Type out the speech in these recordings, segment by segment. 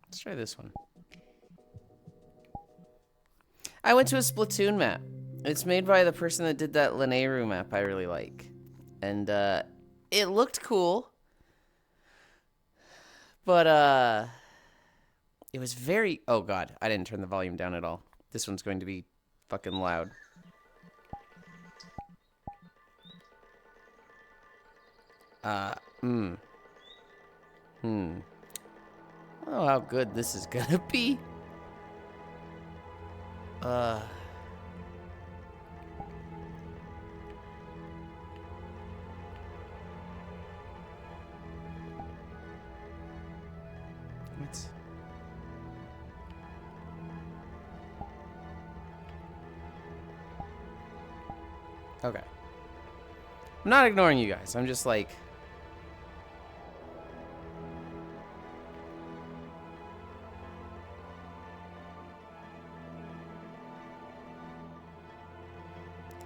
Let's try this one. I went to a Splatoon map. It's made by the person that did that Linearu map I really like. And it looked cool. But it was very... Oh god, I didn't turn the volume down at all. This one's going to be fucking loud. Oh, how good this is gonna be. What? Okay. I'm not ignoring you guys. I'm just like...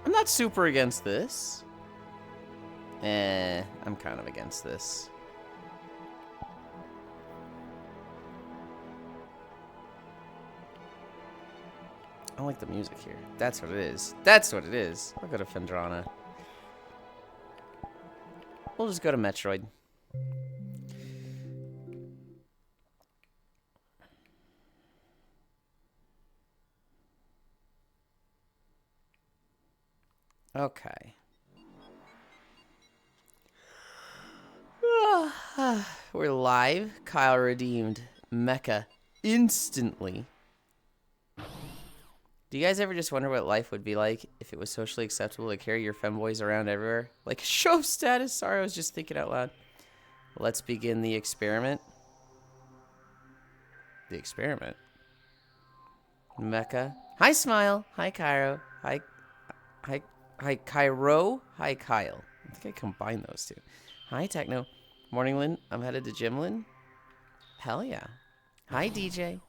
I'm not super against this. I'm kind of against this. I like the music here. That's what it is. That's what it is. I'll go to Fendrana. We'll just go to Metroid. Okay. We're live. Kyle redeemed Mecha instantly. Do you guys ever just wonder what life would be like if it was socially acceptable to carry your femboys around everywhere? Like, show status. Sorry, I was just thinking out loud. Let's begin the experiment. The experiment. Mecha. Hi, Smile. Hi, Cairo. Hi, Cairo. Hi, Kyle. I think I combined those two. Hi, Techno. Morning, Lynn. I'm headed to Gymlin. Hell yeah. Hi, DJ.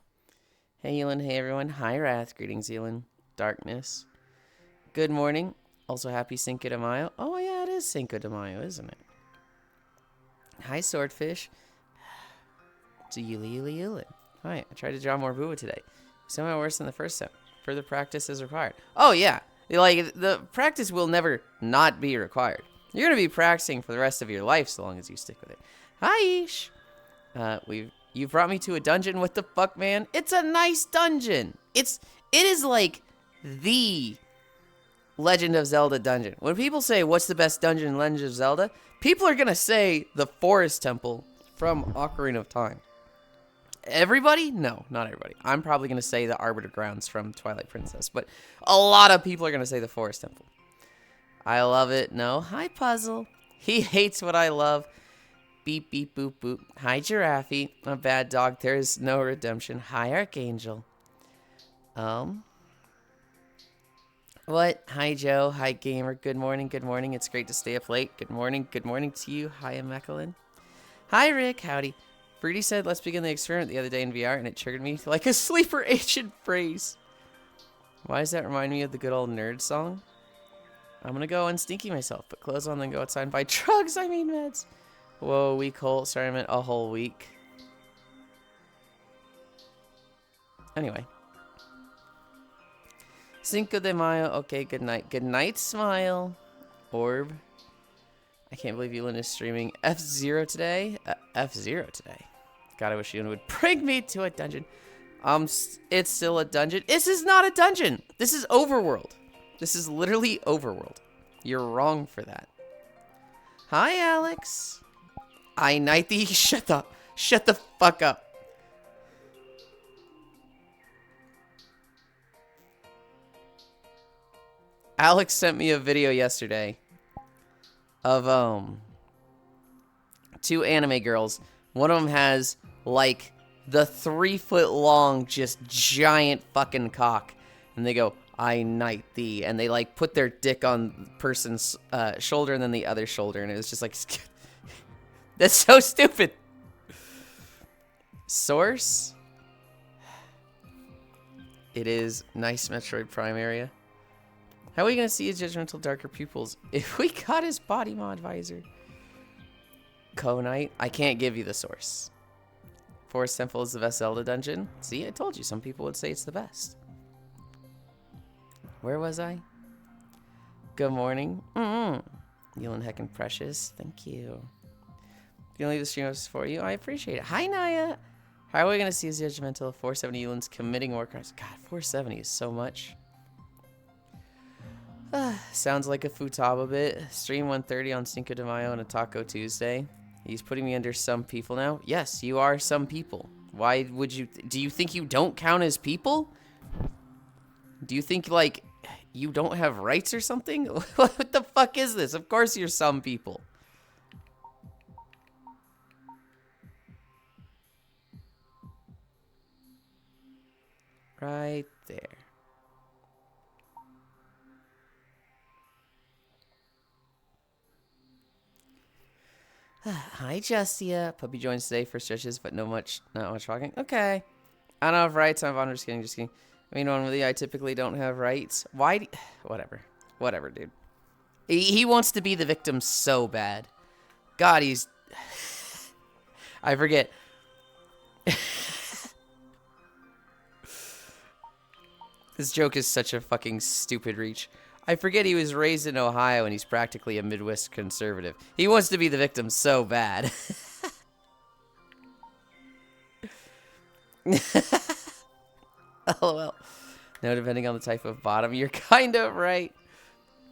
Hey, Yulind. Hey, everyone. Hi, Wrath. Greetings, Yulind. Darkness. Good morning. Also, happy Cinco de Mayo. Oh, yeah, it is Cinco de Mayo, isn't it? Hi, Swordfish. It's a Yulind. Hi, I tried to draw more Boo today. Somehow worse than the first time. Further practice is required. Oh, yeah. Like, the practice will never not be required. You're going to be practicing for the rest of your life so long as you stick with it. Hi, Ish. You've brought me to a dungeon. What the fuck, man? It's a nice dungeon. It is like the Legend of Zelda dungeon. When people say, what's the best dungeon in Legend of Zelda? People are going to say the Forest Temple from Ocarina of Time. Everybody? No, not everybody. I'm probably going to say the Arbiter Grounds from Twilight Princess. But a lot of people are going to say the Forest Temple. I love it. No. Hi, Puzzle. He hates what I love. Beep, beep, boop, boop. Hi, Giraffe. A bad dog. There is no redemption. Hi, Archangel. What? Hi, Joe. Hi, Gamer. Good morning. Good morning. It's great to stay up late. Good morning. Good morning to you. Hi, Emekalin. Hi, Rick. Howdy. Fruity said, let's begin the experiment the other day in VR, and it triggered me like a sleeper ancient phrase. Why does that remind me of the good old nerd song? I'm gonna go unstinky myself, put clothes on, then go outside and buy drugs. I mean meds. Whoa, week whole. Sorry, I meant a whole week. Anyway. Cinco de Mayo. Okay, good night. Good night, Smile. Orb. I can't believe Yulind is streaming F-Zero today. F-Zero today. God, I wish Yulind would bring me to a dungeon. It's still a dungeon. This is not a dungeon. This is overworld. This is literally overworld. You're wrong for that. Hi, Alex. I knight thee. Shut the fuck up. Alex sent me a video yesterday of 2 anime girls. One of them has like the 3-foot long, just giant fucking cock, and they go, "I knight thee," and they like put their dick on the person's shoulder and then the other shoulder, and it was just like, that's so stupid. Source? It is nice Metroid Prime area. How are we gonna see his judgmental darker pupils if we got his body mod visor? Conite? I can't give you the source. Forest Temple is the best Zelda dungeon. See, I told you, some people would say it's the best. Where was I? Good morning. Yulind heckin' precious. Thank you. If you leave the stream notes for you, I appreciate it. Hi, Naya. How are we gonna see his judgmental of 470 Yulind's committing war crimes? God, 470 is so much. Sounds like a Futaba bit. Stream 130 on Cinco de Mayo and a Taco Tuesday. He's putting me under some people now. Yes, you are some people. Why would you? Do you think you don't count as people? Do you think, like, you don't have rights or something? What the fuck is this? Of course you're some people. Right there. Hi, Justia. Puppy joins today for stretches, but not much walking. Okay. I don't have rights. I'm just kidding. Just kidding. I mean, normally I typically don't have rights. Why? Whatever. Whatever, dude. He wants to be the victim so bad. God, he's... I forget. This joke is such a fucking stupid reach. I forget he was raised in Ohio and he's practically a Midwest conservative. He wants to be the victim so bad. LOL. No, depending on the type of bottom, you're kind of right.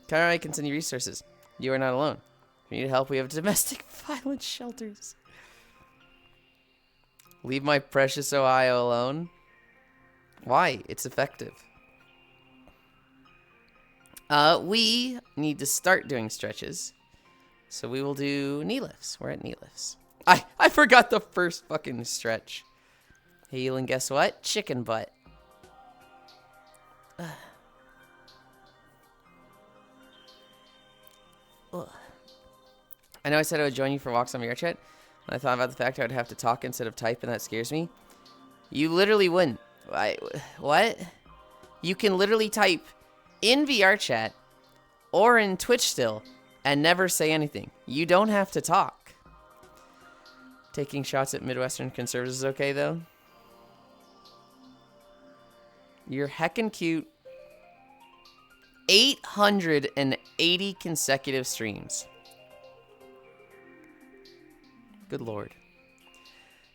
Kind of continue resources. You are not alone. If you need help, we have domestic violence shelters. Leave my precious Ohio alone. Why? It's effective. We need to start doing stretches. So we will do knee lifts. We're at knee lifts. I forgot the first fucking stretch. Hey, Yulind, guess what? Chicken butt. I know I said I would join you for walks on VR chat. And I thought about the fact I would have to talk instead of type, and that scares me. You literally wouldn't. What? You can literally type in VR chat or in Twitch still and never say anything. You don't have to talk. Taking shots at Midwestern conservatives is okay, though. You're heckin' cute. 880 consecutive streams. Good lord.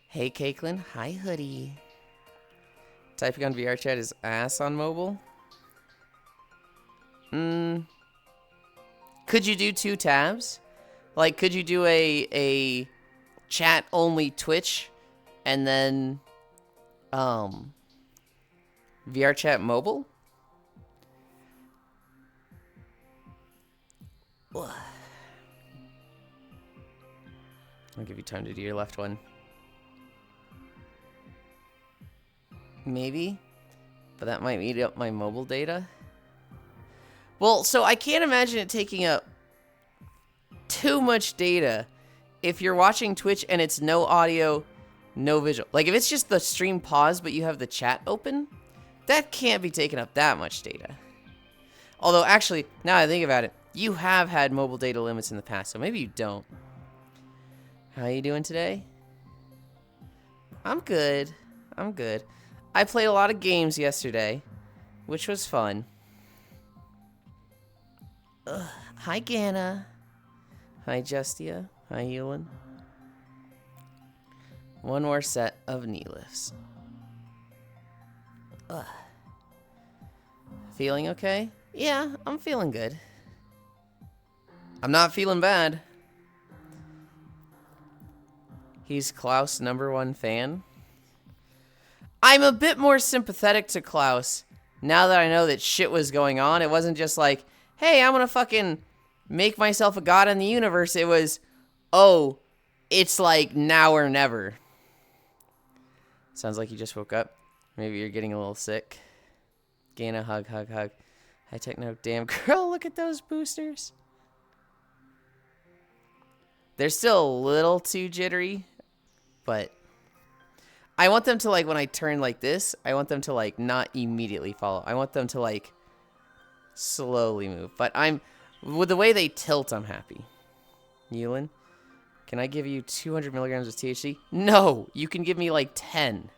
Hey, Caitlin. Hi, Hoodie. Typing on VR chat is ass on mobile. Could you do 2 tabs? Like, could you do a chat only Twitch and then VR chat mobile? I'll give you time to do your left one. Maybe, but that might eat up my mobile data. Well, so I can't imagine it taking up too much data if you're watching Twitch and it's no audio, no visual. Like, if it's just the stream pause, but you have the chat open, that can't be taking up that much data. Although, actually, now I think about it, you have had mobile data limits in the past, so maybe you don't. How you doing today? I'm good. I'm good. I played a lot of games yesterday, which was fun. Hi, Ganna. Hi, Justia. Hi, Yulind. One more set of knee lifts. Feeling okay? Yeah, I'm feeling good. I'm not feeling bad. He's Klaus' #1 fan. I'm a bit more sympathetic to Klaus now that I know that shit was going on. It wasn't just like, hey, I'm gonna fucking make myself a god in the universe. It was, oh, it's like now or never. Sounds like you just woke up. Maybe you're getting a little sick. Gain a hug, hug, hug. Hi, Techno. Damn, girl, look at those boosters. They're still a little too jittery, but I want them to, like, when I turn like this, I want them to, like, not immediately follow. I want them to, like, slowly move. But with the way they tilt, I'm happy. Yulind, can I give you 200 milligrams of THC? No, you can give me, like, 10.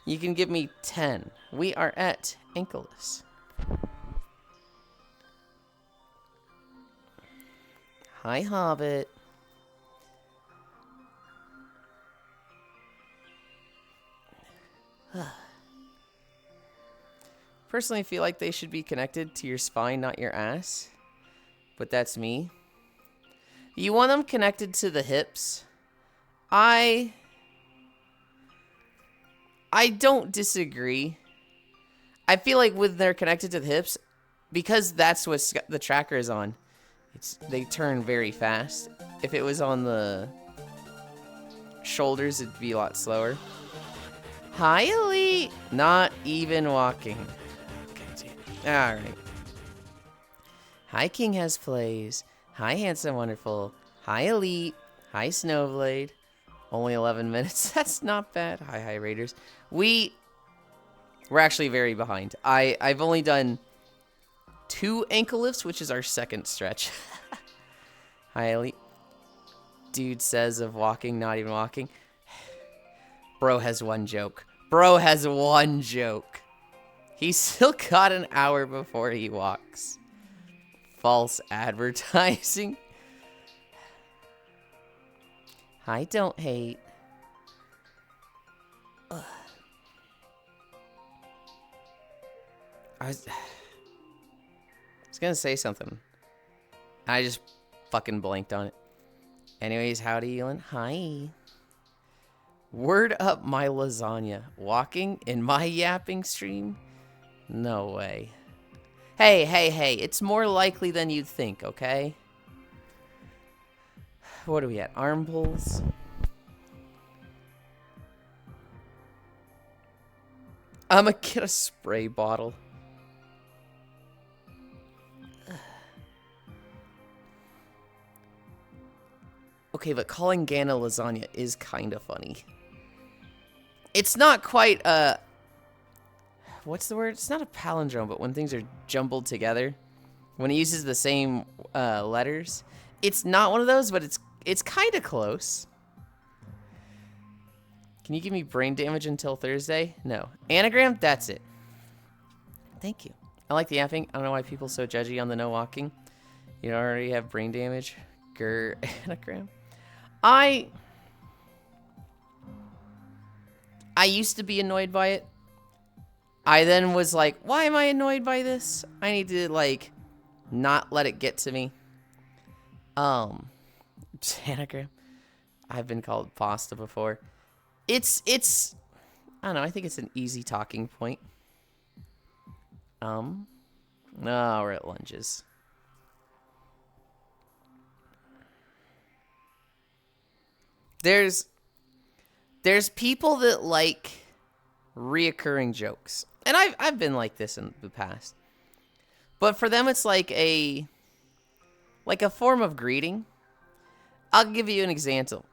You can give me 10. We are at Ankyllus. Hi, Hobbit. Personally, I feel like they should be connected to your spine, not your ass. But that's me. You want them connected to the hips? I don't disagree. I feel like when they're connected to the hips, because that's what the tracker is on, they turn very fast. If it was on the shoulders, it'd be a lot slower. Hi, Elite. Not even walking. Okay, all right. Hi, King Has Plays. Hi, Handsome Wonderful. Hi, Elite. Hi, Snowblade. Only 11 minutes. That's not bad. Hi, Raiders. We're actually very behind. I've only done 2 ankle lifts, which is our second stretch. Hi, Elite. Dude says of walking, not even walking. Bro has one joke. Bro has one joke. He's still got an hour before he walks. False advertising. I don't hate. Ugh. I was gonna say something. I just fucking blanked on it. Anyways, howdy, Yulind. Hi. Word up my lasagna. Walking in my yapping stream? No way. Hey, hey, hey. It's more likely than you'd think, okay? What are we at? Arm pulls? I'm gonna get a spray bottle. Okay, but calling Gana lasagna is kind of funny. It's not quite a... What's the word? It's not a palindrome, but when things are jumbled together. When it uses the same letters. It's not one of those, but it's kind of close. Can you give me brain damage until Thursday? No. Anagram? That's it. Thank you. I like the yapping. I don't know why people are so judgy on the no walking. You already have brain damage. Grr. Anagram. I used to be annoyed by it. I then was like, why am I annoyed by this? I need to, like, not let it get to me. Anagram. I've been called pasta before. It's I don't know, I think it's an easy talking point. No, we're at lunges. There's people that like reoccurring jokes. And I've been like this in the past. But for them it's like a form of greeting. I'll give you an example.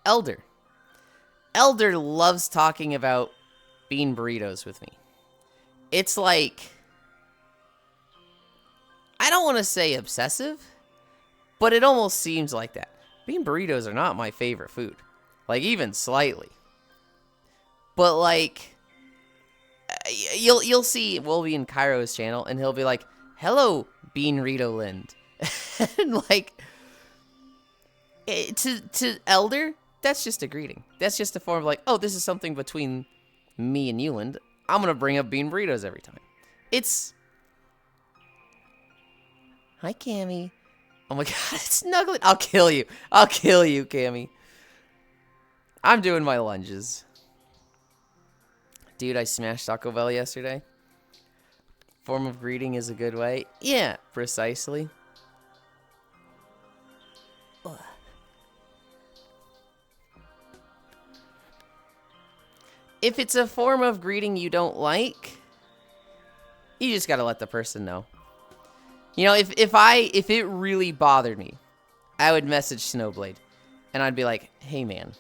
Elder loves talking about bean burritos with me. It's like, I don't want to say obsessive, but it almost seems like that. Bean burritos are not my favorite food. Like, even slightly. But, like, you'll see, we'll be in Cairo's channel, and he'll be like, hello, Bean Rito Lind. And, like, to Elder, that's just a greeting. That's just a form of, like, oh, this is something between me and Yulind. I'm going to bring up bean burritos every time. It's... Hi, Cammy. Oh my god, it's snuggling. I'll kill you. I'll kill you, Cammy. I'm doing my lunges. Dude, I smashed Taco Bell yesterday. Form of greeting is a good way. Yeah, precisely. Ugh. If it's a form of greeting you don't like, you just gotta let the person know. You know, if it really bothered me, I would message Snowblade, and I'd be like, "Hey man,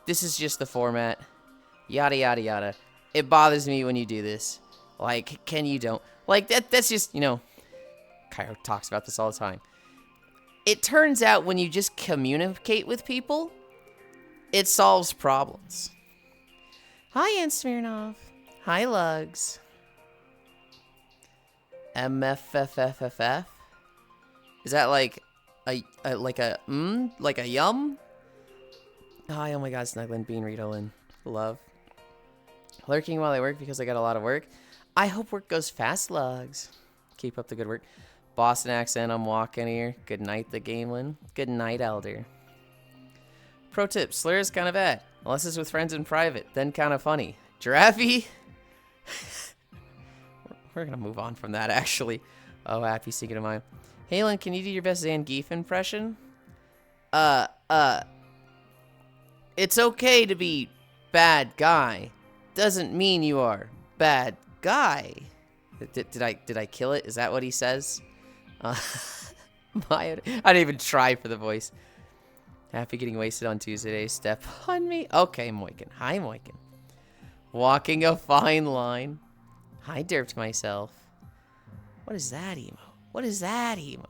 this is just the format, yada yada yada. It bothers me when you do this. Like, can you don't like that? That's just, you know." Cairo talks about this all the time. It turns out when you just communicate with people, it solves problems. Hi, Ann Smirnov. Hi, Lugs. MFFFFF. Is that like a yum? Hi, oh my god, Snuggling, Bean, Rito, love. Lurking while I work because I got a lot of work. I hope work goes fast, Lugs. Keep up the good work. Boston accent, I'm walking here. Good night, the Gamelin. Good night, Elder. Pro tip, slur is kind of bad. Unless it's with friends in private, then kind of funny. Giraffe? We're gonna move on from that, actually. Oh, happy secret of mine. Halen, can you do your best Zangief impression? It's okay to be bad guy. Doesn't mean you are bad guy. Did I kill it? Is that what he says? I didn't even try for the voice. Happy getting wasted on Tuesday. Step on me. Okay, Moikin. Hi, Moikin. Walking a fine line. I derped myself. What is that emo? What is that emo?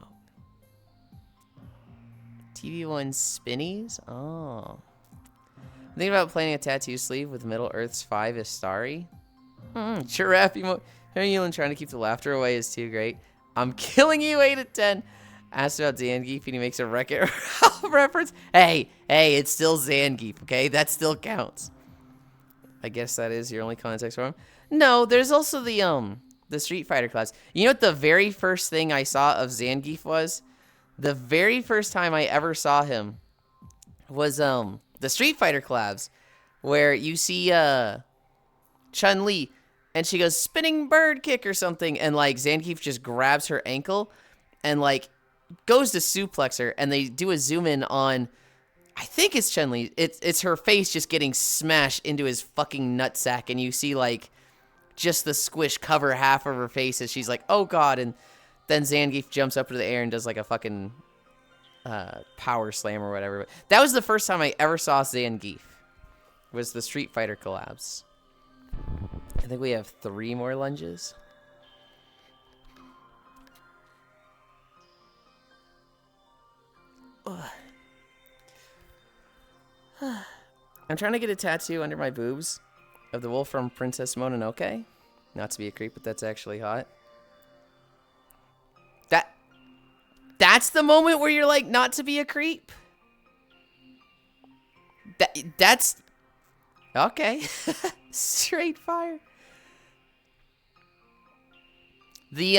TV1 spinnies? Oh. I'm thinking about planning a tattoo sleeve with Middle Earth's 5 Istari. Giraffe emo. Yulind trying to keep the laughter away is too great. I'm killing you 8 at 10. Asked about Zangief and he makes a Wreck-It Ralph reference. Hey, it's still Zangief, okay? That still counts. I guess that is your only context for him. No, there's also the Street Fighter class. You know what the very first thing I saw of Zangief was? The very first time I ever saw him was the Street Fighter collabs, where you see Chun-Li and she goes spinning bird kick or something, and like Zangief just grabs her ankle and like goes to suplex her, and they do a zoom in on, I think it's Chun-Li. It's her face just getting smashed into his fucking nutsack, and you see like just the squish cover half of her face as she's like, oh god, and then Zangief jumps up into the air and does like a fucking power slam or whatever. But that was the first time I ever saw Zangief, was the Street Fighter collabs. I think we have 3 more lunges. I'm trying to get a tattoo under my boobs of the wolf from Princess Mononoke. Not to be a creep, but that's actually hot. That's the moment where you're like, not to be a creep? That's... Okay. Straight fire. The,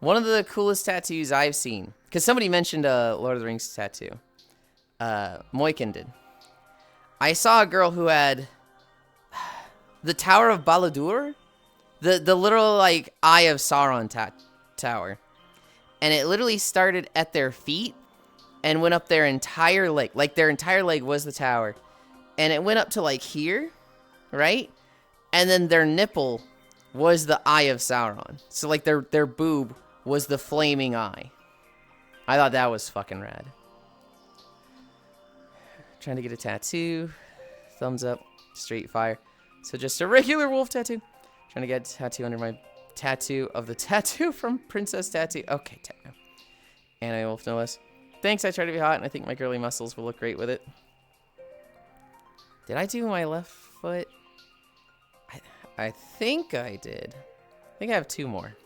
one of the coolest tattoos I've seen, because somebody mentioned a Lord of the Rings tattoo. Moikin did. I saw a girl who had the Tower of Baladur, the literal like Eye of Sauron tower, and it literally started at their feet and went up their entire leg. Like their entire leg was the tower, and it went up to like here, right? And then their nipple was the Eye of Sauron. So like their boob was the flaming eye. I thought that was fucking rad. Trying to get a tattoo. Thumbs up. Straight fire. So just a regular wolf tattoo. Trying to get a tattoo under my tattoo of the tattoo from Princess Tattoo. Okay, techno. Anime wolf no less. Thanks, I try to be hot, and I think my girly muscles will look great with it. Did I do my left foot? I think I did. I think I have 2 more.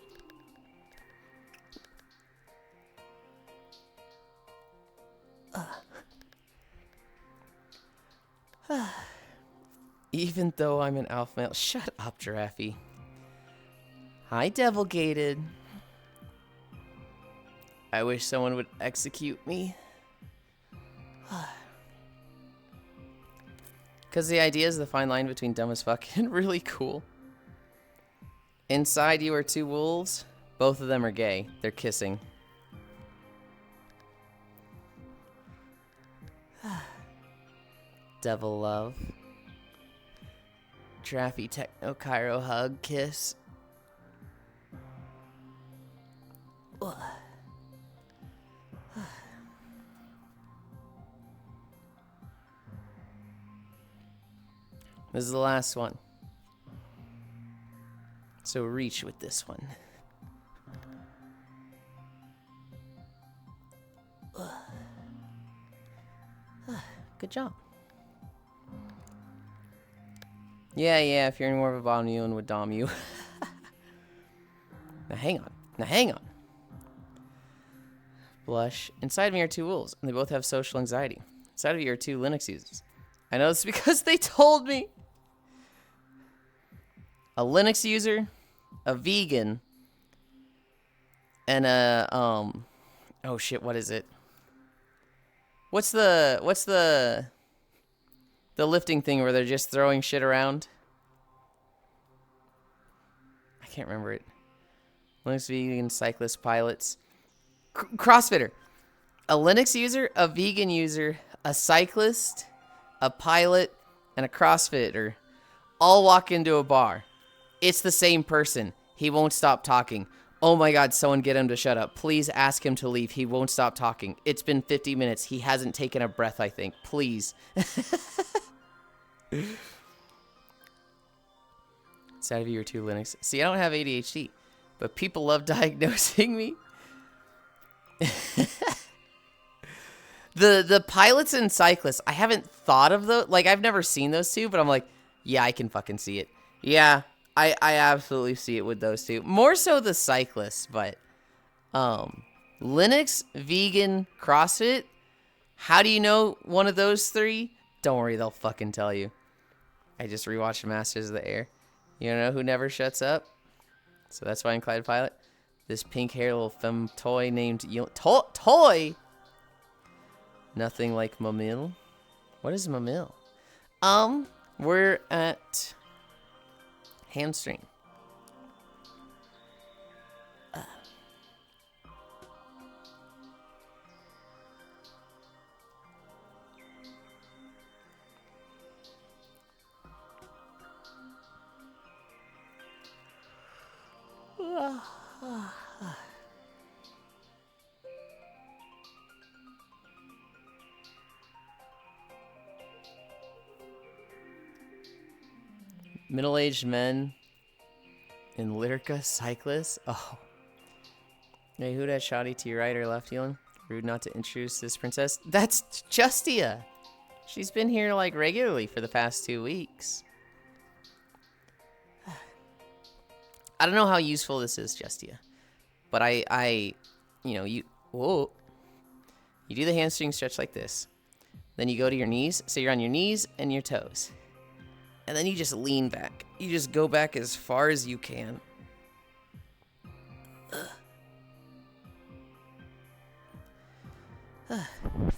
Even though I'm an alpha male. Shut up, Giraffe. Hi, Devil Gated. I wish someone would execute me. Because the idea is the fine line between dumb as fuck and really cool. Inside you are two wolves. Both of them are gay. They're kissing. Devil love. Traffy techno Cairo hug kiss. This is the last one. So reach with this one. Good job. Yeah, if you're more of a bottom, Yulind would dom you. Now hang on. Blush. Inside of me are two wolves, and they both have social anxiety. Inside of you are two Linux users. I know this because they told me. A Linux user, a vegan, and a oh shit, what is it? What's the lifting thing where they're just throwing shit around? I can't remember it. Linux vegan, cyclist, pilots, CrossFitter. A Linux user, a vegan user, a cyclist, a pilot, and a CrossFitter all walk into a bar. It's the same person. He won't stop talking. Oh my God, someone get him to shut up. Please ask him to leave. He won't stop talking. It's been 50 minutes. He hasn't taken a breath, I think. Please. Inside of you are two Linux. See, I don't have ADHD, but people love diagnosing me. The pilots and cyclists, I haven't thought of those. Like, I've never seen those two, but I'm like, yeah, I can fucking see it. Yeah, I absolutely see it with those two. More so the cyclists, but Linux, vegan, CrossFit. How do you know one of those three? Don't worry, they'll fucking tell you. I just rewatched Masters of the Air. You know who never shuts up? So that's why I'm Clyde Pilot. This pink hair little femme toy named Toy? Nothing like Mamil. What is Mamil? We're at hamstring. Middle-aged men in Lyrica cyclists. Oh. Hey, who that shoddy to your right or left, Yulind? Rude not to introduce this princess. That's Justia. She's been here like regularly for the past 2 weeks. I don't know how useful this is, Justia. But you do the hamstring stretch like this. Then you go to your knees. So you're on your knees and your toes. And then you just lean back. You just go back as far as you can.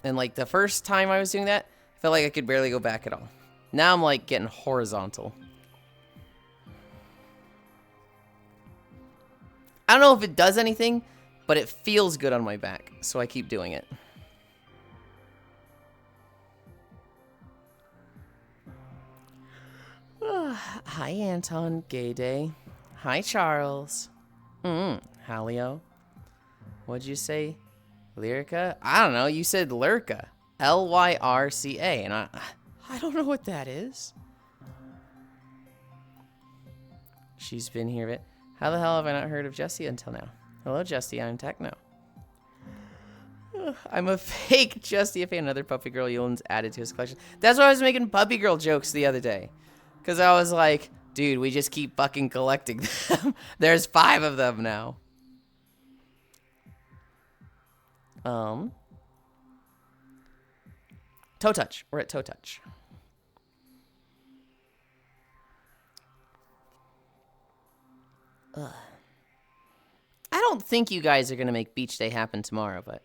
And like the first time I was doing that, I felt like I could barely go back at all. Now I'm like getting horizontal. I don't know if it does anything, but it feels good on my back. So I keep doing it. Hi, Anton. Gay day. Hi, Charles. Halio. What'd you say? Lyrica? I don't know. You said Lyrca. Lyrca. And I don't know what that is. She's been here a bit. How the hell have I not heard of Jessie until now? Hello, Jessie. I'm Techno. I'm a fake Justia fan. Another puppy girl Yulind's added to his collection. That's why I was making puppy girl jokes the other day. Because I was like, dude, we just keep fucking collecting them. There's 5 of them now. Toe touch. We're at toe touch. I don't think you guys are going to make beach day happen tomorrow, but...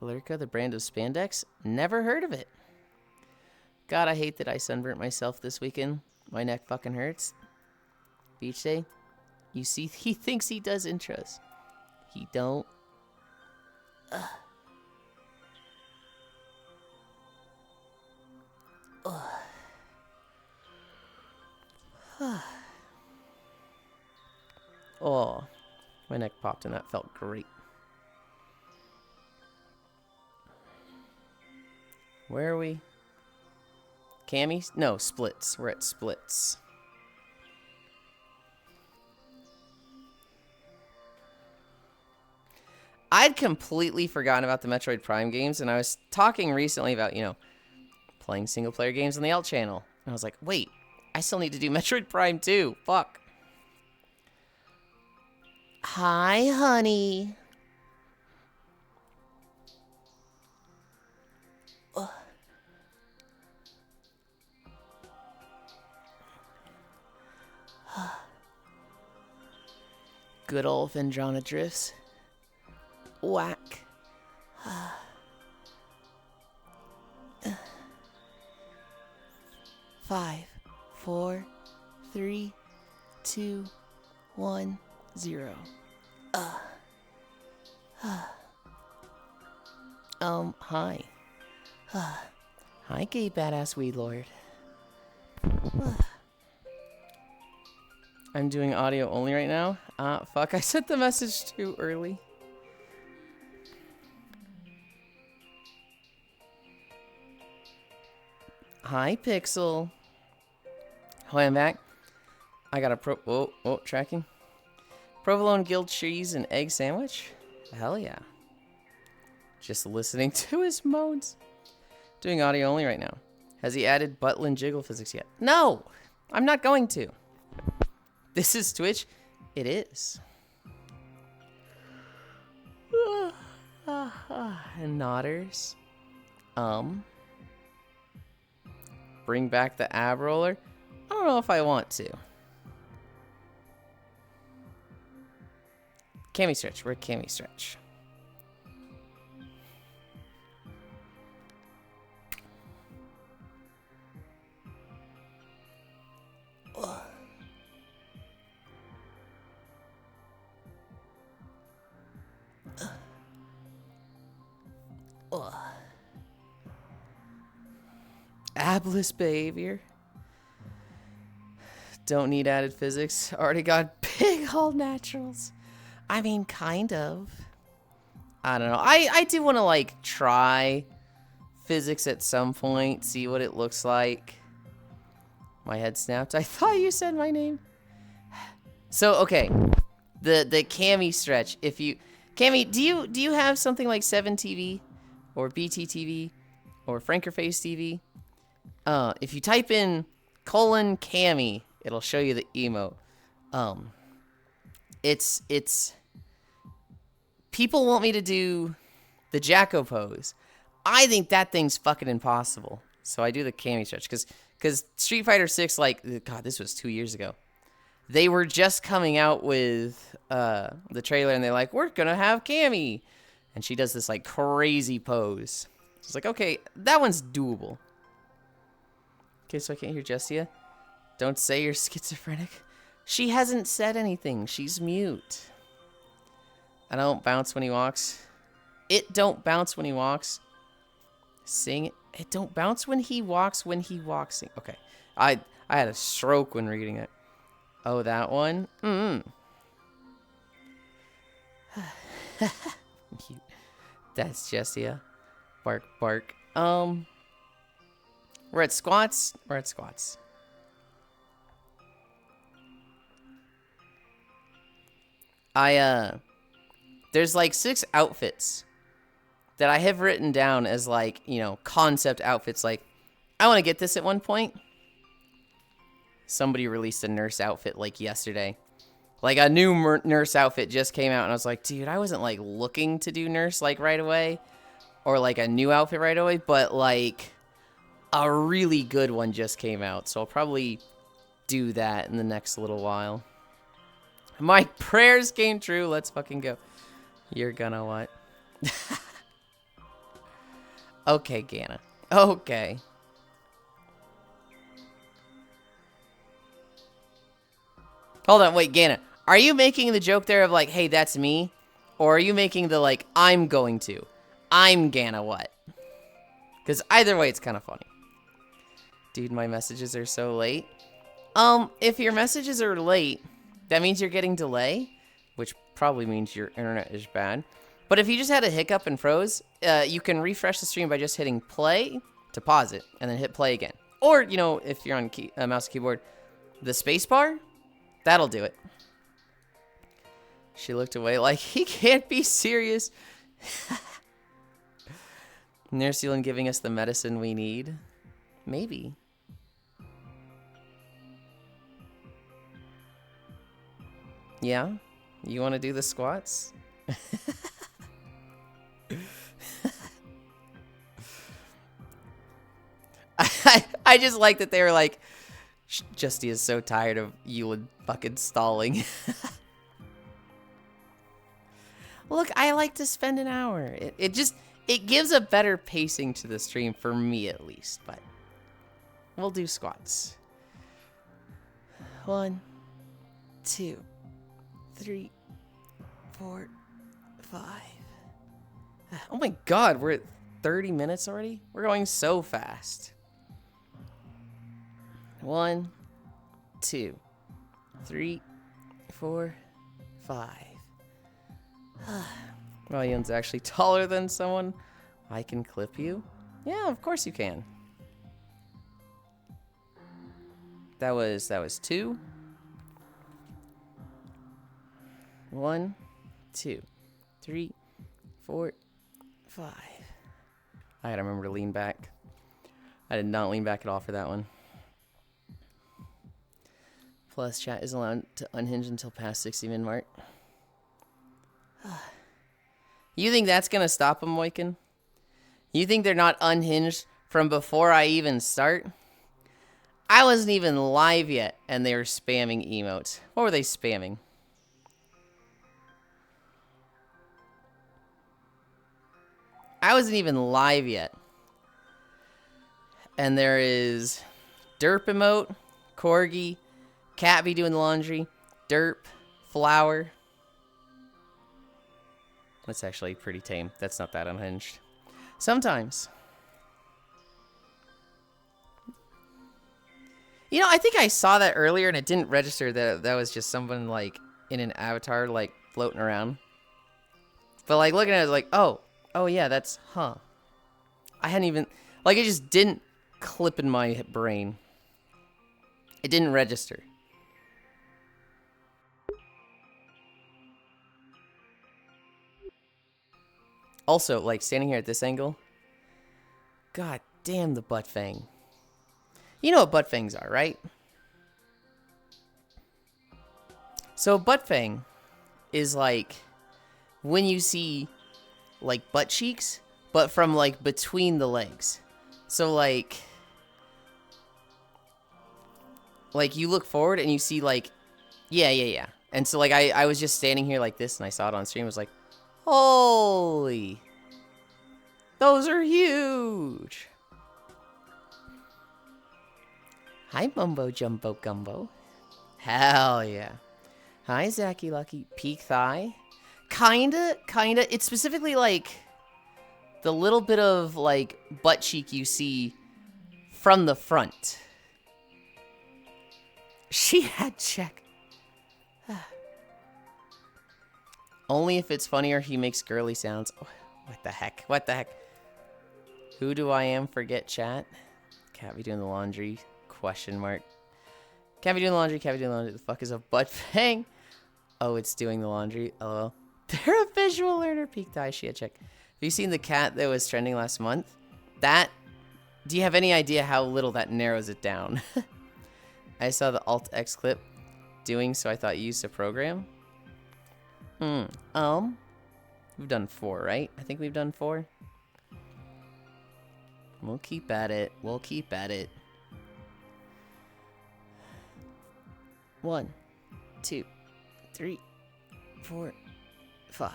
Lyrca, the brand of spandex? Never heard of it. God, I hate that I sunburnt myself this weekend. My neck fucking hurts. Beach Day? You see, he thinks he does intros. He don't. Oh, my neck popped and that felt great. Where are we? Camis? No, splits. We're at splits. I'd completely forgotten about the Metroid Prime games, and I was talking recently about, you know, playing single-player games on the Alt channel. And I was like, wait, I still need to do Metroid Prime 2. Fuck. Hi, honey. Ugh. Good old Vendrana drifts. Whack. 5, 4, 3, 2, 1, 0. Hi. Hi, gay badass weed lord. I'm doing audio only right now. Fuck, I sent the message too early. Hi, Pixel. Hi, I'm back. I got a tracking. Provolone grilled cheese and egg sandwich? Hell yeah. Just listening to his moans. Doing audio only right now. Has he added Butlin jiggle physics yet? No! I'm not going to. This is Twitch? It is. And nodders. Bring back the ab roller? I don't know if I want to. Cami stretch. We're Cami stretch. Abless behavior. Don't need added physics. Already got big all naturals. I mean, kind of. I don't know. I do want to, like, try physics at some point. See what it looks like. My head snapped. I thought you said my name. So, okay. The Cami stretch. If you... Cami, do you have something like 7TV? Or BTTV? Or Frankerface TV? If you type in :Cami, it'll show you the emote. It's people want me to do the Jacko pose. I think that thing's fucking impossible. So I do the Cami stretch because Street Fighter 6, like, God, this was 2 years ago. They were just coming out with the trailer, and they're like, we're gonna have Cami, and she does this like crazy pose. It's like, okay, that one's doable. Okay, so I can't hear Jessia. Don't say you're schizophrenic. She hasn't said anything. She's mute. I don't bounce when he walks. It don't bounce when he walks. Sing it. It don't bounce when he walks Sing. Okay. I had a stroke when reading it. Oh, that one? That's Jessia. Bark, bark. We're at squats. We're at squats. There's like 6 outfits that I have written down as, like, you know, concept outfits. Like, I want to get this at one point. Somebody released a nurse outfit like yesterday. Like, a new nurse outfit just came out, and I was like, dude, I wasn't like looking to do nurse like right away, or like a new outfit right away, but like a really good one just came out, so I'll probably do that in the next little while. My prayers came true. Let's fucking go. You're gonna what? Okay, Gana. Okay. Hold on, wait, Gana. Are you making the joke there of like, hey, that's me? Or are you making the like, I'm going to? I'm Gana what? Because either way, it's kind of funny. Dude, my messages are so late. If your messages are late, that means you're getting delay, which probably means your internet is bad. But if you just had a hiccup and froze, you can refresh the stream by just hitting play to pause it, and then hit play again. Or, you know, if you're on mouse and keyboard, the space bar, that'll do it. She looked away like, he can't be serious. Nurse Yulind giving us the medicine we need. Maybe. Yeah? You want to do the squats? I just like that they were like, Justy is so tired of Yulind fucking stalling. Look, I like to spend an hour. It gives a better pacing to the stream, for me at least, but we'll do squats. 1, 2, 3, 4, 5. Oh my god, we're at 30 minutes already? We're going so fast. 1, 2, 3, 4, 5. Well, Yun's actually taller than someone. I can clip you? Yeah, of course you can. That was 2. 1, 2, 3, 4, 5. I gotta remember to lean back. I did not lean back at all for that one. Plus, chat is allowed to unhinge until past 60-minute mark. You think that's gonna stop them, Moikin? You think they're not unhinged from before I even start? I wasn't even live yet, and they were spamming emotes. What were they spamming? I wasn't even live yet. And there is derp emote, corgi, cat be doing the laundry, derp, flower. That's actually pretty tame. That's not that unhinged. Sometimes. You know, I think I saw that earlier and it didn't register that that was just someone like in an avatar like floating around. But like looking at it like, oh yeah, that's, huh. I hadn't even, like it just didn't clip in my brain. It didn't register. Also, like standing here at this angle, god damn the butt fang. You know what butt fangs are, right? So a butt fang is like when you see like butt cheeks, but from like between the legs. So like you look forward and you see like, yeah. And so like I was just standing here like this and I saw it on stream. I was like, holy, those are huge. Hi, Mumbo Jumbo Gumbo. Hell yeah. Hi, Zacky Lucky. Peak thigh. Kinda. It's specifically like the little bit of like butt cheek you see from the front. She had check. Only if it's funnier he makes girly sounds. What the heck? What the heck? Who do I am? Forget chat. Can't be doing the laundry. Question mark. Can't be doing the laundry. Can't be doing the laundry. The fuck is a butt fang? Oh, it's doing the laundry. LOL. They're a visual learner. Peak thigh. She had check. Have you seen the cat that was trending last month? That. Do you have any idea how little that narrows it down? I saw the Alt X clip doing, so I thought you used a program. We've done 4, right? I think we've done 4. We'll keep at it. We'll keep at it. 1, 2, 3, 4, 5.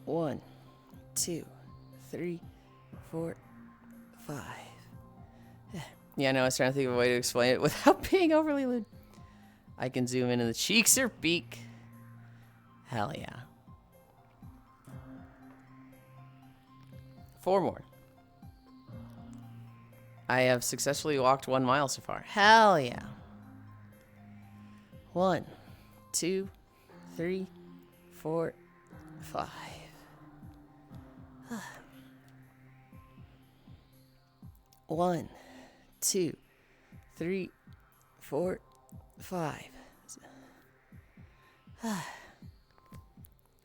1, 2, 3, 4, 5. Yeah, no, I was trying to think of a way to explain it without being overly lewd. I can zoom in the cheeks or beak. Hell yeah. 4 more. I have successfully walked 1 mile so far. Hell yeah. 1, 2, 3, 4, 5. 1, 2, 3, 4, 5.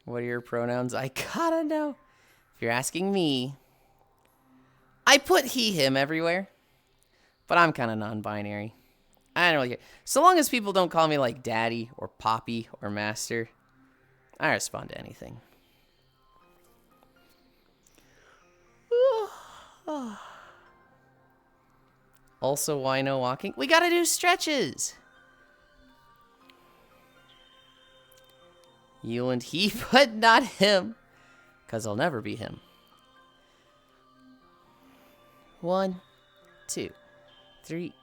What are your pronouns? I gotta know. If you're asking me, I put he, him everywhere, but I'm kind of non-binary. I don't really care. So long as people don't call me like daddy or poppy or master, I respond to anything. Also, why no walking? We gotta do stretches. Yulind, he, but not him. Because I'll never be him. 1, 2, 3,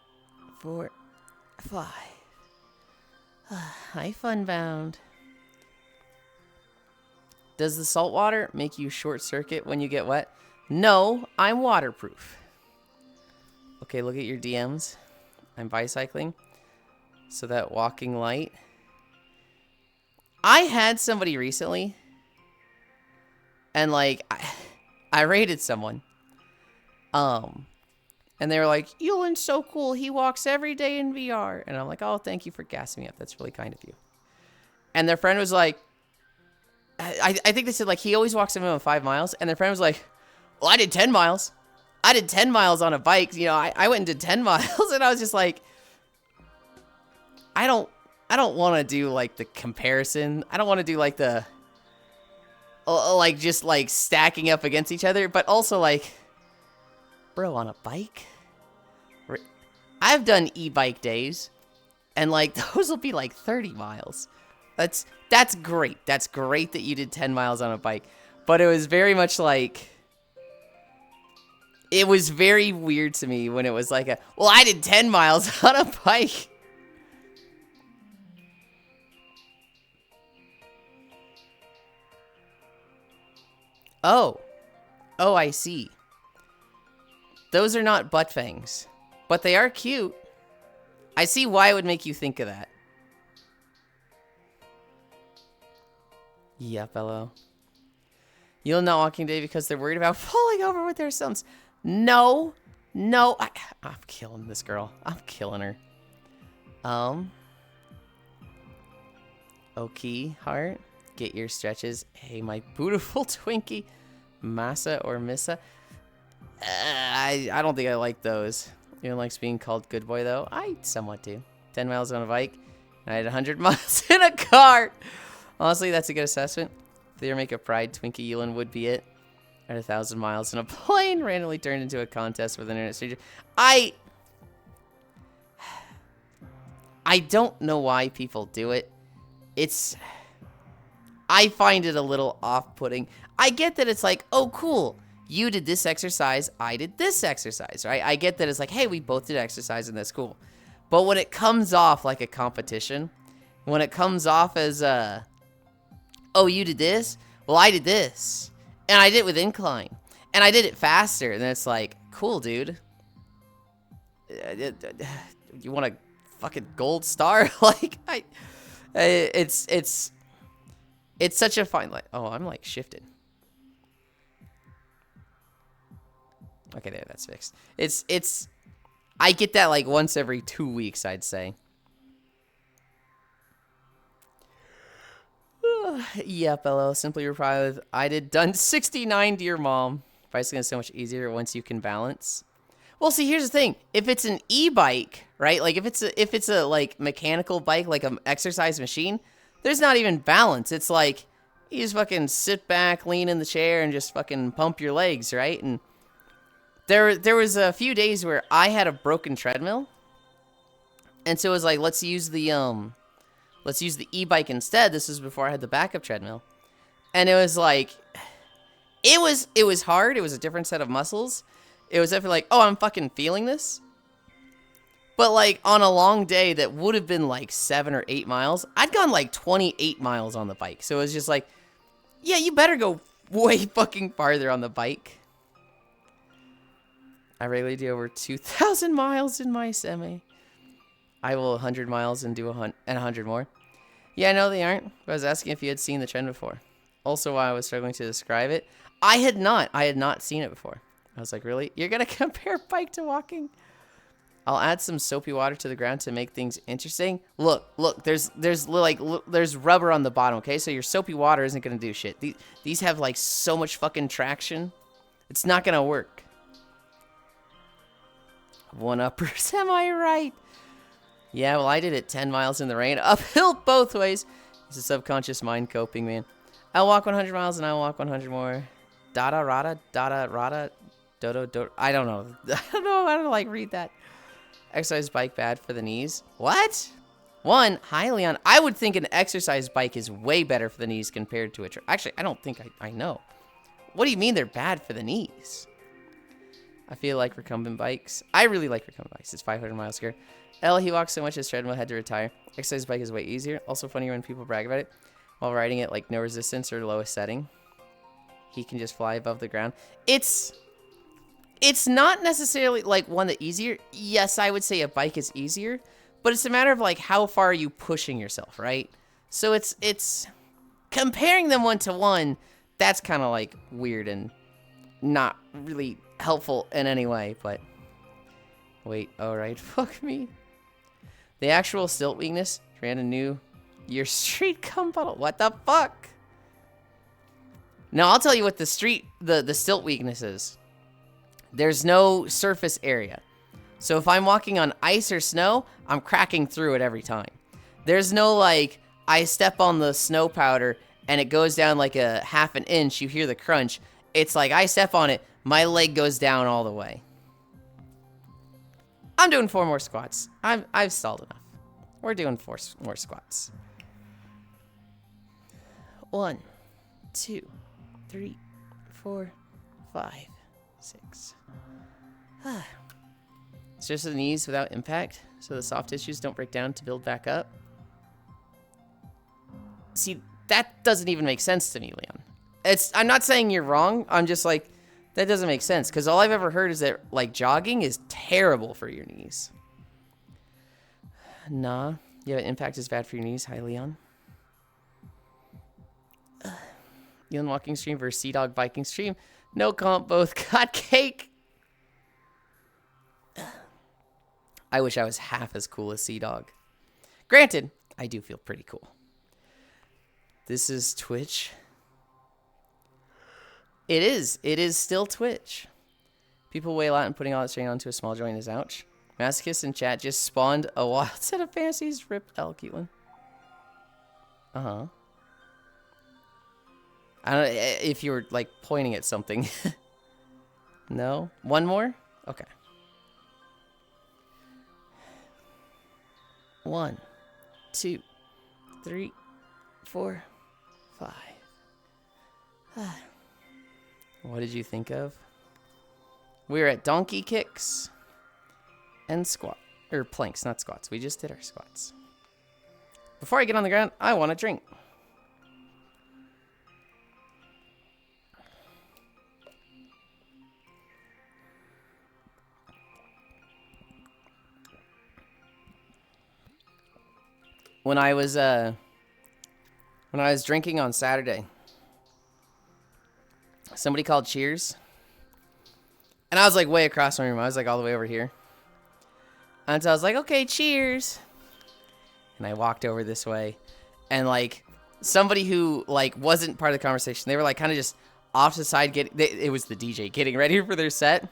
4, 5. Hi, Funbound. Does the salt water make you short circuit when you get wet? No, I'm waterproof. Okay, look at your DMs. I'm bicycling. So that walking light. I had somebody recently. And like, I rated someone. And they were like, Yulind's so cool. He walks every day in VR. And I'm like, oh, thank you for gassing me up. That's really kind of you. And their friend was like, I think they said like, he always walks a minimum of 5 miles. And their friend was like, well, I did 10 miles. I did 10 miles on a bike. You know, I went and did 10 miles. And I was just like, I don't want to do like the comparison. I don't want to do like the, like just like stacking up against each other. But also like, bro, on a bike? I've done e-bike days. And like, those will be like 30 miles. That's great. That's great that you did 10 miles on a bike. But it was very much like, it was very weird to me when it was like well, I did 10 miles on a bike. Oh, I see. Those are not butt fangs, but they are cute. I see why it would make you think of that. Yep, hello. You're not walking today because they're worried about falling over with their sons. No, I'm killing this girl. I'm killing her. Okay, heart. Get your stretches. Hey, my beautiful Twinkie. Massa or Missa. I don't think I like those. You don't like being called good boy, though? I somewhat do. 10 miles on a bike. And I had 100 miles in a car. Honestly, that's a good assessment. If they were make a pride, Twinkie Yulind would be it. At 1,000 miles in a plane, randomly turned into a contest with an internet stranger. I don't know why people do it. I find it a little off-putting. I get that it's like, oh, cool. You did this exercise, I did this exercise, right? I get that it's like, hey, we both did exercise and that's cool. But when it comes off like a competition, when it comes off as, oh, you did this? Well, I did this. And I did it with incline. And I did it faster. And then it's like, cool, dude. You want a fucking gold star? Like, it's such a fine, like, oh, I'm like shifted. Okay, there, that's fixed. I get that like once every 2 weeks, I'd say. Yep, LL. Simply reply with, I did done 69, dear mom. Bicycling is so much easier once you can balance. Well, see, here's the thing. If it's an e-bike, right? Like if it's a like mechanical bike, like an exercise machine, there's not even balance. It's like you just fucking sit back, lean in the chair, and just fucking pump your legs, right? And there was a few days where I had a broken treadmill, and so it was like, let's use the e-bike instead. This was before I had the backup treadmill. And it was like, it was hard. It was a different set of muscles. It was definitely like, oh, I'm fucking feeling this. But like on a long day that would have been like 7 or 8 miles, I'd gone like 28 miles on the bike. So it was just like, yeah, you better go way fucking farther on the bike. I regularly do over 2,000 miles in my semi. I will 100 miles and do 100 more. Yeah, I know they aren't, but I was asking if you had seen the trend before. Also, while I was struggling to describe it, I had not seen it before. I was like, really? You're going to compare bike to walking? I'll add some soapy water to the ground to make things interesting. Look, there's rubber on the bottom, okay? So your soapy water isn't going to do shit. These have like so much fucking traction. It's not going to work. One uppers, am I right? Yeah, well, I did it 10 miles in the rain, uphill both ways. It's a subconscious mind coping, man. I'll walk 100 miles and I'll walk 100 more. Dada, rada, dodo, dodo. I don't know. I don't like read that. Exercise bike bad for the knees. What? One, hi, Leon. I would think an exercise bike is way better for the knees compared to a... Actually, I don't think I know. What do you mean they're bad for the knees? I feel like recumbent bikes. I really like recumbent bikes. It's 500 miles here. L, he walks so much his treadmill had to retire. Exercise bike is way easier. Also funny when people brag about it. While riding it like no resistance or lowest setting. He can just fly above the ground. It's not necessarily like one that easier. Yes, I would say a bike is easier, but it's a matter of like how far are you pushing yourself, right? So it's comparing them one to one. That's kind of like weird and not really helpful in any way. But wait, all right, fuck me. The actual stilt weakness ran a new your street cum puddle. What the fuck? Now I'll tell you what the stilt weakness is. There's no surface area. So if I'm walking on ice or snow, I'm cracking through it every time. There's no like, I step on the snow powder and it goes down like a half an inch, you hear the crunch. It's like I step on it, my leg goes down all the way. I'm doing 4 more squats. I've stalled enough. We're doing 4 more squats. 1, 2, 3, 4, 5, 6. Stretch the knees without impact, so the soft tissues don't break down to build back up. See, that doesn't even make sense to me, Leon. I'm not saying you're wrong. I'm just like, that doesn't make sense. Because all I've ever heard is that, like, jogging is terrible for your knees. Nah. Yeah, impact is bad for your knees. Hi, Leon. Yulind walking stream versus Sea Dog biking stream. No comp, both got cake. I wish I was half as cool as Sea Dog. Granted, I do feel pretty cool. This is Twitch. It is. It is still Twitch. People weigh a lot and putting all that strain onto a small joint is ouch. Masochist in chat just spawned a wild set of fantasies. Rip L, cute one. Uh-huh. I don't know if you were, like, pointing at something. No? One more? Okay. 1, 2, 3, 4, 5. What did you think of? We're at donkey kicks and squat. Or planks, not squats. We just did our squats. Before I get on the ground, I want a drink. When I was drinking on Saturday, somebody called cheers. And I was like way across the room. I was like all the way over here. And so I was like, okay, cheers. And I walked over this way. And like somebody who like wasn't part of the conversation, they were like kind of just off to the side it was the DJ getting ready for their set.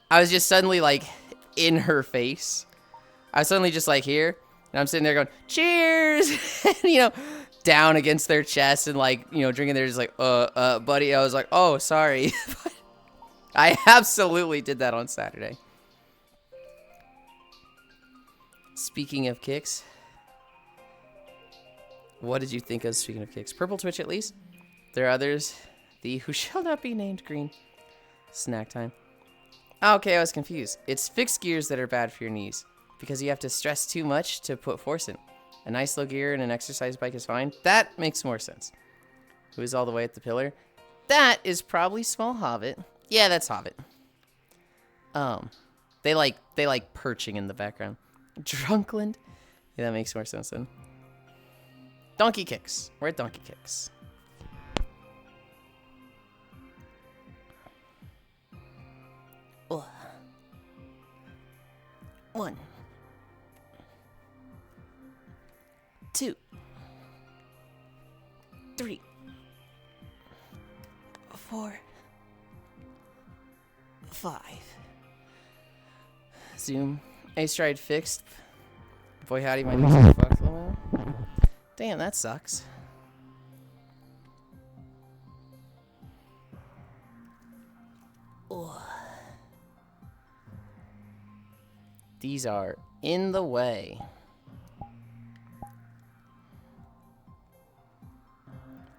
I was just suddenly like in her face. I was suddenly just like here. And I'm sitting there going, cheers, and, you know, down against their chest and, like, you know, drinking. They're just like, buddy. I was like, oh, sorry. I absolutely did that on Saturday. Speaking of kicks, what did you think of speaking of kicks? Purple Twitch, at least. There are others. The who shall not be named green. Snack time. Okay, I was confused. It's fixed gears that are bad for your knees. because you have to stress too much to put force in. A nice low gear and an exercise bike is fine. That makes more sense. Who is all the way at the pillar? That is probably Small Hobbit. Yeah, that's Hobbit. They like perching in the background. Drunkland? Yeah, that makes more sense then. Donkey Kicks. We're at Donkey Kicks. Oh. 1, 2, 3, 4, 5. Zoom. A-stride fixed. Boy howdy, my knees are fucked. Damn, that sucks. Oh. These are in the way.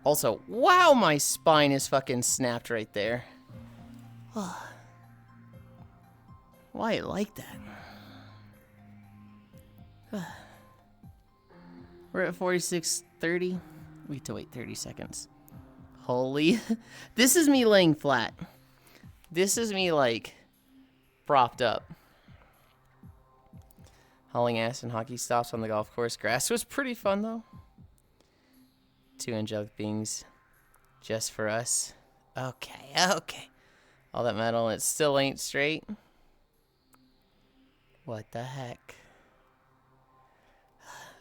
Also, wow, my spine is fucking snapped right there. Why I like that? We're at 46:30. We have to wait 30 seconds. Holy. This is me laying flat. This is me, like, propped up. Hauling ass and hockey stops on the golf course. Grass was pretty fun, though. 2 angelic beings just for us. Okay, okay. All that metal, and it still ain't straight. What the heck?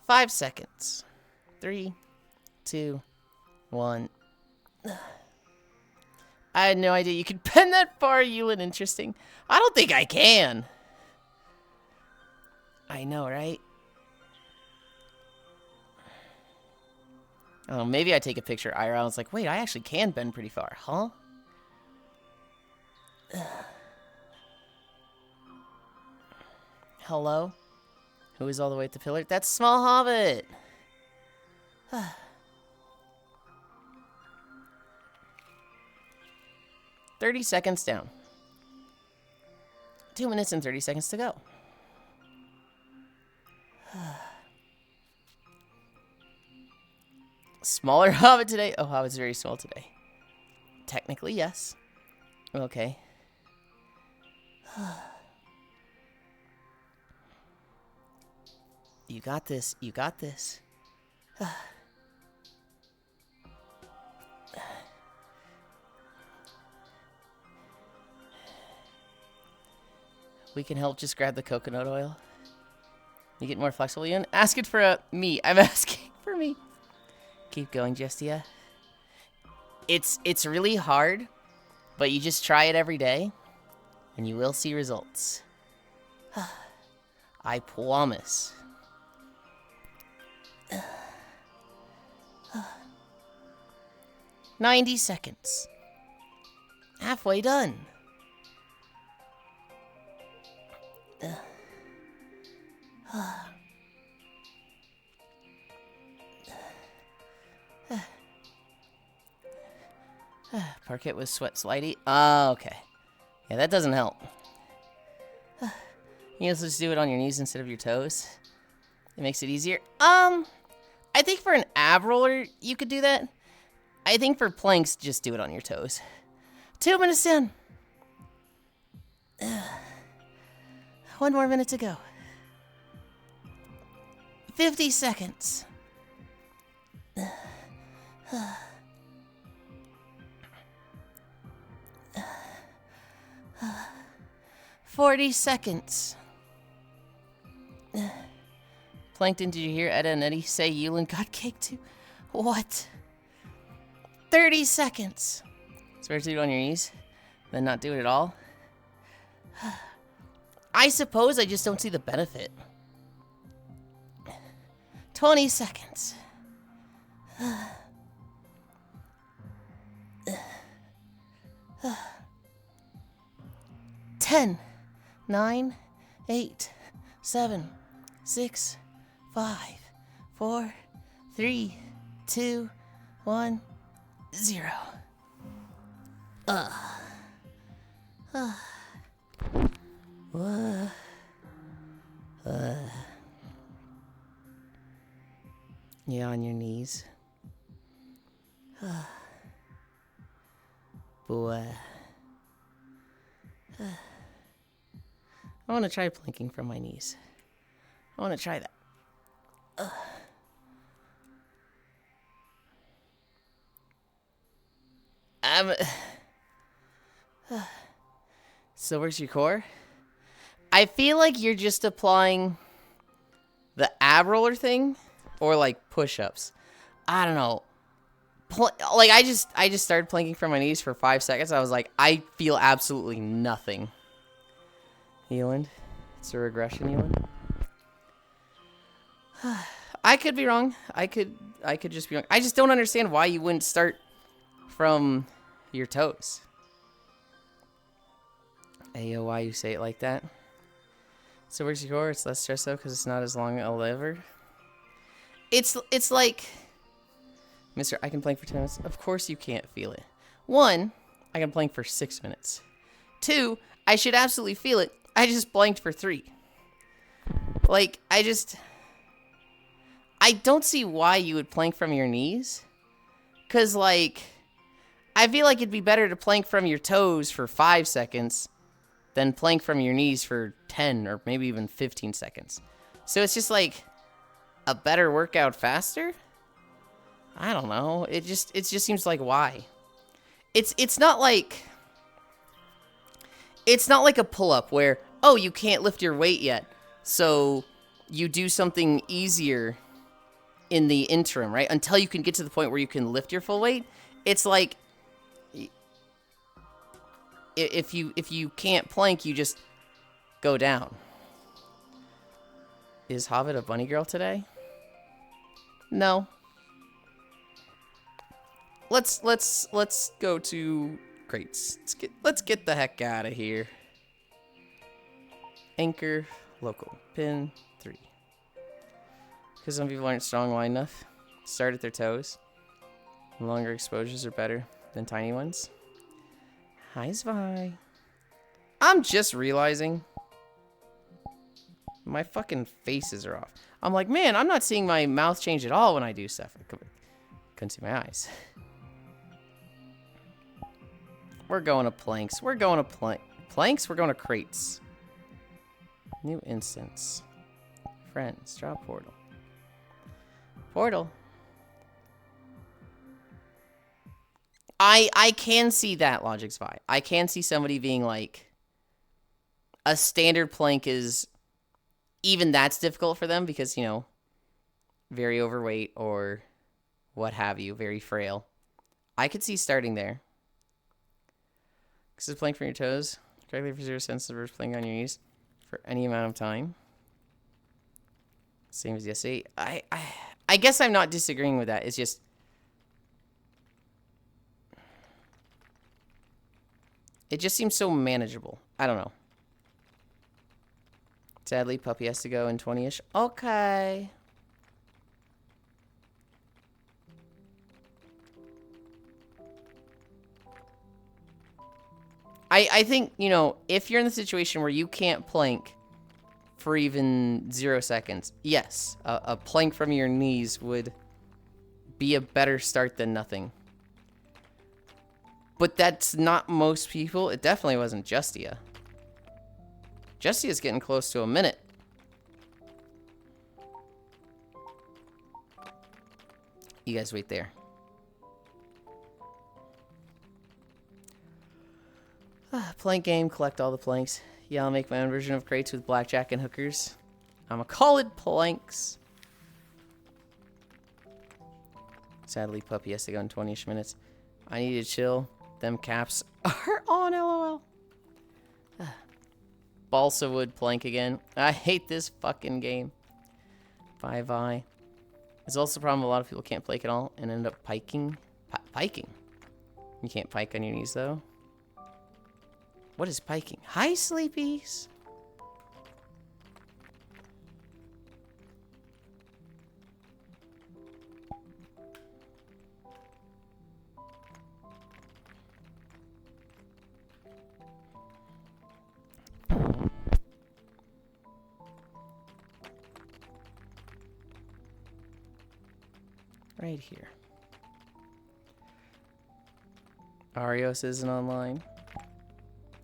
5 seconds. 3, 2, 1. I had no idea you could bend that far, Yulind. Interesting. I don't think I can. I know, right? Oh, maybe I take a picture IRL. I was like, wait, I actually can bend pretty far, huh? Hello? Who is all the way at the pillar? That's Small Hobbit! 30 seconds down. 2 minutes and 30 seconds to go. Smaller Hobbit today? Oh, Hobbit's very small today. Technically, yes. Okay. You got this. You got this. We can help. Just grab the coconut oil. You get more flexible, Ian? Ask it for me. I'm asking for me. Keep going, Justia. It's really hard, but you just try it every day, and you will see results. I promise. 90 seconds. Halfway done. Parquet with sweat slidey. Oh, okay. Yeah, that doesn't help. You also just do it on your knees instead of your toes. It makes it easier. I think for an ab roller, you could do that. I think for planks, just do it on your toes. 2 minutes in. 1 more minute to go. 50 seconds. 40 seconds. Plankton, did you hear Edda and Eddie say Yulind got cake too? What? 30 seconds. So we're to do it on your knees, then not do it at all. I suppose I just don't see the benefit. 20 seconds. 10, 9, 8, 7, 6, 5, 4, 3, 2, 1, 0. Yeah, on your knees. Boy. I want to try planking from my knees. I want to try that. So where's your core? I feel like you're just applying the ab roller thing, or like push-ups. I don't know. Like I just started planking from my knees for 5 seconds. I was like, I feel absolutely nothing. Yulind, it's a regression, Yulind. I could be wrong. I could just be wrong. I just don't understand why you wouldn't start from your toes. Ayo, why you say it like that? So where's your core? It's less stress though, because it's not as long a lever. It's like, Mister, I can plank for 10 minutes. Of course you can't feel it. 1, I can plank for 6 minutes. 2, I should absolutely feel it. I just blanked for 3. Like, I don't see why you would plank from your knees. Because, like, I feel like it'd be better to plank from your toes for 5 seconds than plank from your knees for 10 or maybe even 15 seconds. So it's just like a better workout faster? I don't know. It just seems like why? It's not like a pull-up where, oh, you can't lift your weight yet. So you do something easier in the interim, right? Until you can get to the point where you can lift your full weight. It's like if you can't plank, you just go down. Is Hobbit a bunny girl today? No. Let's go to crates. Let's get the heck out of here. Anchor local pin 3. Because some people aren't strong wide enough. Start at their toes. Longer exposures are better than tiny ones. Hi, Zvi. I'm just realizing my fucking faces are off. I'm like, man, I'm not seeing my mouth change at all when I do stuff. Couldn't see my eyes. We're going to planks. We're going to planks. We're going to crates. New instance. Friends. Drop portal. Portal. I can see that, Logic Spy. I can see somebody being like, a standard plank is, even that's difficult for them because, you know, very overweight or what have you, very frail. I could see starting there. This is plank from your toes. Correctly for 0 cents versus plank on your knees for any amount of time. Same as yesterday. I guess I'm not disagreeing with that. It's just, it just seems so manageable. I don't know. Sadly, puppy has to go in 20-ish. Okay. I think, you know, if you're in the situation where you can't plank for even 0 seconds, yes, a plank from your knees would be a better start than nothing. But that's not most people. It definitely wasn't Justia. Justia's getting close to a minute. You guys wait there. Plank game, collect all the planks. Yeah, I'll make my own version of crates with blackjack and hookers. I'ma call it planks. Sadly, puppy has to go in 20-ish minutes. I need to chill. Them caps are on, LOL. Balsa wood plank again. I hate this fucking game. Bye-bye. There's also a problem a lot of people can't plank at all and end up piking. Piking? You can't pike on your knees, though. What is piking? Hi, sleepies. Right here. Arios isn't online.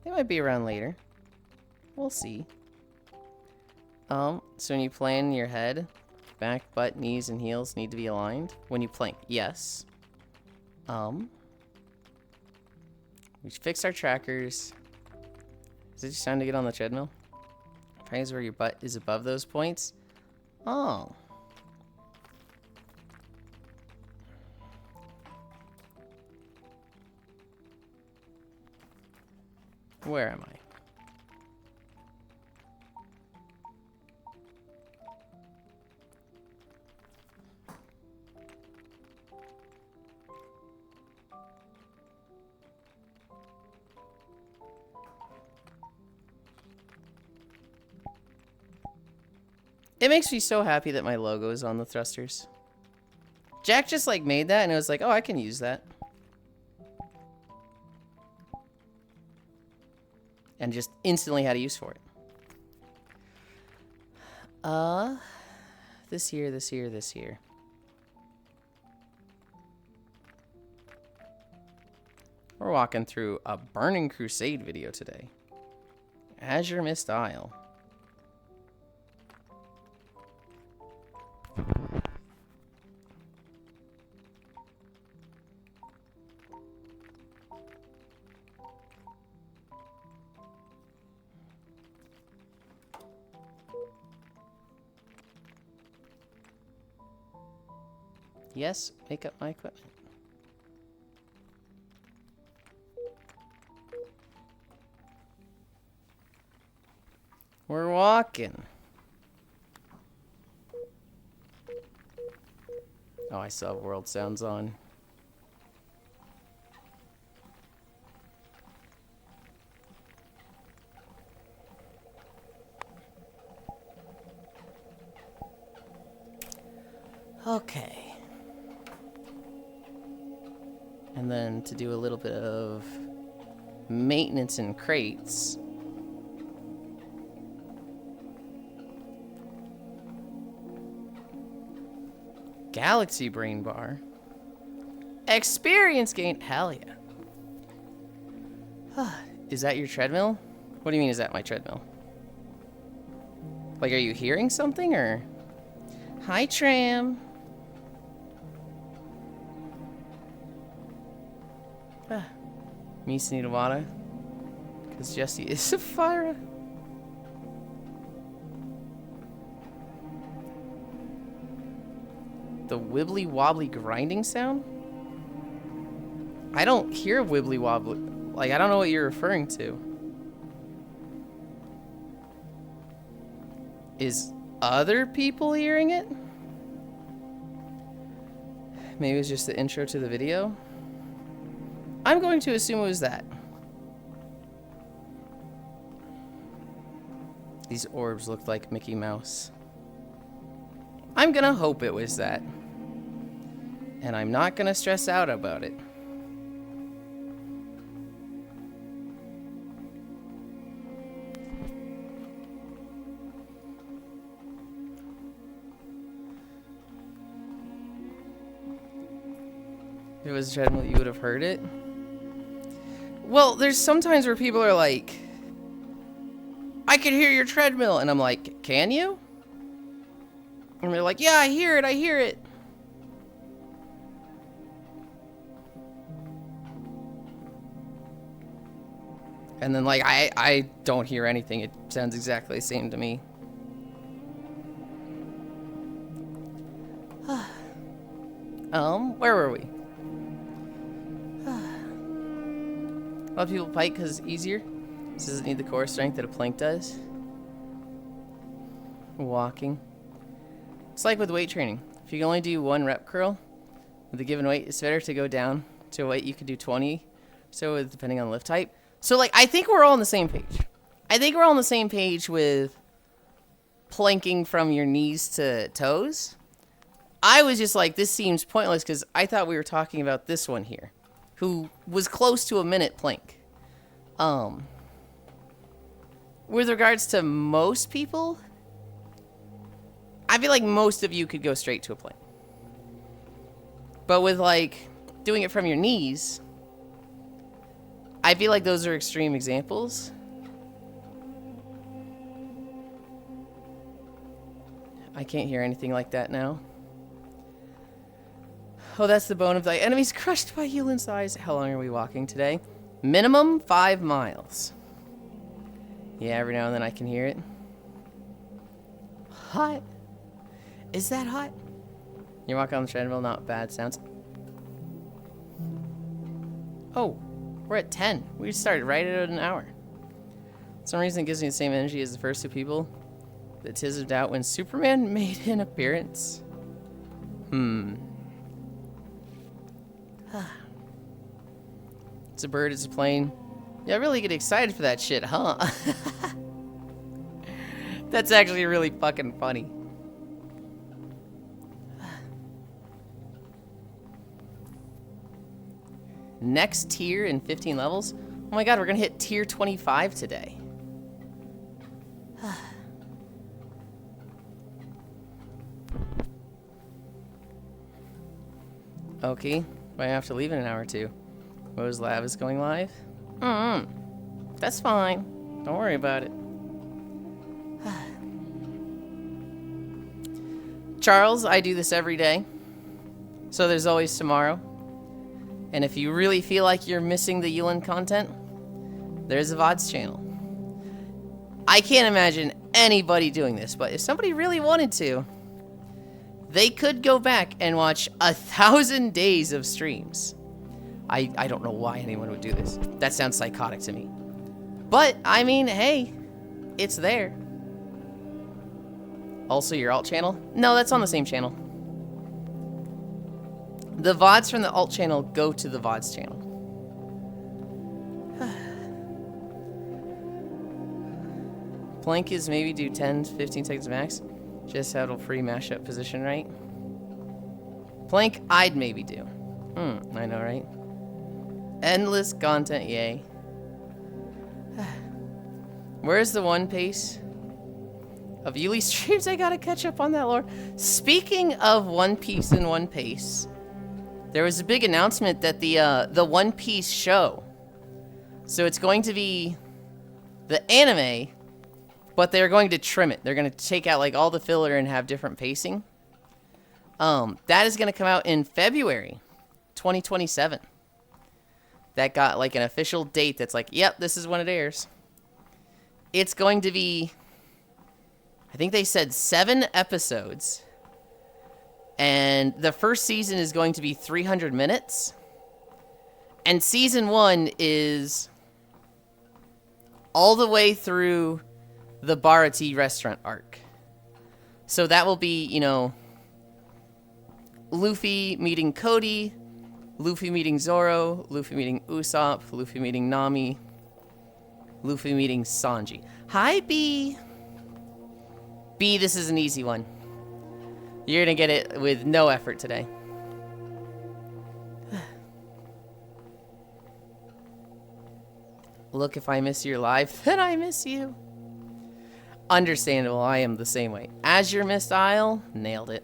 They might be around later. We'll see. So when you plan your head, back, butt, knees, and heels need to be aligned. When you plank, yes. We fixed our trackers. Is it just time to get on the treadmill? Finds where your butt is above those points. Oh. Where am I? It makes me so happy that my logo is on the thrusters. Jack just like made that and it was like, oh, I can use that. And just instantly had a use for it. This year. We're walking through a Burning Crusade video today. Azure Mist Isle. Yes, make up my equipment. We're walking. Oh, I still have world sounds on. Okay. And then to do a little bit of maintenance in crates. Galaxy Brain Bar. Experience gain. Hell yeah. Is that your treadmill? What do you mean, is that my treadmill? Like, are you hearing something or? Hi, Tram. Misa need water. Because Jesse is a fire. The wibbly wobbly grinding sound? I don't hear wibbly wobbly. Like, I don't know what you're referring to. Is other people hearing it? Maybe it's just the intro to the video. I'm going to assume it was that. These orbs looked like Mickey Mouse. I'm gonna hope it was that. And I'm not gonna stress out about it. If it was a treadmill, you would have heard it. Well, there's sometimes where people are like, I can hear your treadmill. And I'm like, can you? And they're like, yeah, I hear it. And then, like, I don't hear anything. It sounds exactly the same to me. Where were we? A lot of people bike because it's easier. This doesn't need the core strength that a plank does. Walking. It's like with weight training. If you can only do 1 rep curl with a given weight, it's better to go down to a weight you could do 20. So depending on lift type. So like, I think we're all on the same page. I think we're all on the same page with planking from your knees to toes. I was just like, this seems pointless because I thought we were talking about this one here, who was close to a minute plank. With regards to most people, I feel like most of you could go straight to a plank. But with, like, doing it from your knees, I feel like those are extreme examples. I can't hear anything like that now. Oh, that's the bone of thy enemies crushed by Yulind's eyes. How long are we walking today? Minimum 5 miles. Yeah, every now and then I can hear it. Hot. Is that hot? You're walking on the treadmill, not bad sounds. Oh, we're at 10. We started right at an hour. For some reason it gives me the same energy as the first 2 people. The Tiz of Doubt when Superman made an appearance. It's a bird, it's a plane. Yeah, I really get excited for that shit, huh? That's actually really fucking funny. Next tier in 15 levels? Oh my god, we're gonna hit tier 25 today. Okay, I have to leave in an hour or 2. Mo's Lab is going live? That's fine. Don't worry about it. Charles, I do this every day. So there's always tomorrow. And if you really feel like you're missing the Yulind content, there's a VODs channel. I can't imagine anybody doing this, but if somebody really wanted to, they could go back and watch 1,000 days of streams. I don't know why anyone would do this. That sounds psychotic to me. But, I mean, hey, it's there. Also, your alt channel? No, that's on the same channel. The VODs from the alt channel go to the VODs channel. Plank is maybe do 10 to 15 seconds max. Just have a free mashup position, right? Plank, I'd maybe do. I know, right? Endless content, yay. Where's the One Piece of Yuli streams? I gotta catch up on that lore. Speaking of One Piece and One Piece, there was a big announcement that the One Piece show. So it's going to be the anime, but they're going to trim it. They're going to take out like all the filler and have different pacing. That is going to come out in February 2027. That got like an official date that's like, yep, this is when it airs. It's going to be, I think they said 7 episodes. And the first season is going to be 300 minutes. And season 1 is all the way through the Barati restaurant arc. So that will be, you know, Luffy meeting Cody, Luffy meeting Zoro, Luffy meeting Usopp, Luffy meeting Nami, Luffy meeting Sanji. Hi, B. B, this is an easy one. You're gonna get it with no effort today. Look, if I miss your live, then I miss you. Understandable, I am the same way. Azure Mist Isle, nailed it.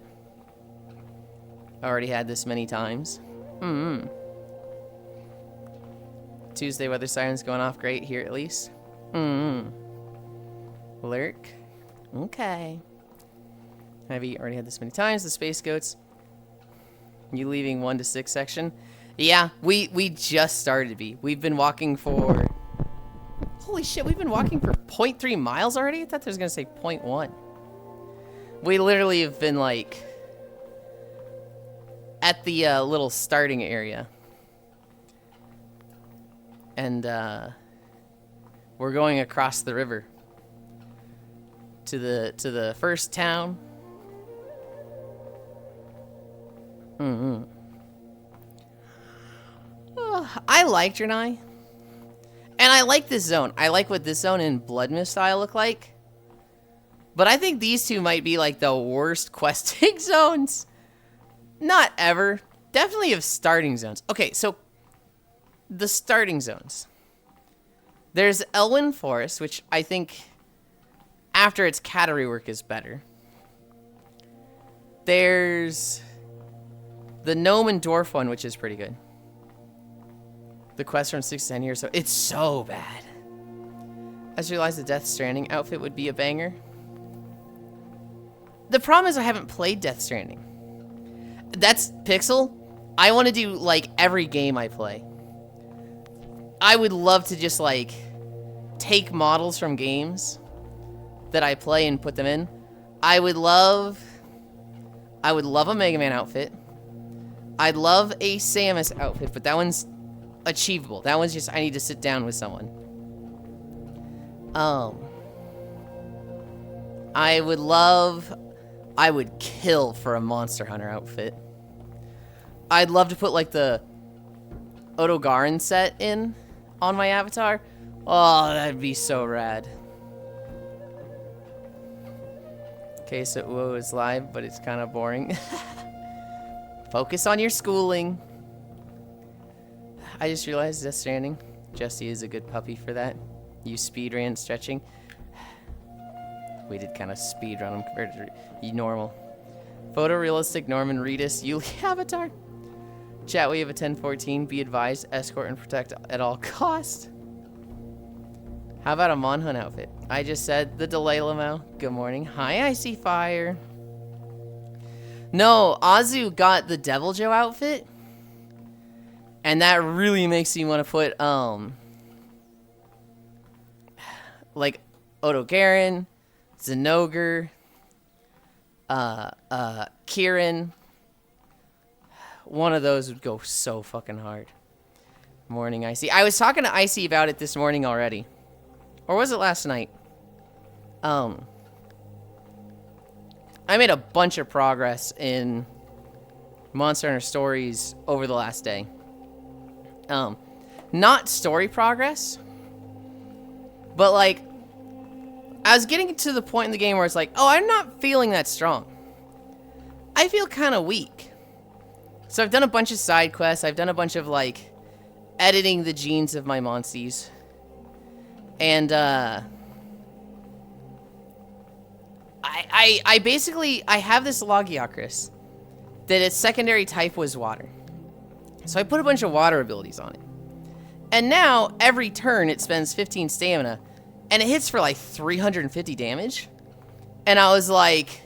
Already had this many times. Tuesday weather sirens going off great here at least. Lurk. Okay. Have you already had this many times? The Space Goats. You leaving 1 to 6 section? Yeah, we just started to be. We've been walking for... Holy shit, we've been walking for 0.3 miles already? I thought they was going to say 0.1. We literally have been, like, at the little starting area. And we're going across the river to the first town. I like Draenei. And I like this zone. I like what this zone and Blood Mist style look like. But I think these two might be like the worst questing zones. Not ever. Definitely of starting zones. Okay, so the starting zones. There's Elwyn Forest, which I think after its cat rework is better. There's The gnome and dwarf one, which is pretty good. The quest from 6 to 10 years, so it's so bad. I just realized the Death Stranding outfit would be a banger. The problem is I haven't played Death Stranding. That's Pixel. I want to do, like, every game I play. I would love to just, like, take models from games that I play and put them in. I would love a Mega Man outfit. I'd love a Samus outfit, but that one's achievable. That one's just, I need to sit down with someone. I would kill for a Monster Hunter outfit. I'd love to put, like, the Otogaron set in on my avatar. Oh, that'd be so rad. Okay, so Uo is live, but it's kind of boring. Focus on your schooling. I just realized Death Stranding. Jesse is a good puppy for that. You speedran stretching. We did kind of speedrun him compared to normal. Photorealistic Norman Reedus Yuli avatar. Chat, we have a 1014. Be advised, escort and protect at all cost. How about a Monhunt outfit? I just said the Delay Lamo. Good morning. Hi, I see fire. No, Azu got the Devil Joe outfit. And that really makes me want to put, like, Otogaron, Zenogre, Kieran. One of those would go so fucking hard. Morning, Icy. I was talking to Icy about it this morning already. Or was it last night? I made a bunch of progress in Monster Hunter Stories over the last day. Not story progress, but, like, I was getting to the point in the game where it's like, oh, I'm not feeling that strong. I feel kind of weak. So I've done a bunch of side quests. I've done a bunch of, like, editing the genes of my monsties. And, I basically, I have this Logiocris that its secondary type was water. So I put a bunch of water abilities on it. And now, every turn, it spends 15 stamina. And it hits for, like, 350 damage. And I was like,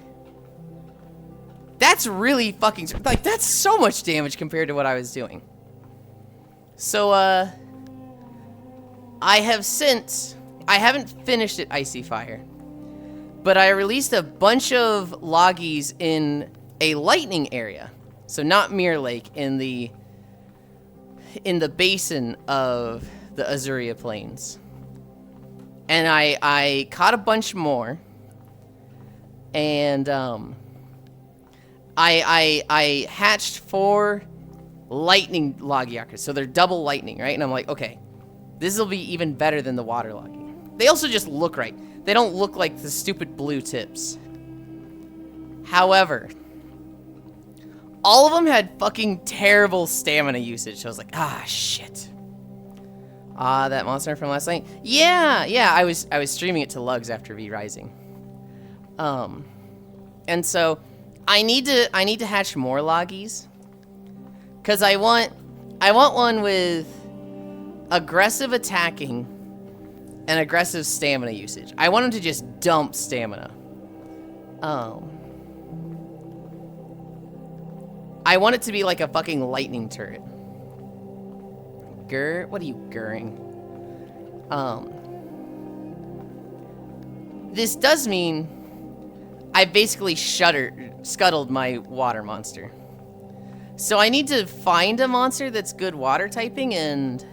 that's really fucking, like, that's so much damage compared to what I was doing. So, I haven't finished it, Icy Fire. But I released a bunch of Loggies in a lightning area. So not Mirror Lake, in the basin of the Azuria Plains. And I caught a bunch more. And I hatched 4 lightning Logiocras. So they're double lightning, right? And I'm like, okay, this will be even better than the water Logi. They also just look right. They don't look like the stupid blue tips. However, all of them had fucking terrible stamina usage. So I was like, ah, shit. Ah, that monster from last night. Yeah, I was streaming it to Lugs after V-Rising. And so I need to hatch more Loggies. Cause I want one with aggressive attacking and aggressive stamina usage. I want him to just dump stamina. I want it to be like a fucking lightning turret. What are you gurring? This does mean I basically scuttled my water monster. So I need to find a monster that's good water typing and,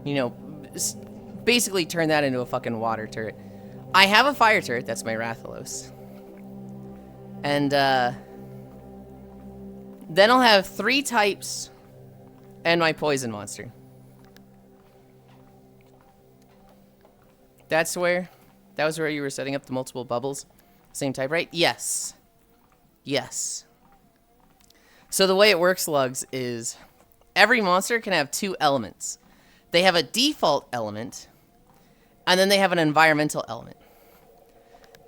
you know, basically turn that into a fucking water turret. I have a fire turret, that's my Rathalos. And, then I'll have 3 types and my poison monster. That was where you were setting up the multiple bubbles. Same type, right? Yes. Yes. So the way it works, Lugs, is every monster can have 2 elements. They have a default element, and then they have an environmental element.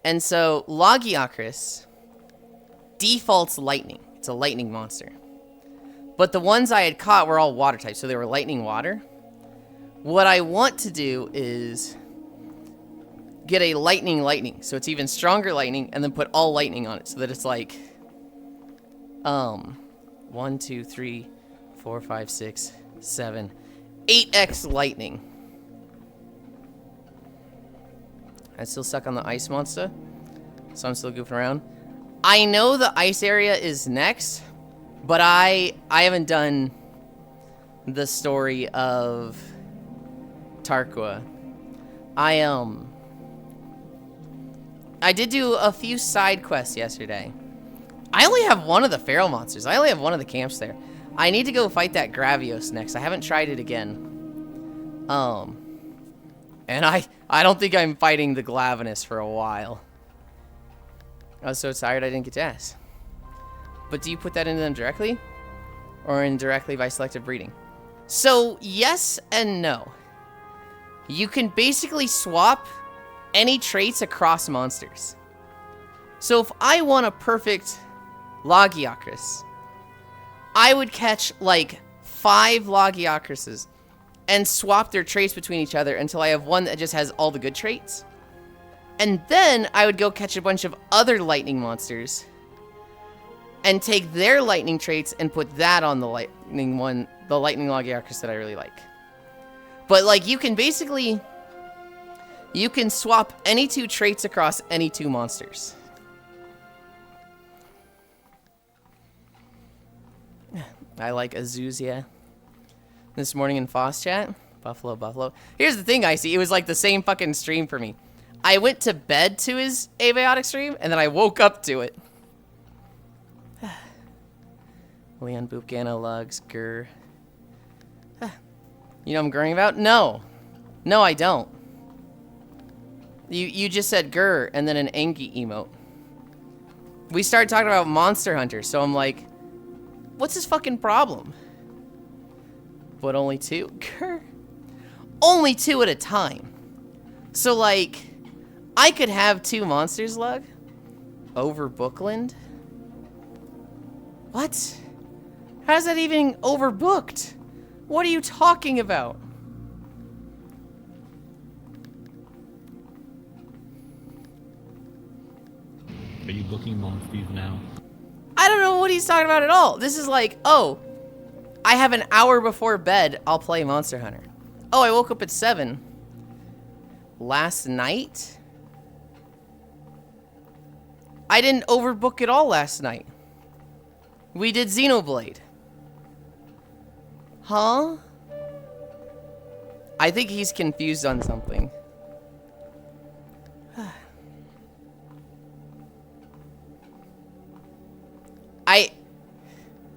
And so Logiocris default's lightning. It's a lightning monster. But the ones I had caught were all water types, so they were lightning water. What I want to do is get a lightning, so it's even stronger lightning, and then put all lightning on it, so that it's like 1, 2, 3, 4, 5, 6, 7, 8x lightning. I still stuck on the ice monster, so I'm still goofing around. I know the ice area is next, but I haven't done the story of Tarqua. I did do a few side quests yesterday. I only have one of the feral monsters. I only have one of the camps there. I need to go fight that Gravios next. I haven't tried it again. And I don't think I'm fighting the Glavenus for a while. I was so tired I didn't get to ask. But do you put that into them directly? Or indirectly by selective breeding? So, yes and no. You can basically swap any traits across monsters. So if I want a perfect Logiocris, I would catch like 5 Logiocrises and swap their traits between each other until I have one that just has all the good traits. And then I would go catch a bunch of other lightning monsters and take their lightning traits and put that on the lightning one, the lightning Logiocris that I really like. But like you can basically, you can swap any 2 traits across any 2 monsters. I like Azuzia. This morning in Foss chat, Buffalo. Here's the thing, Icy. It was like the same fucking stream for me. I went to bed to his abiotic stream, and then I woke up to it. Leon Boopgano Lugs, Grr. You know what I'm grurring about? No. No, I don't. You just said grr and then an angry emote. We started talking about Monster Hunter, so I'm like, what's his fucking problem? But only 2? Grr. Only 2 at a time. So like, I could have 2 monsters, Lug, over Bookland. What? How's that even overbooked? What are you talking about? Are you booking monsters now? I don't know what he's talking about at all. This is like, oh, I have an hour before bed, I'll play Monster Hunter. Oh, I woke up at 7. Last night? I didn't overbook at all last night. We did Xenoblade. Huh? I think he's confused on something.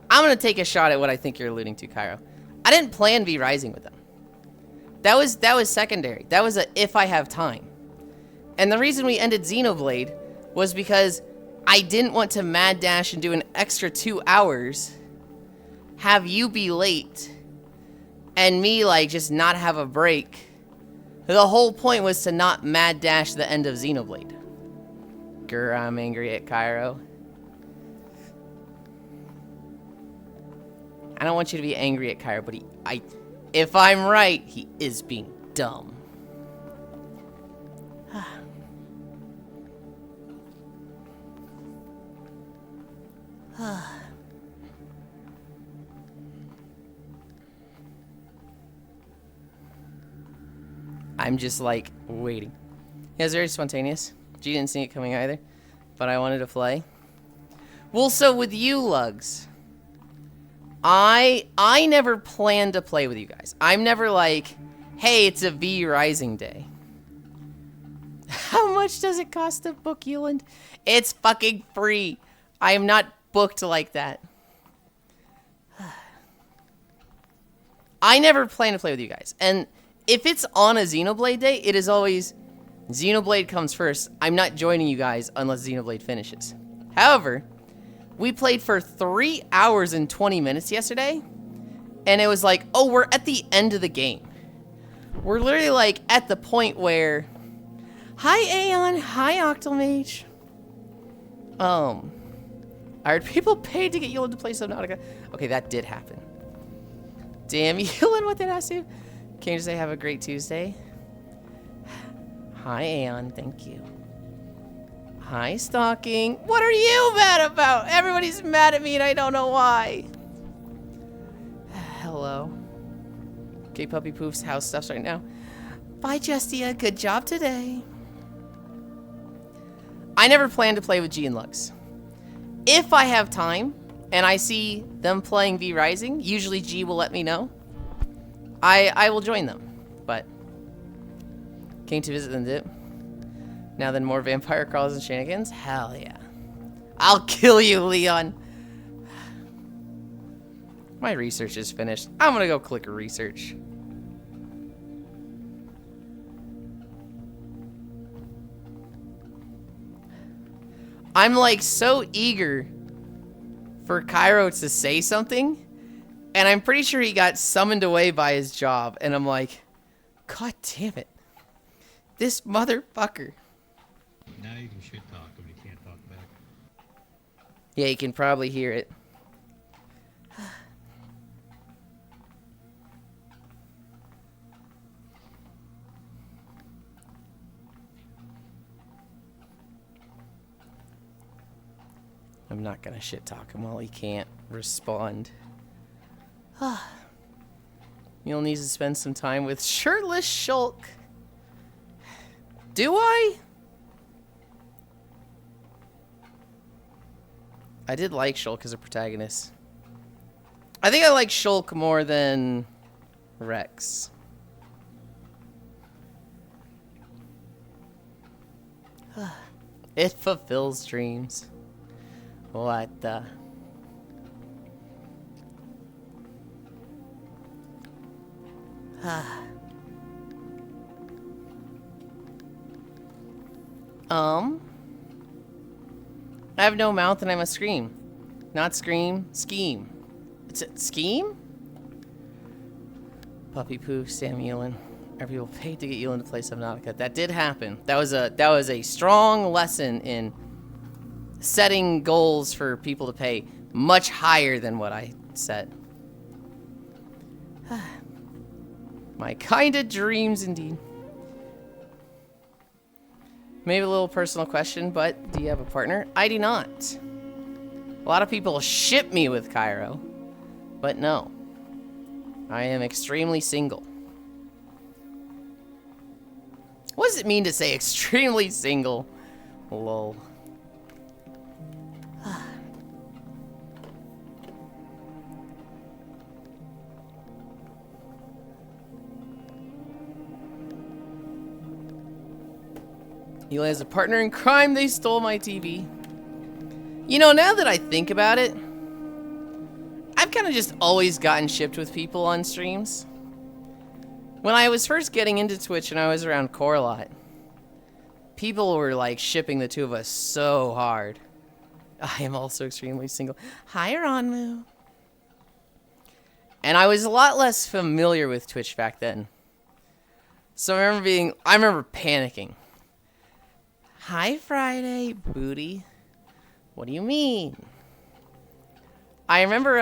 I'm gonna take a shot at what I think you're alluding to, Cairo. I didn't plan V Rising with them. That was secondary. That was a if I have time. And the reason we ended Xenoblade was because I didn't want to mad dash and do an extra 2 hours, have you be late, and me like just not have a break. The whole point was to not mad dash the end of Xenoblade. Grr, I'm angry at Cairo. I don't want you to be angry at Cairo, but if I'm right, he is being dumb. I'm just like waiting. Yeah, it's very spontaneous. G didn't see it coming either, but I wanted to play. Well, so with you, Lugs, I never planned to play with you guys. I'm never like, hey, it's a V Rising day. How much does it cost to book Yulind? It's fucking free. I am not booked like that. I never plan to play with you guys. And if it's on a Xenoblade day, it is always Xenoblade comes first. I'm not joining you guys unless Xenoblade finishes. However, we played for 3 hours and 20 minutes yesterday, and it was like, oh, we're at the end of the game. We're literally like at the point where, hi Aeon, hi Octomage. I heard people paid to get Yulind to play Subnautica. Okay, that did happen. Damn, Yulind, what did I say? Can you say have a great Tuesday? Hi, Aeon, thank you. Hi, Stalking. What are you mad about? Everybody's mad at me and I don't know why. Hello. Okay, Puppy Poof's house stuffs right now. Bye, Justia. Good job today. I never plan to play with G and Lux. If I have time and I see them playing V Rising, usually G will let me know. I will join them, but came to visit them, dip. Now then, more vampire crawls and shenanigans? Hell yeah. I'll kill you, Leon. My research is finished. I'm gonna go click research. I'm like so eager for Cairo to say something, and I'm pretty sure he got summoned away by his job, and I'm like, God damn it. This motherfucker. Now you can shit talk when you can't talk back. Yeah, you can probably hear it. I'm not gonna shit talk him while he can't respond. You'll need to spend some time with shirtless Shulk. Do I? I did like Shulk as a protagonist. I think I like Shulk more than Rex. It fulfills dreams. What the? I have no mouth and I must scream. Not scream, scheme. It's a scheme? Puppy Poof, Sam Yulind. Are people paid to get Yulind to play Subnautica? That did happen. That was a strong lesson in setting goals for people to pay much higher than what I set. My kind of dreams indeed. Maybe a little personal question, but do you have a partner? I do not. A lot of people ship me with Cairo, but no. I am extremely single. What does it mean to say extremely single? Lol. Eli has a partner in crime. They stole my TV. You know, now that I think about it, I've kind of just always gotten shipped with people on streams. When I was first getting into Twitch and I was around Core a lot, people were like shipping the two of us so hard. I am also extremely single. Hi, Ronmu. And I was a lot less familiar with Twitch back then. So I remember panicking. Hi, Friday, booty. What do you mean? I remember,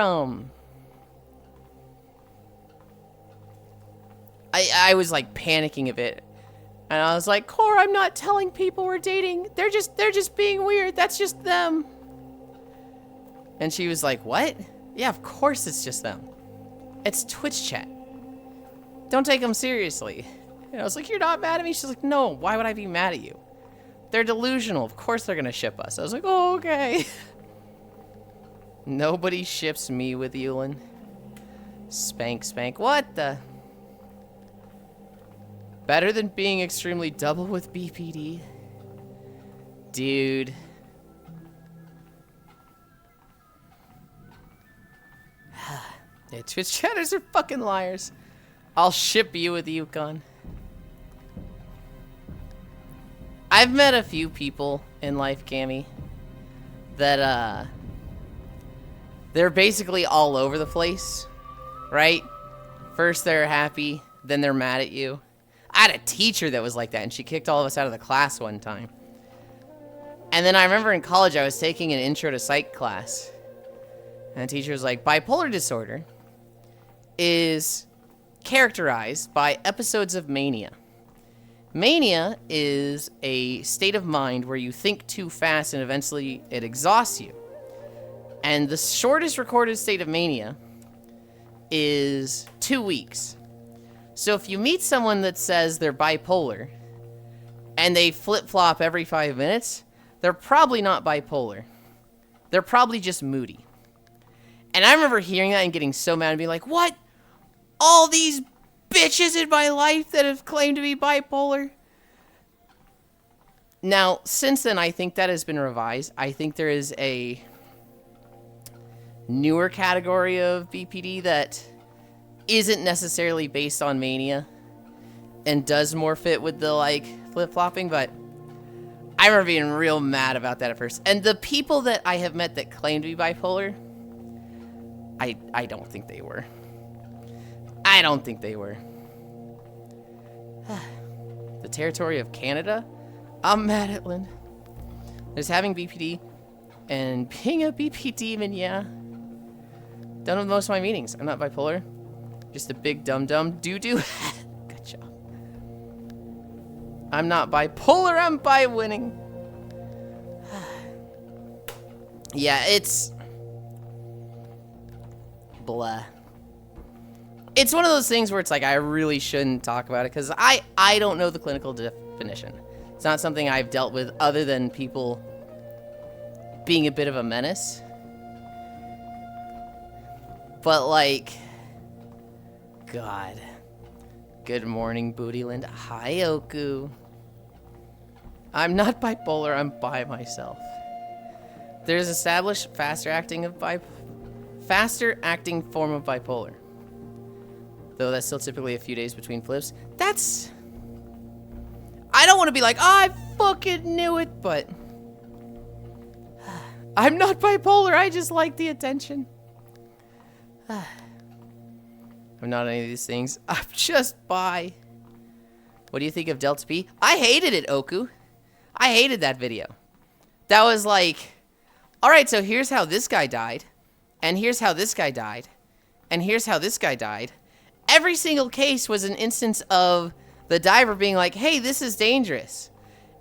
I was like panicking a bit. And I was like, Core, I'm not telling people we're dating. They're just being weird. That's just them. And she was like, what? Yeah, of course it's just them. It's Twitch chat. Don't take them seriously. And I was like, you're not mad at me? She's like, no, why would I be mad at you? They're delusional. Of course they're gonna ship us. I was like, oh, okay. Nobody ships me with Yulind. Spank, spank. What the? Better than being extremely double with BPD. Dude. Yeah, Twitch chatters are fucking liars. I'll ship you with Yukon. I've met a few people in life, Cammy, that, they're basically all over the place, right? First they're happy, then they're mad at you. I had a teacher that was like that, and she kicked all of us out of the class one time. And then I remember in college I was taking an intro to psych class. And the teacher was like, bipolar disorder is characterized by episodes of mania. Mania is a state of mind where you think too fast and eventually it exhausts you. And the shortest recorded state of mania is 2 weeks. So if you meet someone that says they're bipolar and they flip-flop every 5 minutes, they're probably not bipolar. They're probably just moody. And I remember hearing that and getting so mad and being like, what? All these bitches in my life that have claimed to be bipolar? Now, since then, I think that has been revised. I think there is a newer category of BPD that isn't necessarily based on mania and does more fit with the, like, flip-flopping, but I remember being real mad about that at first. And the people that I have met that claim to be bipolar, I don't think they were. I don't think they were. The territory of Canada? I'm mad at Lynn. There's having BPD and being a BP demon, yeah. Done with most of my meetings. I'm not bipolar. Just a big dum-dum doo-doo. Good job. I'm not bipolar, I'm bi-winning. Yeah, it's... blah. It's one of those things where it's like, I really shouldn't talk about it, because I don't know the clinical definition. It's not something I've dealt with other than people being a bit of a menace. But, like... God. Good morning, Bootyland. Hi, Oku. I'm not bipolar, I'm by myself. There's established faster acting form of bipolar. Though that's still typically a few days between flips. That's... I don't want to be like, oh, I fucking knew it, but... I'm not bipolar, I just like the attention. I'm not any of these things. I'm just bi. What do you think of Delta P? I hated it, Oku. I hated that video. That was like... Alright, so here's how this guy died. And here's how this guy died. And here's how this guy died. Every single case was an instance of the diver being like, hey, this is dangerous.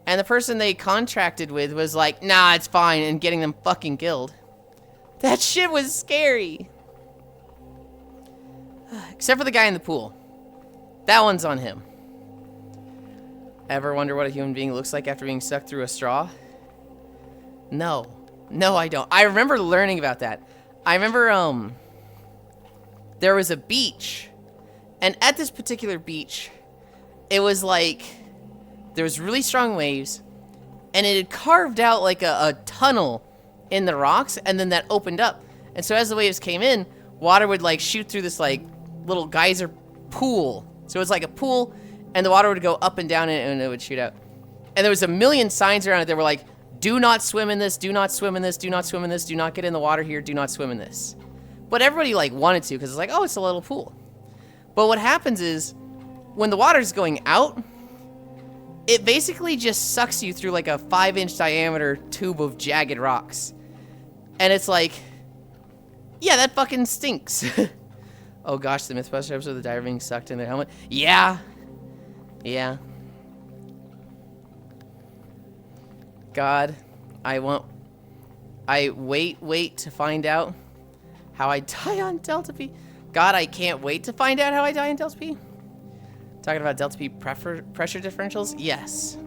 And the person they contracted with was like, nah, it's fine, and getting them fucking killed. That shit was scary. Except for the guy in the pool. That one's on him. Ever wonder what a human being looks like after being sucked through a straw? No. No, I don't. I remember learning about that. I remember, there was a beach. And at this particular beach, it was like, there was really strong waves. And it had carved out like a tunnel in the rocks. And then that opened up. And so as the waves came in, water would like shoot through this like little geyser pool. So it was like a pool. And the water would go up and down and it would shoot out. And there was a million signs around it that were like, do not swim in this, do not swim in this, do not swim in this, do not get in the water here, do not swim in this. But everybody like wanted to because it's like, oh, it's a little pool. But what happens is when the water's going out, it basically just sucks you through like a 5-inch diameter tube of jagged rocks. And it's like, yeah, that fucking stinks. Oh gosh, the Mythbuster episode of the diver being sucked in their helmet. Yeah. Yeah. God, I wait to find out how I die on Delta P. God, I can't wait to find out how I die on Delta P. Talking about Delta P pressure differentials? Yes.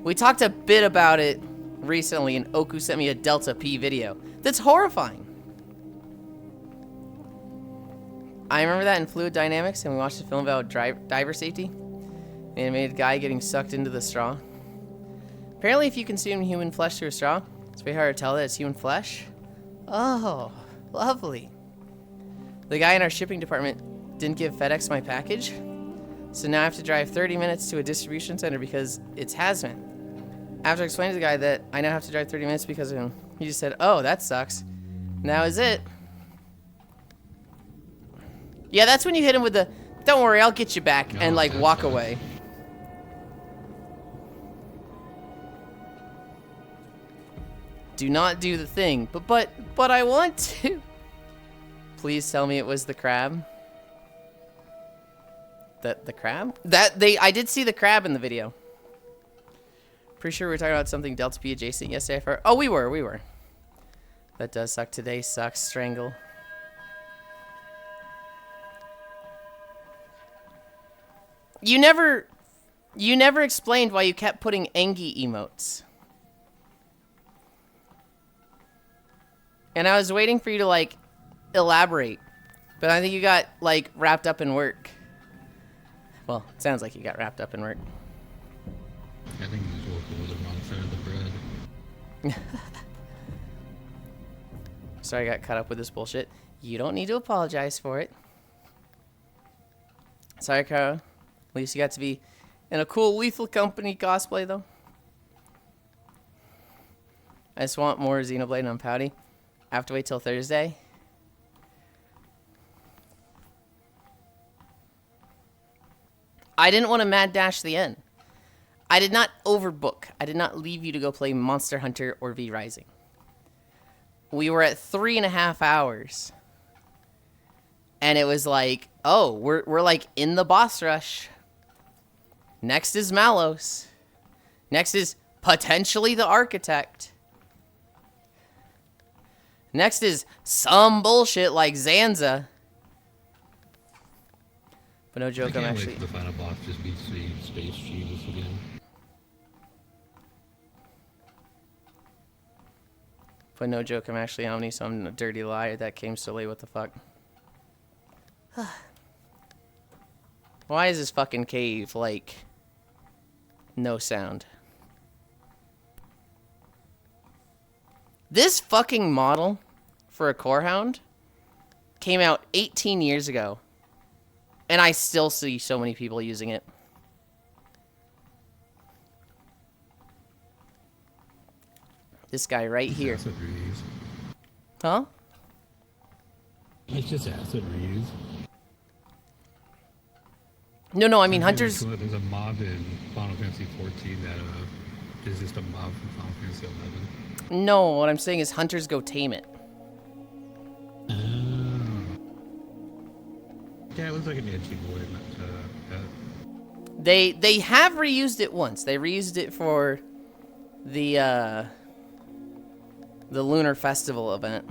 We talked a bit about it recently, and Oku sent me a Delta P video. That's horrifying. I remember that in Fluid Dynamics, and we watched a film about diver safety. An animated guy getting sucked into the straw. Apparently, if you consume human flesh through a straw, it's very hard to tell that it's human flesh. Oh, lovely. The guy in our shipping department didn't give FedEx my package, so now I have to drive 30 minutes to a distribution center because it's hazmat. After explaining to the guy that I now have to drive 30 minutes because of him, he just said, oh, that sucks. Now is it. Yeah, that's when you hit him with the, don't worry, I'll get you back, and like walk away. Do not do the thing. But I want to. Please tell me it was the crab. The crab? I did see the crab in the video. Pretty sure we were talking about something Delta P adjacent yesterday. Oh, we were. That does suck. Today sucks. Strangle. You never explained why you kept putting Engie emotes. And I was waiting for you to, like, elaborate. But I think you got, like, wrapped up in work. Well, it sounds like you got wrapped up in work. I think he's working with the wrong side of the bread. Sorry I got caught up with this bullshit. You don't need to apologize for it. Sorry, Kara. At least you got to be in a cool Lethal Company cosplay, though. I just want more Xenoblade on Pouty. I have to wait till Thursday. I didn't want to mad dash the end. I did not overbook. I did not leave you to go play Monster Hunter or V Rising. We were at 3.5 hours. And it was like, oh, we're like in the boss rush. Next is Malos. Next is potentially the Architect. Next is some bullshit like Zanza. But no joke, I'm actually... wait for the final boss just be Space Jesus again. But no joke, I'm actually Omni, so I'm a dirty liar. That came so late, what the fuck? Why is this fucking cave, like, no sound? This fucking model for a core hound came out 18 years ago. And I still see so many people using it. This guy right here. Acid reuse. Huh? It's just acid reuse. No, I mean Hunter's... There's a mob in Final Fantasy 14 that is just a mob from Final Fantasy 11. No, what I'm saying is Hunters go tame it. Oh. Yeah, it looks like an edgy boy. They have reused it once. They reused it for the Lunar Festival event.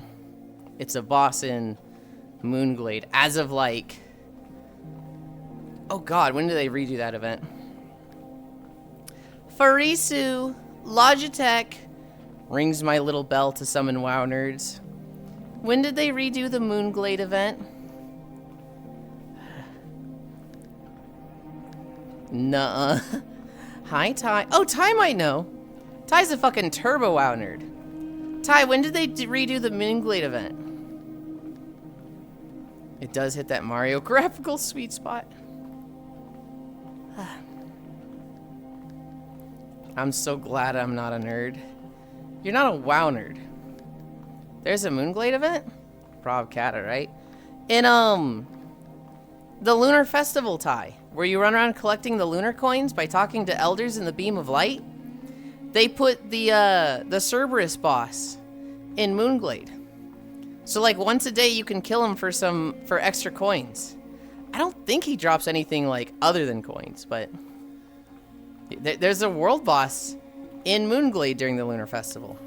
It's a boss in Moonglade. As of like... Oh god, when did they redo that event? Farisu, Logitech, rings my little bell to summon WoW nerds. When did they redo the Moonglade event? Nuh-uh. Hi, Ty. Oh, Ty might know. Ty's a fucking turbo WoW nerd. Ty, when did they redo the Moonglade event? It does hit that Mario graphical sweet spot. I'm so glad I'm not a nerd. You're not a WoW nerd. There's a Moonglade event? Probcata, right? In, the Lunar Festival, Ty, where you run around collecting the lunar coins by talking to elders in the Beam of Light. They put the Cerberus boss in Moonglade. So, like, once a day you can kill him for extra coins. I don't think he drops anything, like, other than coins, but... There's a world boss in Moonglade during the Lunar Festival.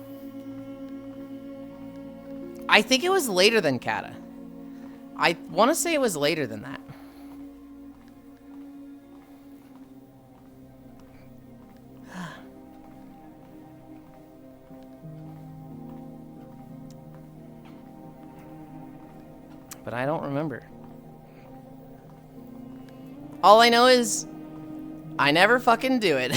I think it was later than Kata. I want to say it was later than that. But I don't remember. All I know is I never fucking do it.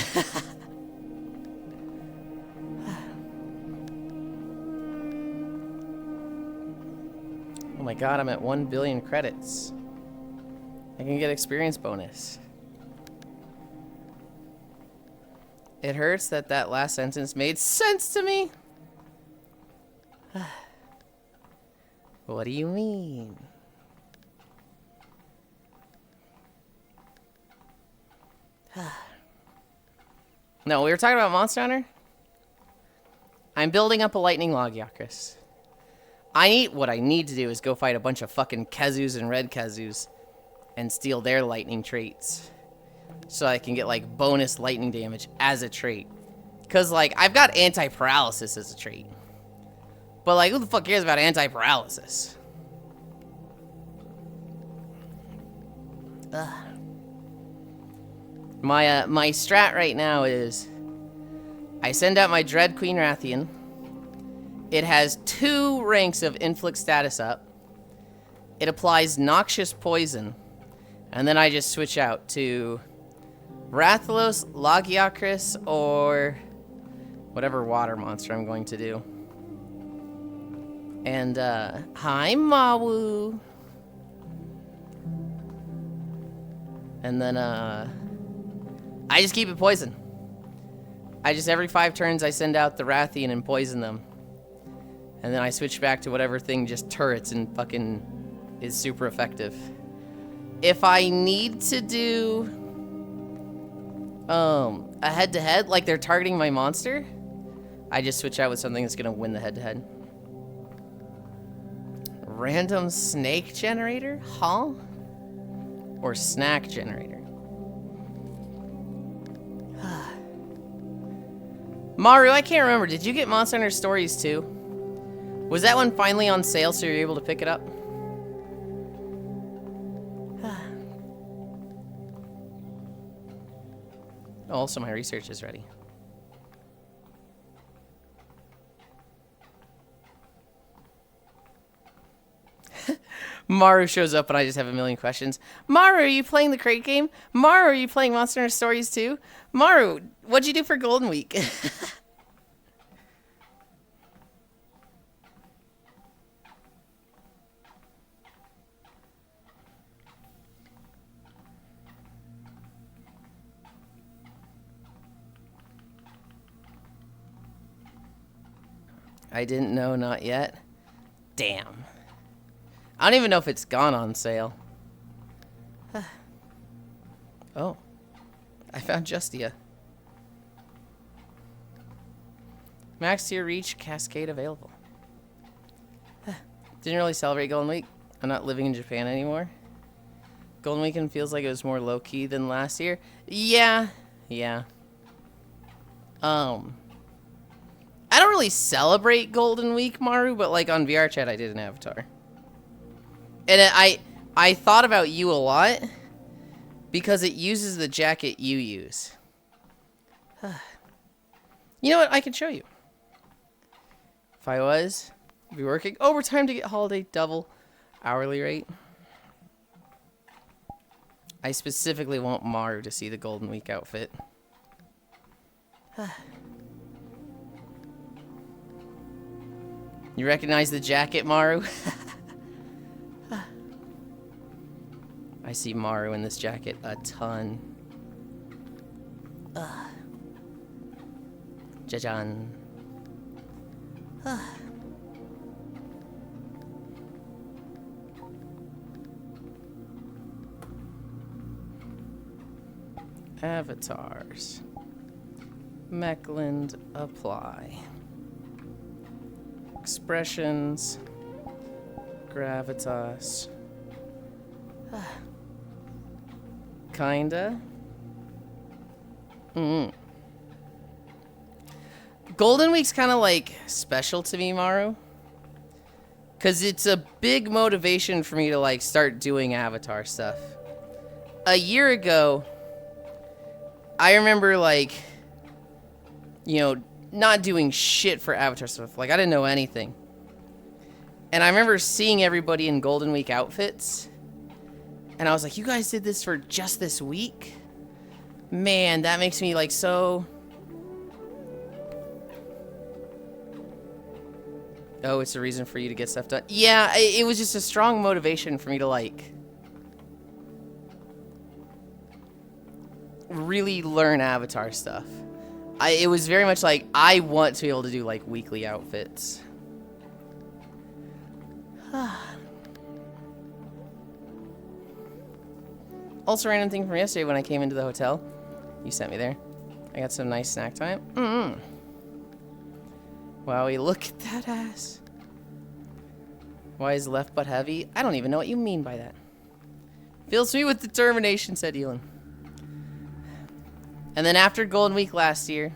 Oh my god, I'm at 1 billion credits. I can get experience bonus. It hurts that that last sentence made sense to me. What do you mean? No, we were talking about Monster Hunter. I'm building up a lightning Logiocris. What I need to do is go fight a bunch of fucking Kazus and red Kazus and steal their lightning traits. So I can get, like, bonus lightning damage as a trait. Because, like, I've got anti-paralysis as a trait. But, like, who the fuck cares about anti-paralysis? My strat right now is I send out my Dread Queen Rathian. It has 2 ranks of inflict status up. It applies noxious poison. And then I just switch out to Rathalos, Logiocris, or whatever water monster I'm going to do. And, hi, Mawu. And then, I just keep it poison. Every 5 turns, I send out the Rathian and poison them. And then I switch back to whatever thing just turrets and fucking is super effective. If I need to do, a head-to-head, like they're targeting my monster, I just switch out with something that's gonna win the head-to-head. Random snake generator? Huh? Or snack generator? Maru, I can't remember. Did you get Monster Hunter Stories 2? Was that one finally on sale so you're able to pick it up? Also, my research is ready. Maru shows up and I just have a million questions. Maru, are you playing the crate game? Maru, are you playing Monster Hunter Stories 2? Maru, what'd you do for Golden Week? I didn't know, not yet. Damn. I don't even know if it's gone on sale. Oh. I found Justia. Max tier reach, Cascade available. Didn't really celebrate Golden Week. I'm not living in Japan anymore. Golden Weekend feels like it was more low-key than last year. Yeah. I don't really celebrate Golden Week, Maru, but like on VR chat I did an avatar. And I thought about you a lot because it uses the jacket you use. You know what? I can show you. If I was, I'd be working overtime to get holiday double hourly rate. I specifically want Maru to see the Golden Week outfit. You recognize the jacket, Maru? I see Maru in this jacket a ton. Jajan. Avatars. Meckland apply. Expressions. Gravitas. Kinda. Golden Week's kind of like special to me, Maru. Because it's a big motivation for me to like start doing Avatar stuff. A year ago, I remember like, you know, not doing shit for Avatar stuff. Like I didn't know anything. And I remember seeing everybody in Golden Week outfits. And I was like, you guys did this for just this week? Man, that makes me like so... Oh, it's a reason for you to get stuff done. Yeah, it was just a strong motivation for me to like... really learn Avatar stuff. It was very much like, I want to be able to do like weekly outfits. Also, random thing from yesterday when I came into the hotel. You sent me there. I got some nice snack time. Wowie, look at that ass. Why is left butt heavy? I don't even know what you mean by that. Fills me with determination, said Yulind. And then after Golden Week last year,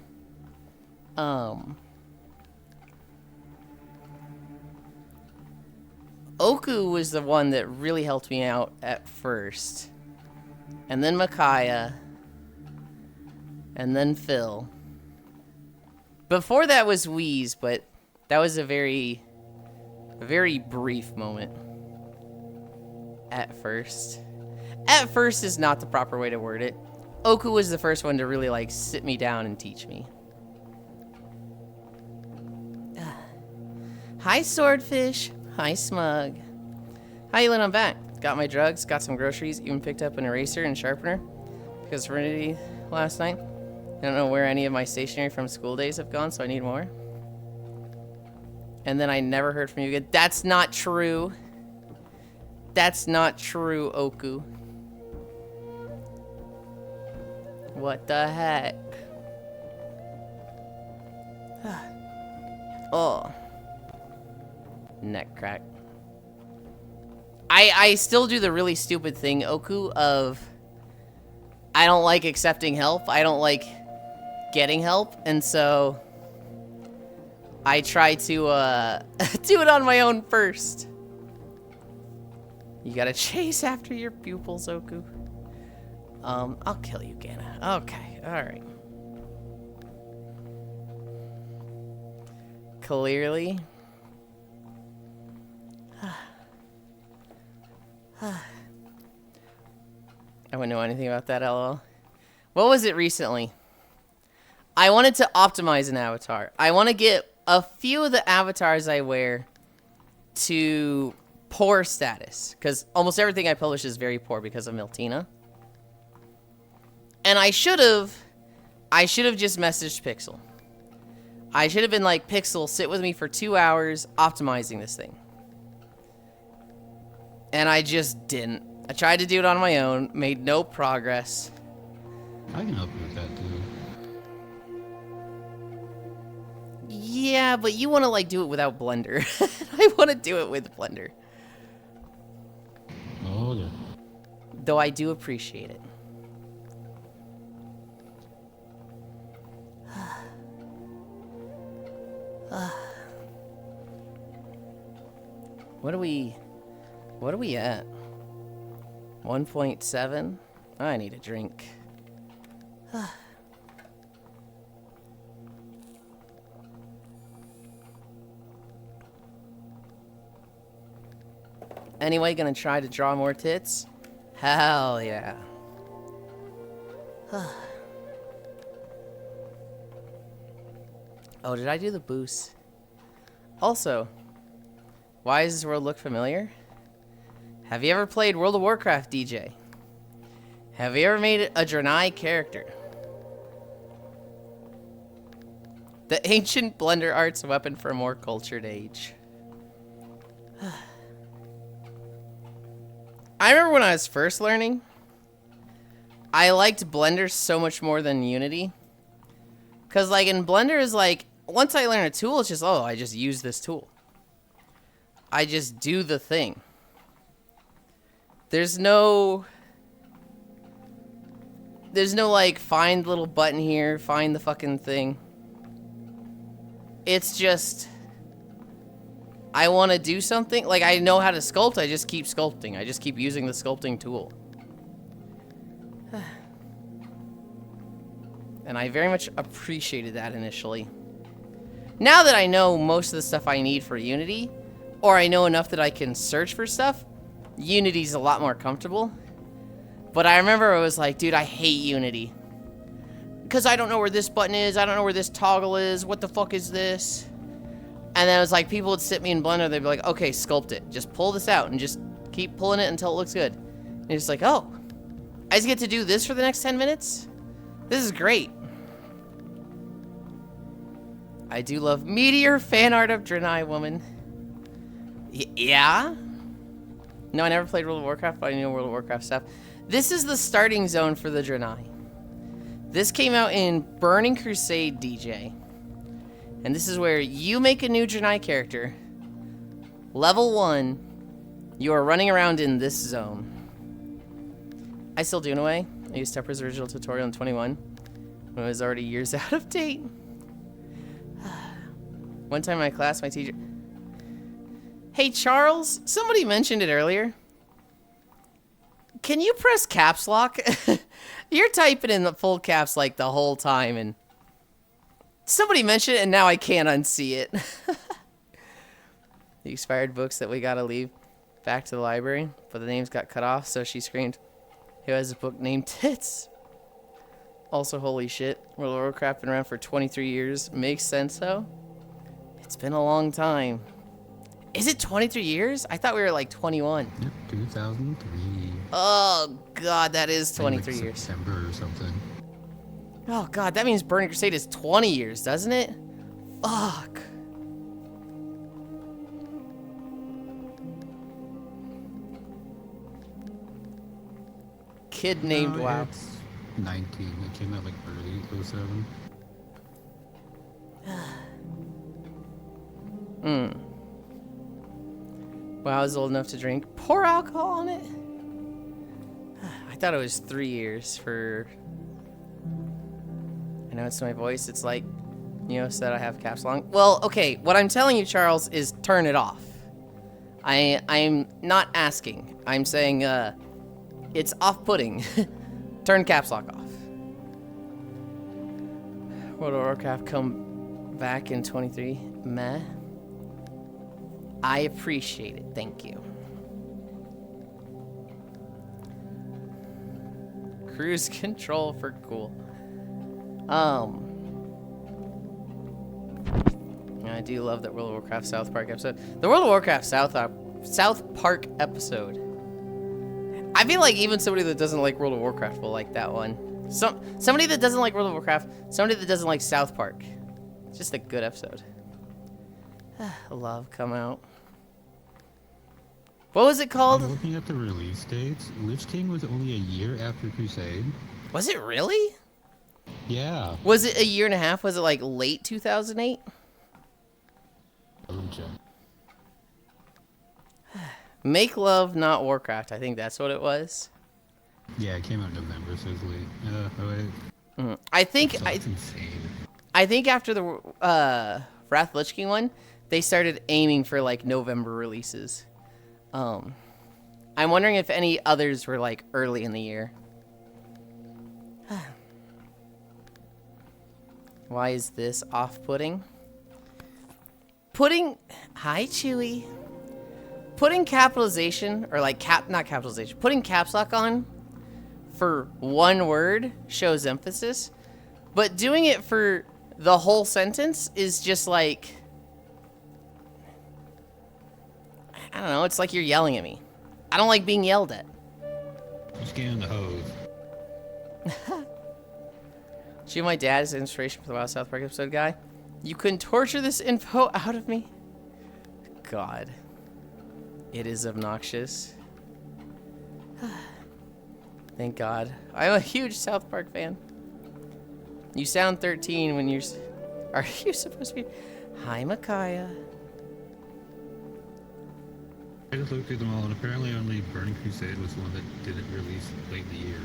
Oku was the one that really helped me out at first. And then Micaiah. And then Phil. Before that was Wheeze, but that was a very brief moment. At first. At first is not the proper way to word it. Oku was the first one to really, like, sit me down and teach me. Hi, Swordfish. Hi, Smug. Hi, Yulind, I'm back. Got my drugs, got some groceries, even picked up an eraser and sharpener. Because Serenity last night. I don't know where any of my stationery from school days have gone, so I need more. And then I never heard from you again. That's not true. That's not true, Oku. What the heck? Oh. Neck crack. I still do the really stupid thing, Oku, of I don't like accepting help. I don't like getting help. And so I try to do it on my own first. You gotta chase after your pupils, Oku. I'll kill you, Gana. Okay, alright. Clearly. I wouldn't know anything about that, LOL. What was it recently? I wanted to optimize an avatar. I want to get a few of the avatars I wear to poor status. Because almost everything I publish is very poor because of Miltina. And I should have just messaged Pixel. I should have been like, Pixel, sit with me for 2 hours optimizing this thing. And I just didn't. I tried to do it on my own, made no progress. I can help you with that too. Yeah, but you want to like do it without Blender. I want to do it with Blender. Oh yeah. Though I do appreciate it. What are we at? 1.7? I need a drink. Anyway, gonna try to draw more tits? Hell yeah. Oh, did I do the boost? Also, why does this world look familiar? Have you ever played World of Warcraft, DJ? Have you ever made a Draenei character? The ancient Blender art's weapon for a more cultured age. I remember when I was first learning, I liked Blender so much more than Unity. Because, like, in Blender is like, once I learn a tool, it's just, oh, I just use this tool. I just do the thing. There's no, like, find little button here, find the fucking thing. It's just, I want to do something. Like, I know how to sculpt, I just keep sculpting. I just keep using the sculpting tool. And I very much appreciated that initially. Now that I know most of the stuff I need for Unity, or I know enough that I can search for stuff, Unity's a lot more comfortable. But I remember I was like, dude, I hate Unity. Because I don't know where this button is, I don't know where this toggle is, what the fuck is this? And then it was like, people would sit me in Blender, they'd be like, okay, sculpt it. Just pull this out and just keep pulling it until it looks good. And it's like, oh, I just get to do this for the next 10 minutes? This is great. I do love Meteor fan art of Draenei woman. Yeah? No, I never played World of Warcraft, but I know World of Warcraft stuff. This is the starting zone for the Draenei. This came out in Burning Crusade, DJ. And this is where you make a new Janai character. Level 1. You are running around in this zone. I still do in a way. I used Tepper's original tutorial in 21 when it was already years out of date. One time in my class, my teacher... Hey, Charles, somebody mentioned it earlier. Can you press caps lock? You're typing in the full caps like the whole time, and somebody mentioned it, and now I can't unsee it. The expired books that we gotta leave back to the library, but the names got cut off, so she screamed, "Who has a book named Tits?" Also, holy shit, World of Warcraft been around for 23 years. Makes sense, though. It's been a long time. Is it 23 years? I thought we were like 21. Yep, 2003. Oh, God, that is 23 like years. September or something. Oh, God, that means Burning Crusade is 20 years, doesn't it? Fuck. Kid named No, WoW. It's 19. It came out like early 07. WoW is old enough to drink. Pour alcohol on it? I thought it was 3 years for... I know it's my voice. It's like, you know, said I have caps long. Well, okay, what I'm telling you, Charles, is turn it off. I'm not asking. I'm saying, it's off-putting. Turn caps lock off. World of Warcraft come back in 23. Meh. I appreciate it. Thank you. Cruise control for cool. I do love that World of Warcraft South Park episode. The World of Warcraft South Park episode. I feel like even somebody that doesn't like World of Warcraft will like that one. Somebody that doesn't like World of Warcraft, somebody that doesn't like South Park. It's just a good episode. Love come out. What was it called? I'm looking at the release dates. Lich King was only a year after Crusade. Was it really? Yeah. Was it a year and a half? Was it like late 2008? Let me check. Make Love, Not Warcraft. I think that's what it was. Yeah, it came out in November, so it's late. Oh wait. I think That's insane. I think after the Wrath of Lich King one, they started aiming for like November releases. I'm wondering if any others were like early in the year. Why is this off-putting? Hi, Chewy. Putting capitalization, or like not capitalization, putting caps lock on for one word shows emphasis, but doing it for the whole sentence is just like, I don't know, it's like you're yelling at me. I don't like being yelled at. Just getting the hose. She and my dad is inspiration for the WoW South Park episode guy. You couldn't torture this info out of me? God. It is obnoxious. Thank God. I'm a huge South Park fan. You sound 13 when you're... Are you supposed to be... Hi, Micaiah. I just looked through them all, and apparently only Burning Crusade was the one that didn't release late in the year.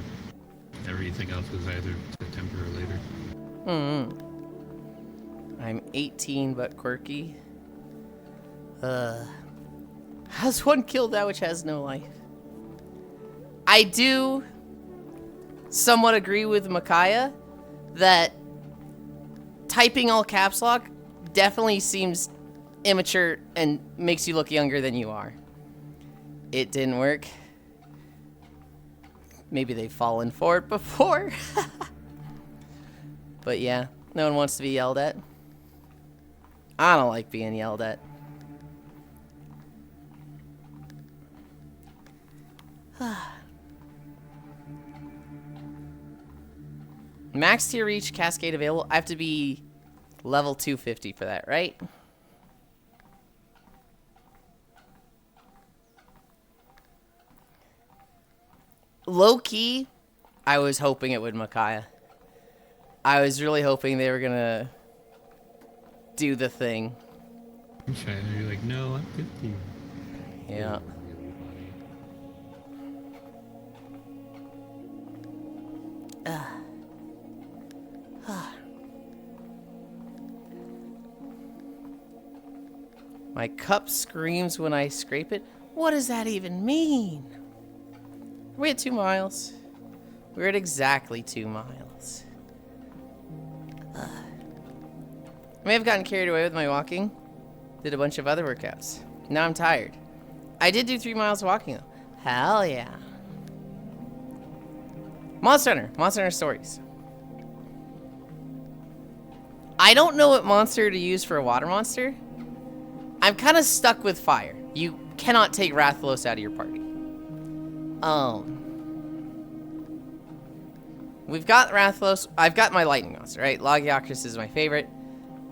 Everything else was either September or later. I'm 18 but quirky. How's one kill that which has no life? I do somewhat agree with Micaiah that typing all caps lock definitely seems immature and makes you look younger than you are. It didn't work. Maybe they've fallen for it before. But yeah, no one wants to be yelled at. I don't like being yelled at. Max tier reach, cascade available. I have to be level 250 for that, right? Low key, I was hoping it would Micaiah. I was really hoping they were gonna do the thing. I'm shy. You're like, no, I'm 50. Yeah. Really funny. My cup screams when I scrape it. What does that even mean? We're at 2 miles. We're at exactly 2 miles. I may have gotten carried away with my walking. Did a bunch of other workouts. Now I'm tired. I did do 3 miles walking though. Hell yeah. Monster Hunter. Monster Hunter stories. I don't know what monster to use for a water monster. I'm kind of stuck with fire. You cannot take Rathalos out of your party. We've got Rathalos. I've got my lightning monster, right? Logiocris is my favorite.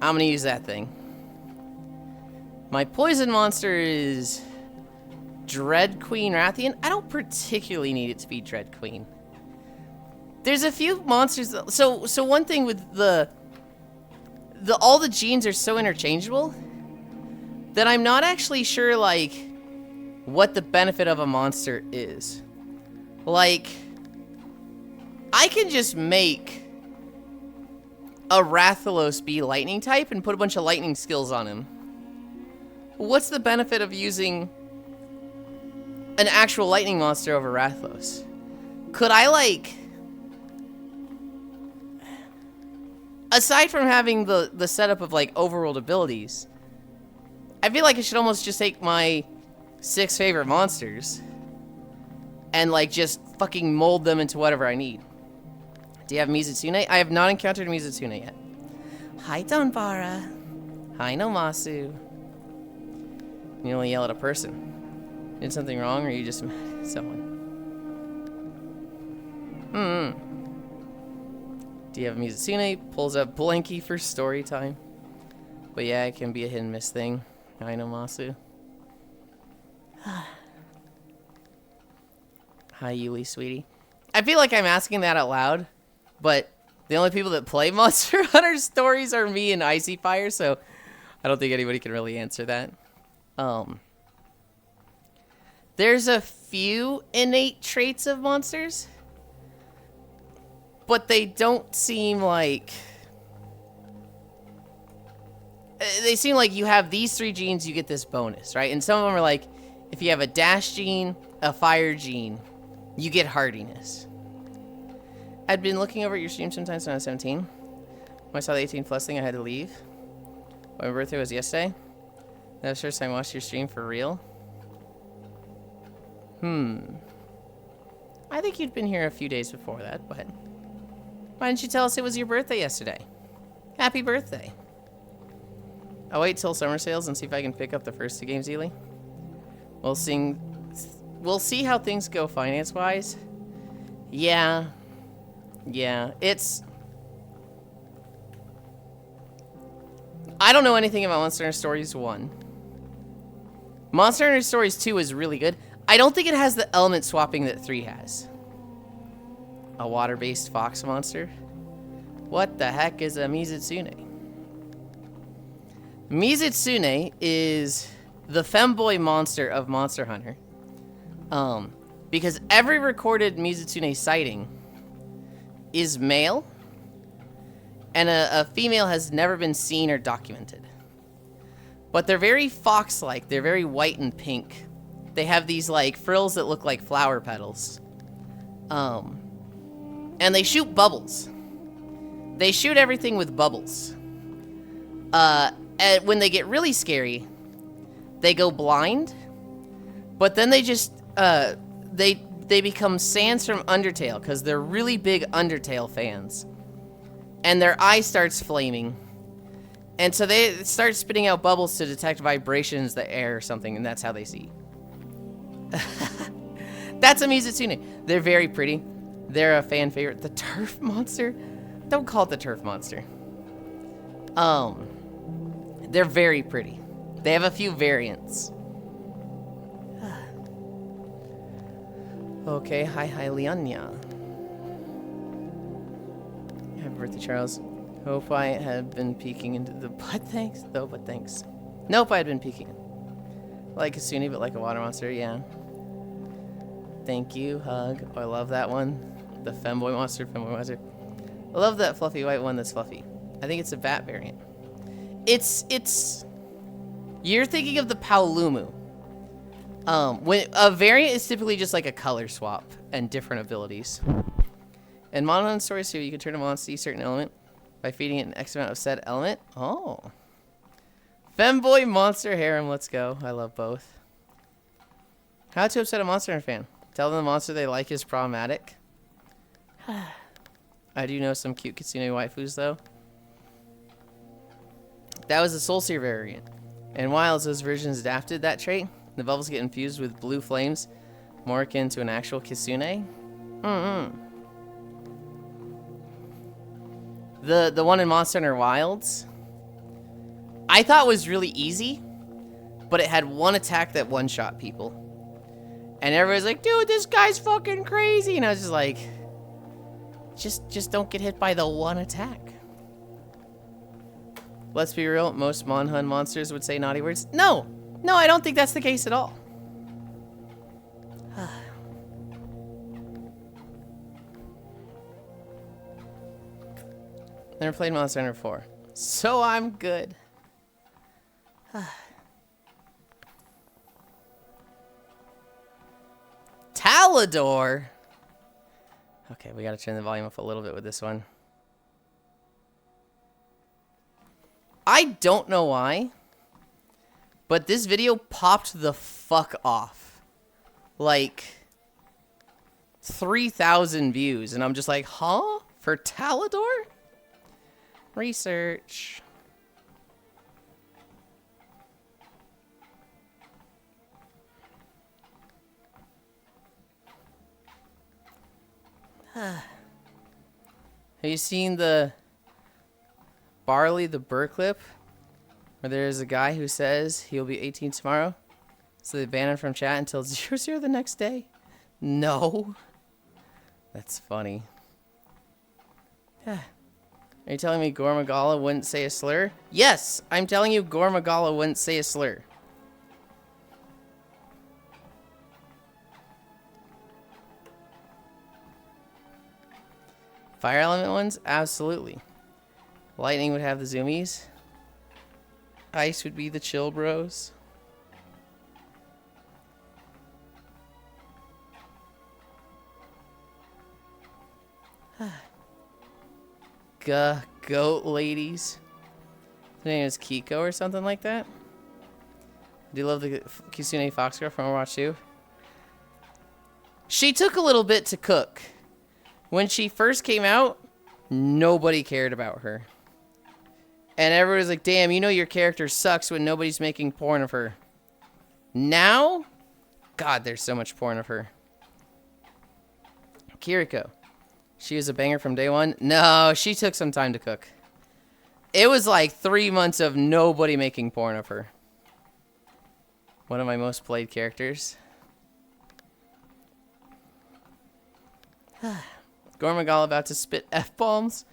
I'm gonna use that thing. My poison monster is Dread Queen Rathian. I don't particularly need it to be Dread Queen. There's a few monsters that, so one thing with all the genes are so interchangeable that I'm not actually sure like what the benefit of a monster is. Like, I can just make a Rathalos be lightning type and put a bunch of lightning skills on him. What's the benefit of using an actual lightning monster over Rathalos? Could I like, aside from having the setup of like overworld abilities, I feel like I should almost just take my 6 favorite monsters and like just fucking mold them into whatever I need. Do you have Mizutsune? I have not encountered Mizutsune yet. Hi, Donbara. Hi, Nomasu. You only yell at a person. Did something wrong, or you just mad at someone? Do you have Mizutsune? Pulls up Blanky for story time. But yeah, it can be a hit and miss thing. Hi, Nomasu. Hi, Yuli, sweetie. I feel like I'm asking that out loud, but the only people that play Monster Hunter stories are me and Icy Fire, so I don't think anybody can really answer that. There's a few innate traits of monsters, but they don't seem like... They seem like you have these 3 genes, you get this bonus, right? And some of them are like, if you have a dash gene, a fire gene, you get hardiness. I'd been looking over at your stream sometimes when I was 17. When I saw the 18 plus thing, I had to leave. My birthday was yesterday. That was the first time I watched your stream for real. I think you'd been here a few days before that, but why didn't you tell us it was your birthday yesterday? Happy birthday. I'll wait till summer sales and see if I can pick up the first 2 games, Ely. We'll see how things go finance-wise. Yeah, it's... I don't know anything about Monster Hunter Stories 1. Monster Hunter Stories 2 is really good. I don't think it has the element swapping that 3 has. A water-based fox monster? What the heck is a Mizutsune? Mizutsune is the femboy monster of Monster Hunter. Because every recorded Mizutsune sighting is male, and a female has never been seen or documented. But they're very fox-like. They're very white and pink. They have these like frills that look like flower petals. And they shoot bubbles. They shoot everything with bubbles. And when they get really scary, they go blind. But then they just they become Sans from Undertale because they're really big Undertale fans. And their eye starts flaming. And so they start spitting out bubbles to detect vibrations, the air or something, and that's how they see. That's a Mizutsune. They're very pretty. They're a fan favorite. The turf monster? Don't call it the turf monster. They're very pretty. They have a few variants. Okay, hi, Leonia. Happy birthday, Charles. Hope I had been peeking into the butt. Thanks. Though, but thanks. Nope, I had been peeking. Like a Sunni, but like a water monster. Yeah. Thank you. Hug. Oh, I love that one. The femboy monster. Femboy monster. I love that fluffy white one that's fluffy. I think it's a bat variant. It's. You're thinking of the Paolumu. When a variant is typically just like a color swap and different abilities. In Mononon Stories 2, you can turn a monster to a certain element by feeding it an X amount of said element. Oh. Femboy Monster Harem, let's go. I love both. How to upset a Monster Hunter fan? Tell them the monster they like is problematic. I do know some cute Kitsune waifus, though. That was the Soul Seer variant. And while those versions adapted that trait, the bubbles get infused with blue flames, more akin to an actual Kitsune. The one in Monster Hunter Wilds, I thought was really easy, but it had one attack that one-shot people. And everybody's like, dude, this guy's fucking crazy. And I was just like, just don't get hit by the one attack. Let's be real, most Monhun monsters would say naughty words. No, I don't think that's the case at all. Never played Monster Hunter 4, so I'm good. Talador. Okay, we gotta turn the volume up a little bit with this one. I don't know why, but this video popped the fuck off. Like 3,000 views, and I'm just like, huh? For Talador? Research. Have you seen the Barley the Burr clip? Where there's a guy who says he'll be 18 tomorrow. So they ban him from chat until 00 the next day. No. That's funny. Are you telling me Gormagala wouldn't say a slur? Yes, I'm telling you Gormagala wouldn't say a slur. Fire element ones? Absolutely. Lightning would have the zoomies. Ice would be the chill bros. Goat ladies. Her name is Kiko or something like that. Do you love the Kisune Fox girl from Overwatch 2? She took a little bit to cook. When she first came out, nobody cared about her. And everybody was like, damn, you know your character sucks when nobody's making porn of her. Now, God, there's so much porn of her. Kiriko. She was a banger from day one. No, she took some time to cook. It was like 3 months of nobody making porn of her. One of my most played characters. Gormagala about to spit F-bombs,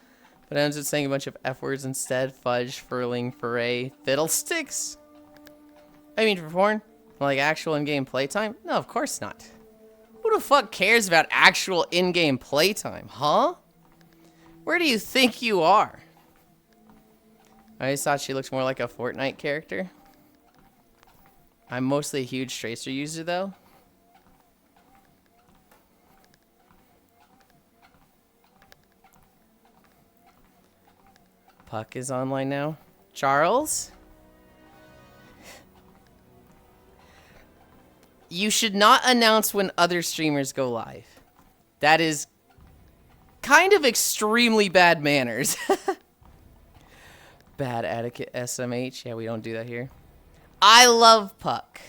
but ends up saying a bunch of F-words instead. Fudge, furling, foray, fiddlesticks. I mean, for porn? Like actual in-game playtime? No, of course not. Who the fuck cares about actual in-game playtime, huh? Where do you think you are? I always thought she looked more like a Fortnite character. I'm mostly a huge Tracer user, though. Puck is online now. Charles? You should not announce when other streamers go live. That is kind of extremely bad manners. Bad etiquette, SMH. Yeah, we don't do that here. I love Puck.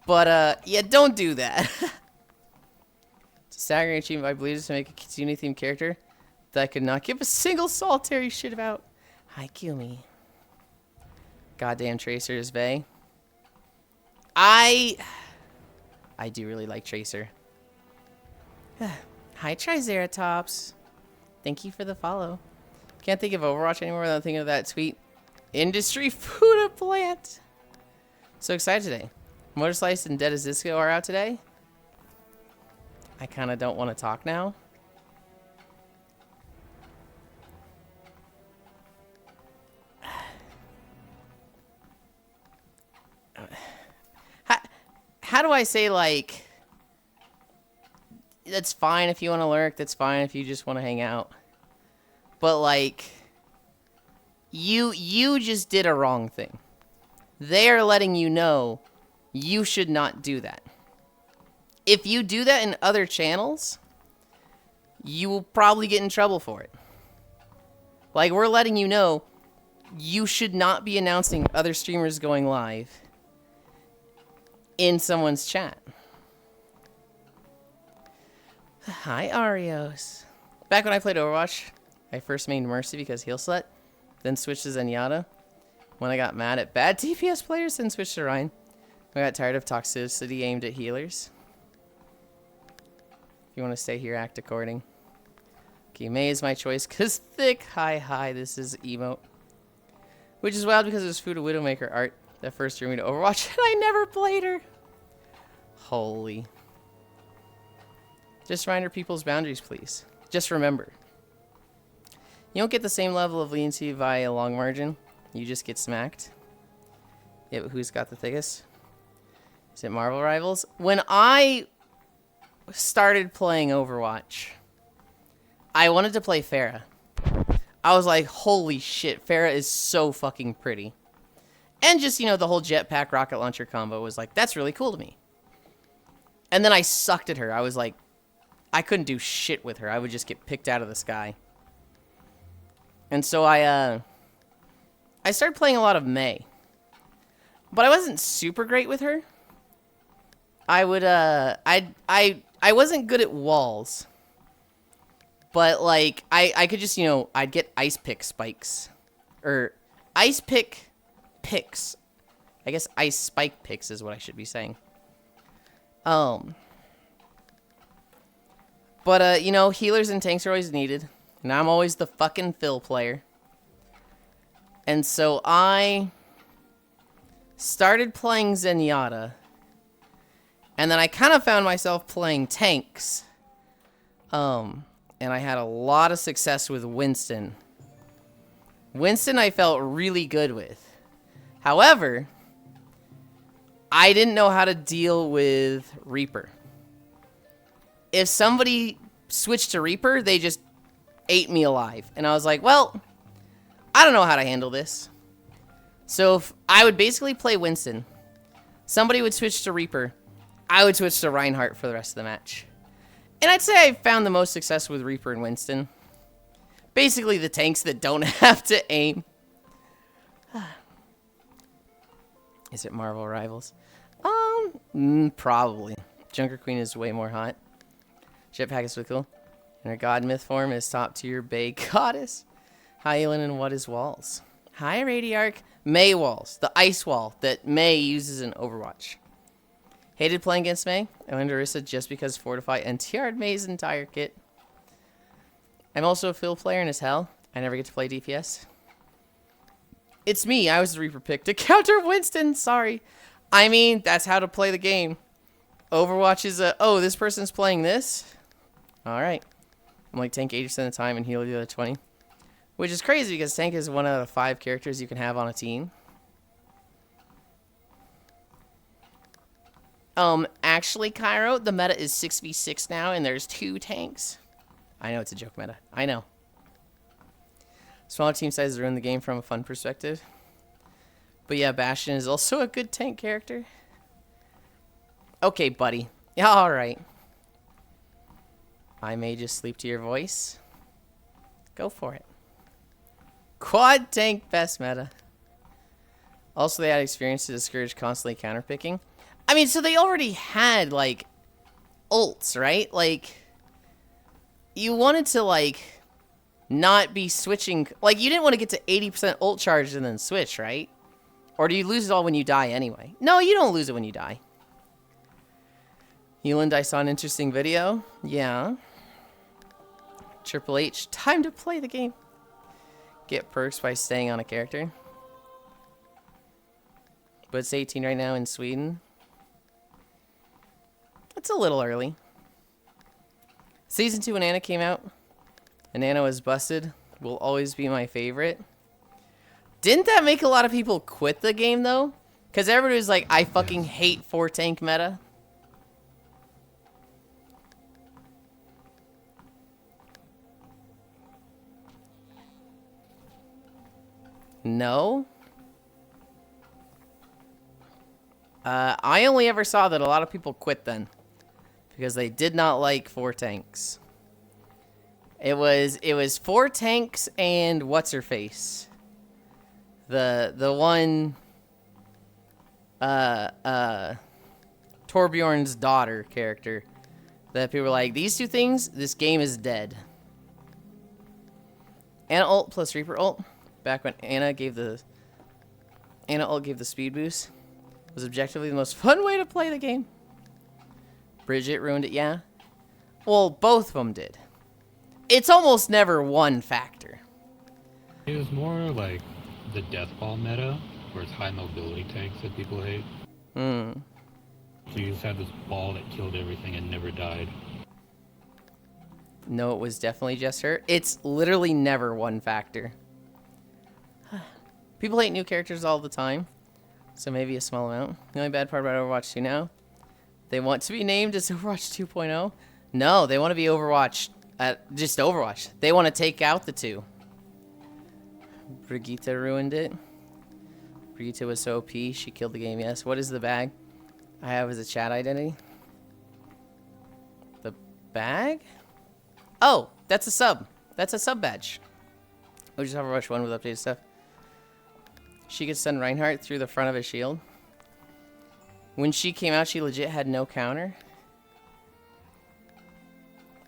But, yeah, don't do that. It's a staggering achievement by Bleeders to make a Kitsune-themed character that I could not give a single solitary shit about. Hi, Kumi. Goddamn Tracer's Vey. I do really like Tracer. Hi, Triceratops. Thank you for the follow. Can't think of Overwatch anymore without thinking of that sweet industry food plant. So excited today. Motor Slice and Dead as Disco are out today. I kind of don't want to talk now. How do I say, like, that's fine if you want to lurk, that's fine if you just want to hang out. But, like, you just did a wrong thing. They are letting you know you should not do that. If you do that in other channels, you will probably get in trouble for it. Like, we're letting you know you should not be announcing other streamers going live in someone's chat. Hi, Arios. Back when I played Overwatch, I first mained Mercy because heal slut, then switched to Zenyatta. When I got mad at bad DPS players, then switched to Ryan. I got tired of toxicity aimed at healers. If you want to stay here, act according. Okay, Mei is my choice because thick. Hi, this is emote. Which is wild because it was Food of Widowmaker art that first drew me to Overwatch, and I never played her. Holy. Just reminder people's boundaries, please. Just remember. You don't get the same level of leniency via a long margin. You just get smacked. Yeah, but who's got the thickest? Is it Marvel Rivals? When I started playing Overwatch, I wanted to play Pharah. I was like, holy shit, Pharah is so fucking pretty. And just, you know, the whole jetpack rocket launcher combo was like, that's really cool to me. And then I sucked at her. I was like, I couldn't do shit with her. I would just get picked out of the sky. And so I started playing a lot of Mei. But I wasn't super great with her. I wasn't good at walls. But, like, I could just, you know, I'd get ice pick spikes. Or ice pick picks. I guess ice spike picks is what I should be saying. But, you know, healers and tanks are always needed. And I'm always the fucking fill player. And so I started playing Zenyatta. And then I kind of found myself playing tanks. And I had a lot of success with Winston. Winston I felt really good with. However, I didn't know how to deal with Reaper. If somebody switched to Reaper, they just ate me alive. And I was like, well, I don't know how to handle this. So if I would basically play Winston. Somebody would switch to Reaper. I would switch to Reinhardt for the rest of the match. And I'd say I found the most success with Reaper and Winston. Basically the tanks that don't have to aim. Is it Marvel Rivals? Probably. Junker Queen is way more hot. Jetpack is so cool. And her god myth form is top tier Bay Goddess. Hi, Yulind, and what is walls? Hi, Radiarch. Mei walls. The ice wall that Mei uses in Overwatch. Hated playing against Mei. I went to Orisa just because Fortify NTR'd Mei's entire kit. I'm also a fill player, and as hell, I never get to play DPS. It's me. I was the Reaper pick to counter Winston. Sorry. I mean, that's how to play the game. Overwatch is a, oh, this person's playing this? Alright. I'm like tank 80% of the time and heal the other 20. Which is crazy because tank is 1 out of 5 characters you can have on a team. Actually, Cairo, the meta is 6v6 now and there's 2 tanks. I know it's a joke meta. I know. Smaller team sizes ruin the game from a fun perspective. But yeah, Bastion is also a good tank character. Okay, buddy. Yeah, alright. I may just sleep to your voice. Go for it. Quad tank best meta. Also, they had experience to discourage constantly counterpicking. I mean, so they already had, like, ults, right? Like, you wanted to, like, not be switching. Like, you didn't want to get to 80% ult charge and then switch, right? Or do you lose it all when you die anyway? No, you don't lose it when you die. Yulind, I saw an interesting video. Yeah. Triple H, time to play the game. get perks by staying on a character. But it's 18 right now in Sweden. It's a little early. Season 2 when Anna came out, and Anna was busted, will always be my favorite. Didn't that make a lot of people quit the game, though? Because everybody was like, I fucking hate 4-tank meta. No? I only ever saw that a lot of people quit then. Because they did not like 4 tanks. It was 4 tanks and what's her face? The one Torbjorn's daughter character that people were like, these two things, this game is dead. Anna ult plus Reaper ult, back when Anna ult gave the speed boost, was objectively the most fun way to play the game. Bridget ruined it, yeah. Well, both of them did. It's almost never one factor. It was more like the death ball meta, where it's high mobility tanks that people hate. So you just had this ball that killed everything and never died. No, it was definitely just her. It's literally never one factor. People hate new characters all the time, so maybe a small amount. The only bad part about Overwatch 2 now, they want to be named as Overwatch 2.0. No, they want to be Overwatch at just Overwatch. They want to take out the 2. Brigitte ruined it. Brigitte was so OP, she killed the game, yes. What is the bag I have as a chat identity? The bag? Oh, that's a sub. That's a sub badge. Oh, just Overwatch 1 with updated stuff. She could send Reinhardt through the front of his shield. When she came out, she legit had no counter.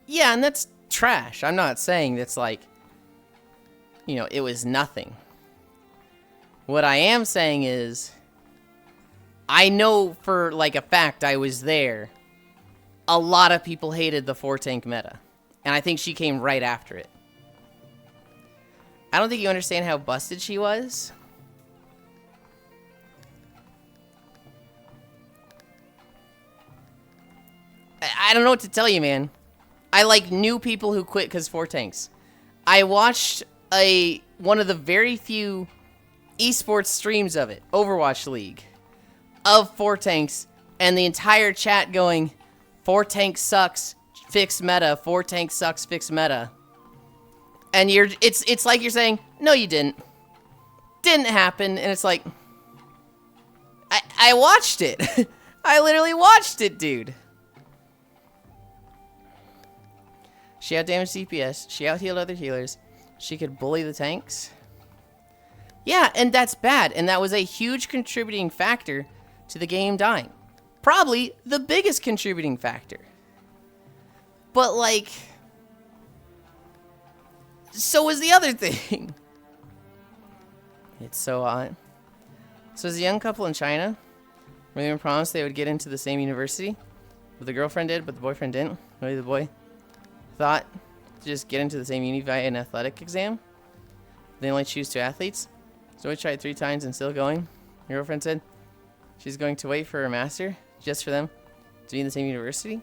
Yeah, and that's trash. I'm not saying that's like, you know, it was nothing. What I am saying is, I know for like a fact I was there. A lot of people hated the 4-tank meta. And I think she came right after it. I don't think you understand how busted she was. I don't know what to tell you, man. I like knew people who quit because 4 tanks. I watched one of the very few esports streams of it, Overwatch League, of 4 tanks, and the entire chat going, 4 tanks sucks, fix meta, 4 tanks sucks, fix meta. And it's like you're saying, no you didn't. Didn't happen, and it's like, I watched it. I literally watched it, dude. She out-damaged DPS. She out-healed other healers. She could bully the tanks. Yeah, and that's bad. And that was a huge contributing factor to the game dying. Probably the biggest contributing factor. But, like, so was the other thing. It's so hot. So as a young couple in China, where they were promised they would get into the same university. But the girlfriend did, but the boyfriend didn't. Maybe the boy thought to just get into the same uni via an athletic exam. They only choose 2 athletes. So we tried 3 times and still going. Your girlfriend said she's going to wait for her master just for them to be in the same university.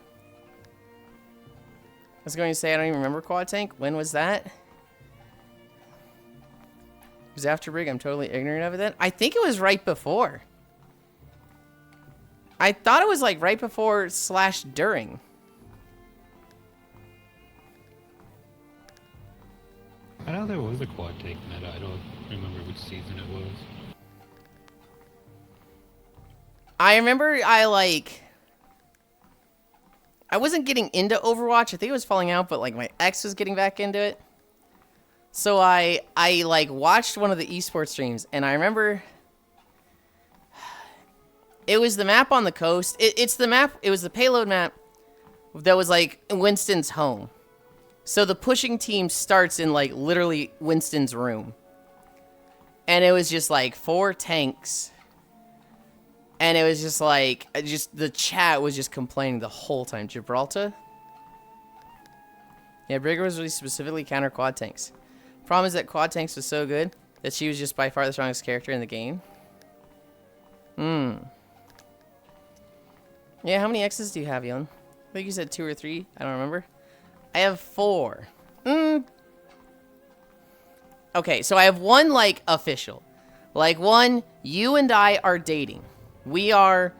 I was going to say I don't even remember quad tank. When was that? It was after Brig. I'm totally ignorant of it then. I think it was right before. I thought it was like right before / during. I know there was a quad tank meta. I don't remember which season it was. I remember I wasn't getting into Overwatch. I think it was falling out, but like my ex was getting back into it. So I like watched one of the esports streams, and I remember it was the map on the coast. It's the map. It was the payload map that was like Winston's home. So the pushing team starts in like literally Winston's room. And it was just like 4 tanks. And it was just like, the chat was just complaining the whole time. Gibraltar? Yeah, Brigger was really specifically counter quad tanks. Problem is that Quad Tanks was so good that she was just by far the strongest character in the game. Yeah, how many X's do you have, Yulind? I think you said 2 or 3. I don't remember. I have 4. Okay, so I have 1, like, official. Like, 1, you and I are dating. We are,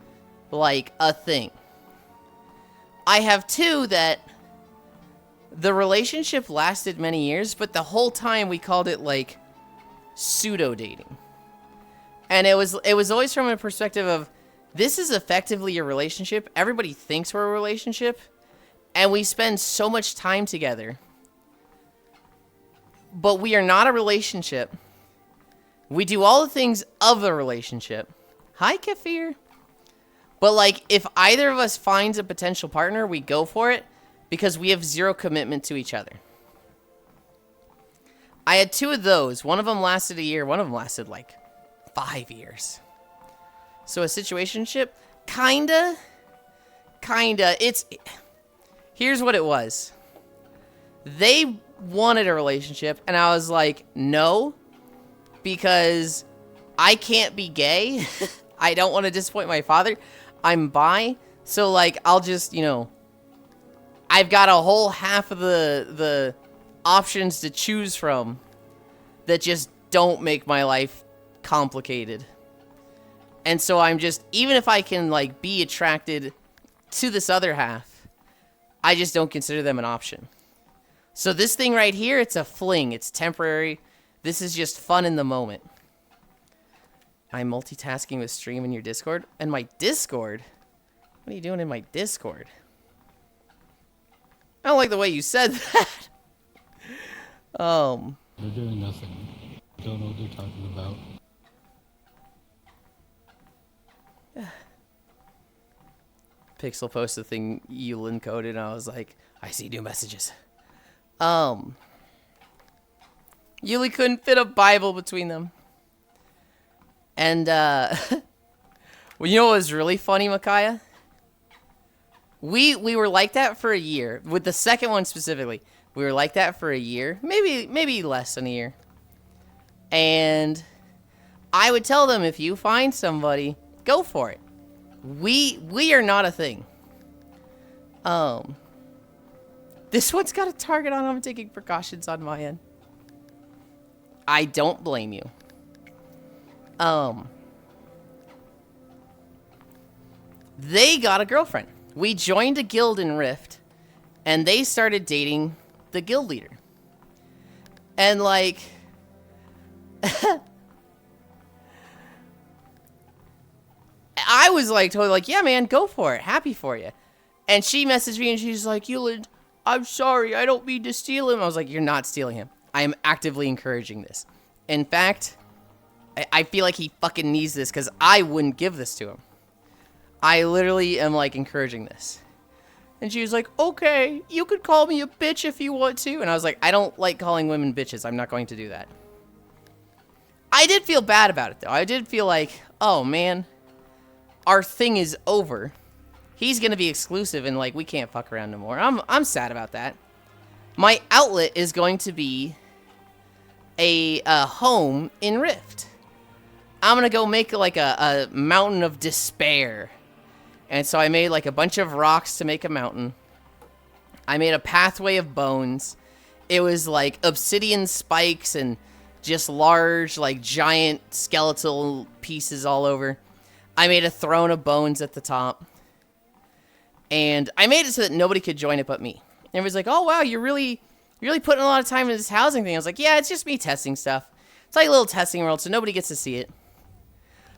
like, a thing. I have 2 that the relationship lasted many years, but the whole time we called it, like, pseudo-dating. And it was always from a perspective of, this is effectively a relationship. Everybody thinks we're a relationship. And we spend so much time together. But we are not a relationship. We do all the things of a relationship. Hi, Kefir. But, like, if either of us finds a potential partner, we go for it because we have 0 commitment to each other. I had 2 of those. One of them lasted a year. One of them lasted, like, 5 years. So a situationship? Kinda. Here's what it was. They wanted a relationship, and I was like, no, because I can't be gay. I don't want to disappoint my father. I'm bi, so, like, I'll just, you know, I've got a whole half of the options to choose from that just don't make my life complicated. And so I'm just, even if I can, like, be attracted to this other half, I just don't consider them an option. So this thing right here, it's a fling. It's temporary. This is just fun in the moment. I'm multitasking with stream in your Discord. And my Discord? What are you doing in my Discord? I don't like the way you said that. They're doing nothing. Don't know what they're talking about. Pixel posted the thing Yulind coded, and I was like, I see new messages. Yuli couldn't fit a Bible between them. And, well, you know what was really funny, Micaiah? We were like that for a year. With the second one specifically, we were like that for a year. Maybe less than a year. And I would tell them, if you find somebody, go for it. We are not a thing. This one's got a target on. I'm taking precautions on my end. I don't blame you. They got a girlfriend. We joined a guild in Rift, and they started dating the guild leader. And, like, I was, like, totally like, yeah, man, go for it. Happy for you. And she messaged me, and she's like, Yulind, I'm sorry. I don't mean to steal him. I was like, you're not stealing him. I am actively encouraging this. In fact, I feel like he fucking needs this, because I wouldn't give this to him. I literally am, like, encouraging this. And she was like, okay, you could call me a bitch if you want to. And I was like, I don't like calling women bitches. I'm not going to do that. I did feel bad about it, though. I did feel like, oh, man, our thing is over. He's going to be exclusive, and, like, we can't fuck around no more. I'm sad about that. My outlet is going to be a home in Rift. I'm going to go make, like, a mountain of despair. And so I made, like, a bunch of rocks to make a mountain. I made a pathway of bones. It was, like, obsidian spikes and just large, like, giant skeletal pieces all over. I made a throne of bones at the top. And I made it so that nobody could join it but me. And everybody's like, oh, wow, you're really putting a lot of time into this housing thing. I was like, yeah, it's just me testing stuff. It's like a little testing world, so nobody gets to see it.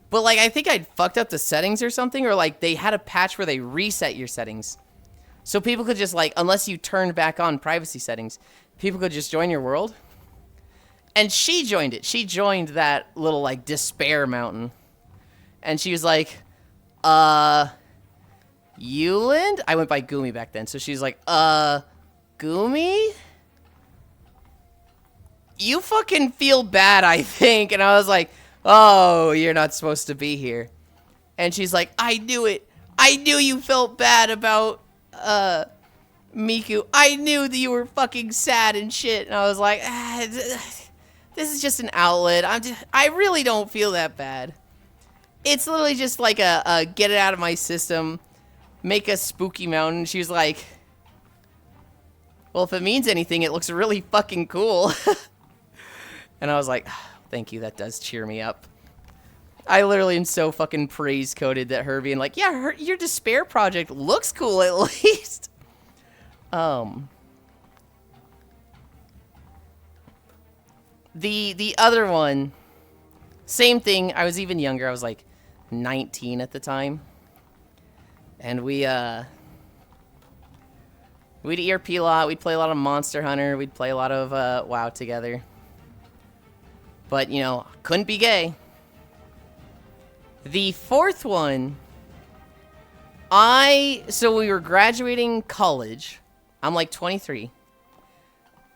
But, like, I think I'd fucked up the settings or something, or, like, they had a patch where they reset your settings. So people could just, like, unless you turned back on privacy settings, people could just join your world. And she joined it. She joined that little, like, despair mountain. And she was like, Yulind? I went by Gumi back then. So she's like, Gumi? You fucking feel bad, I think. And I was like, oh, you're not supposed to be here. And she's like, I knew it. I knew you felt bad about, Miku. I knew that you were fucking sad and shit. And I was like, this is just an outlet. I really don't feel that bad. It's literally just like a get it out of my system, make a spooky mountain. She was like, well, if it means anything, it looks really fucking cool. And I was like, thank you, that does cheer me up. I literally am so fucking praise-coded that her being like, yeah, your despair project looks cool at least. The other one, same thing. I was even younger. I was like 19 at the time. And we'd ERP a lot. We'd play a lot of Monster Hunter. We'd play a lot of WoW together. But, you know, couldn't be gay. The fourth one, so we were graduating college. I'm like 23.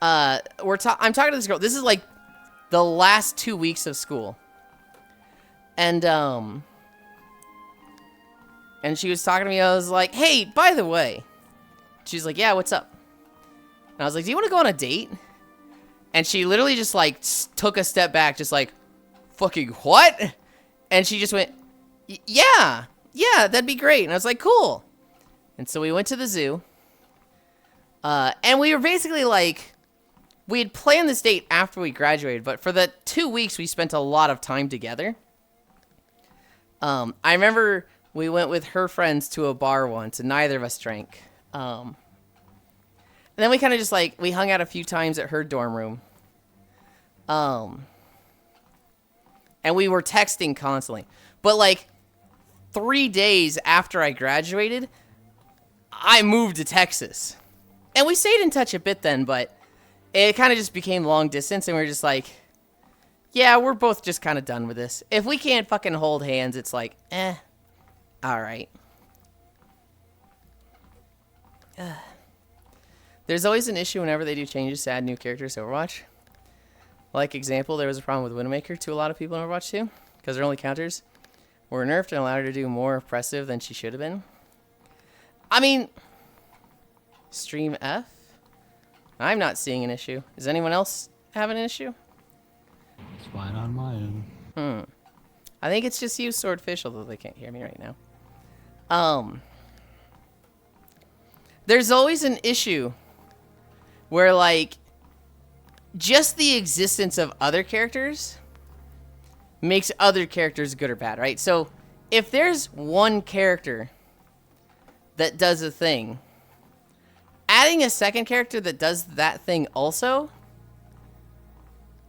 I'm talking to this girl. This is like the last 2 weeks of school. And she was talking to me. I was like, hey, by the way. She's like, yeah, what's up? And I was like, do you want to go on a date? And she literally just like took a step back, just like, fucking what? And she just went, yeah, that'd be great. And I was like, cool. And so we went to the zoo. And we were basically like, we had planned this date after we graduated, but for the 2 weeks, we spent a lot of time together. I remember we went with her friends to a bar once, and neither of us drank. And then we kind of just like, we hung out a few times at her dorm room. And we were texting constantly. But like 3 days after I graduated, I moved to Texas. And we stayed in touch a bit then, but it kind of just became long distance, and we were just like, yeah, we're both just kind of done with this. If we can't fucking hold hands, it's like, all right. There's always an issue whenever they do changes to add new characters to Overwatch. Like example, there was a problem with Widowmaker to a lot of people in Overwatch 2, because her only counters were nerfed and allowed her to do more oppressive than she should have been. I mean, Stream F? I'm not seeing an issue. Is anyone else having an issue? It's fine on my end. I think it's just you, Swordfish, although they can't hear me right now. There's always an issue where, like, just the existence of other characters makes other characters good or bad, right? So, if there's one character that does a thing, adding a second character that does that thing also,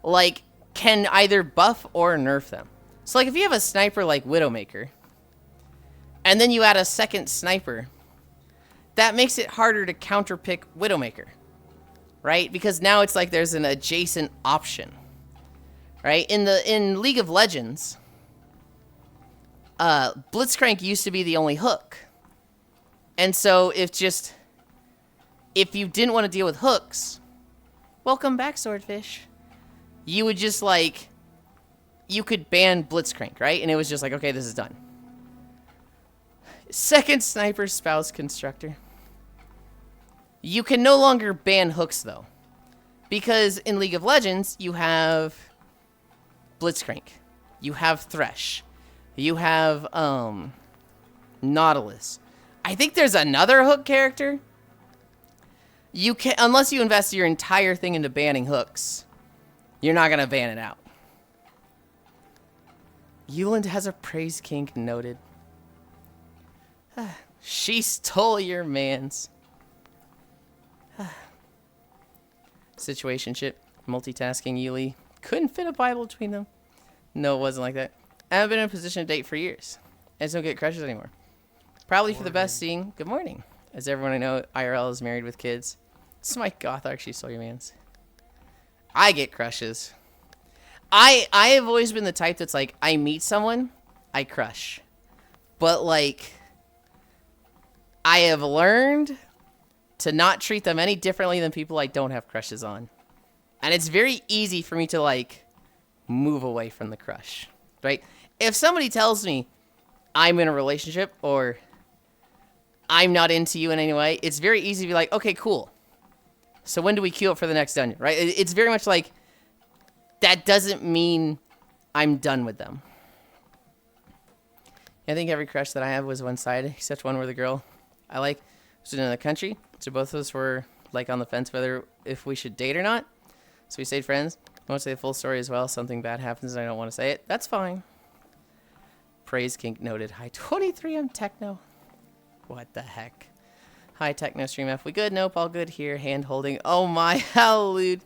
like, can either buff or nerf them. So, like, if you have a sniper like Widowmaker, and then you add a second sniper, that makes it harder to counterpick Widowmaker, right? Because now it's like there's an adjacent option, right? In League of Legends, Blitzcrank used to be the only hook. And so if you didn't want to deal with hooks, welcome back, Swordfish. You would just like, you could ban Blitzcrank, right? And it was just like, okay, this is done. Second sniper, spouse, constructor. You can no longer ban hooks, though. Because in League of Legends, you have Blitzcrank. You have Thresh. You have, Nautilus. I think there's another hook character. You can, unless you invest your entire thing into banning hooks, you're not going to ban it out. Yulind has a praise kink, noted. She stole your mans. Situationship, multitasking, Yuli. Couldn't fit a Bible between them. No, it wasn't like that. I haven't been in a position to date for years. I just don't get crushes anymore. Probably for the best, seeing good morning. As everyone I know, IRL is married with kids. This is my goth actually stole your mans. I get crushes. I have always been the type that's like, I meet someone, I crush. But like, I have learned to not treat them any differently than people I don't have crushes on. And it's very easy for me to like move away from the crush, right? If somebody tells me I'm in a relationship or I'm not into you in any way, it's very easy to be like, okay, cool. So when do we queue up for the next dungeon, right? It's very much like, that doesn't mean I'm done with them. I think every crush that I have was one-sided, except one where the girl I like was in another country. So both of us were like on the fence whether if we should date or not. So we stayed friends. I won't say the full story as well. Something bad happens and I don't want to say it. That's fine. Praise kink noted. Hi 23, I'm techno. What the heck? Hi techno stream F. We good? Nope, all good here. Hand holding. Oh my hallelujah.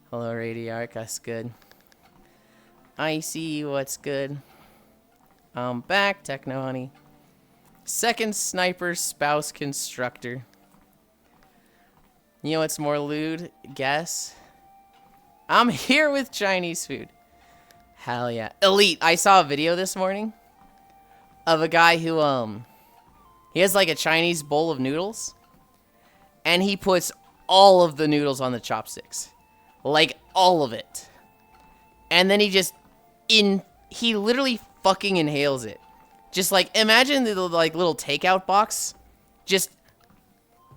Hello Radiark, us good. I see what's good. I'm back, techno honey. Second sniper spouse constructor. You know what's more lewd? Guess. I'm here with Chinese food. Hell yeah. Elite. I saw a video this morning of a guy who, he has like a Chinese bowl of noodles. And he puts all of the noodles on the chopsticks. Like, all of it. And then he literally fucking inhales it. Just like, imagine the like little takeout box. Just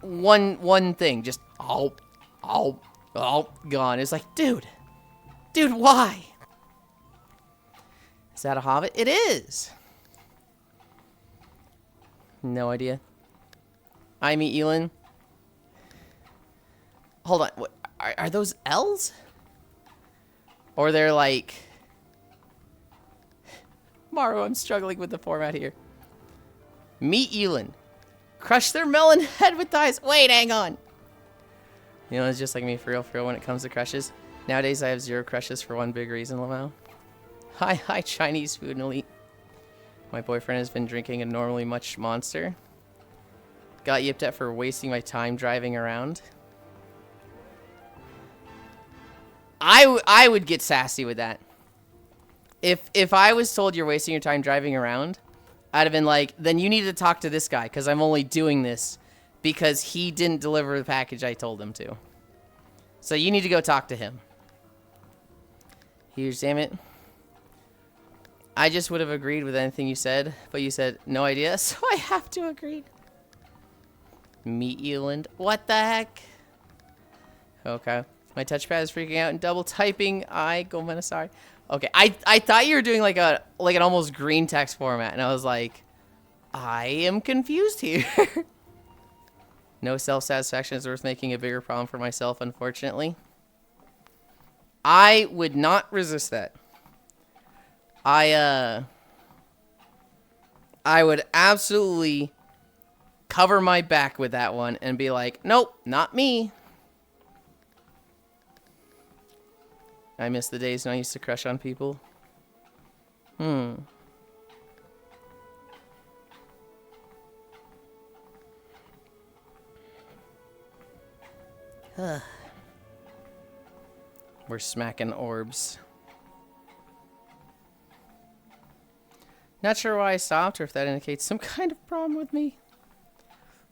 one thing. Just, gone. It's like, dude, why? Is that a hobbit? It is. No idea. I meet Yulind. Hold on. What, are those L's? Or they're like... Maru, I'm struggling with the format here. Meet Yulind. Crush their melon head with thighs. Wait, hang on. You know, it's just like me for real when it comes to crushes. Nowadays, I have 0 crushes for one big reason, Lamau. Hi, Chinese food and elite. My boyfriend has been drinking a normally much monster. Got yipped at for wasting my time driving around. I would get sassy with that. If I was told you're wasting your time driving around, I'd have been like, then you need to talk to this guy, because I'm only doing this because he didn't deliver the package I told him to. So you need to go talk to him. Huge, damn it. I just would have agreed with anything you said, but you said no idea, so I have to agree. Meet Yulind. What the heck? Okay. My touchpad is freaking out and double typing. Sorry. Okay, I thought you were doing like an almost green text format, and I was like, I am confused here. No self-satisfaction is worth making a bigger problem for myself, unfortunately. I would not resist that. I would absolutely cover my back with that one and be like, nope, not me. I miss the days when I used to crush on people. We're smacking orbs. Not sure why I stopped or if that indicates some kind of problem with me.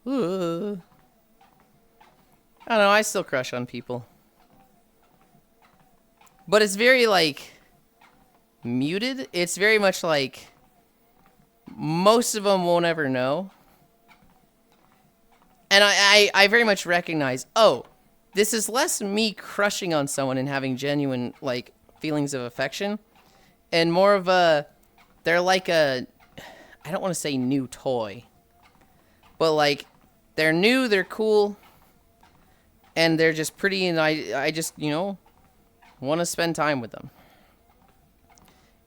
Ooh. I don't know, I still crush on people. But it's very, like, muted. It's very much like most of them won't ever know. And I very much recognize, oh, this is less me crushing on someone and having genuine, like, feelings of affection. And more of a, they're like a, I don't want to say new toy. But, like, they're new, they're cool. And they're just pretty, and I just, you know, want to spend time with them.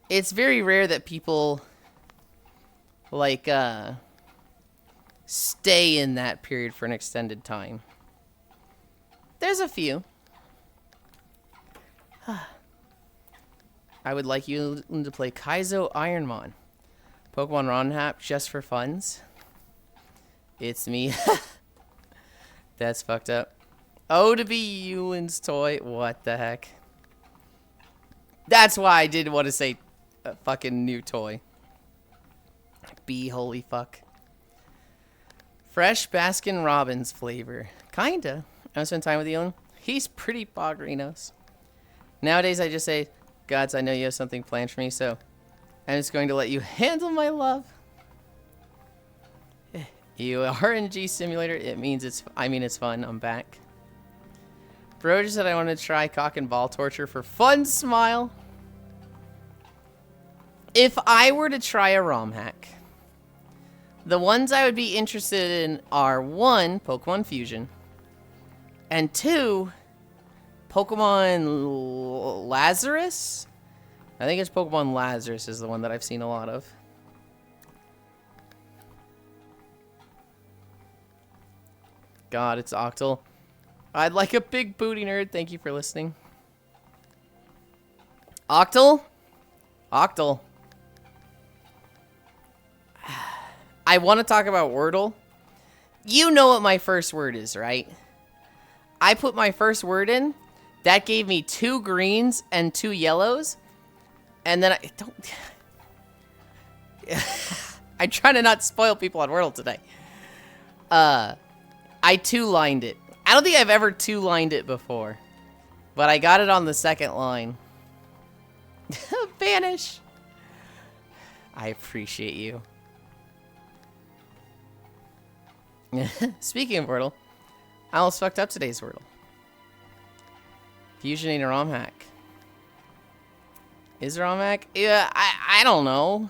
It's very rare that people, like, stay in that period for an extended time. There's a few. I would like you to play Kaizo Ironmon. Pokemon Ronhap just for funs. It's me. That's fucked up. Oh, to be Yulind's toy. What the heck? That's why I didn't want to say a fucking new toy. Be holy fuck. Fresh Baskin Robbins flavor. Kinda. I spend time with Yulind. He's pretty Bogrinos. Nowadays I just say, Gods, I know you have something planned for me, so I'm just going to let you handle my love. You RNG simulator. It means it's fun. I'm back. Bro just said I want to try cock and ball torture for fun. Smile. If I were to try a ROM hack, the ones I would be interested in are 1, Pokemon Fusion, and 2, Pokemon Lazarus? I think it's Pokemon Lazarus is the one that I've seen a lot of. God, it's Octal. I'd like a big booty nerd. Thank you for listening. Octal? Octal. I want to talk about Wordle. You know what my first word is, right? I put my first word in. That gave me 2 greens and 2 yellows. And then I don't... I'm trying to not spoil people on Wordle today. I 2-lined it. I don't think I've ever 2-lined it before. But I got it on the second line. Vanish. I appreciate you. Speaking of Wordle, I almost fucked up today's Wordle. Fusion ain't a ROM hack. Is it a ROM hack? Yeah, I don't know.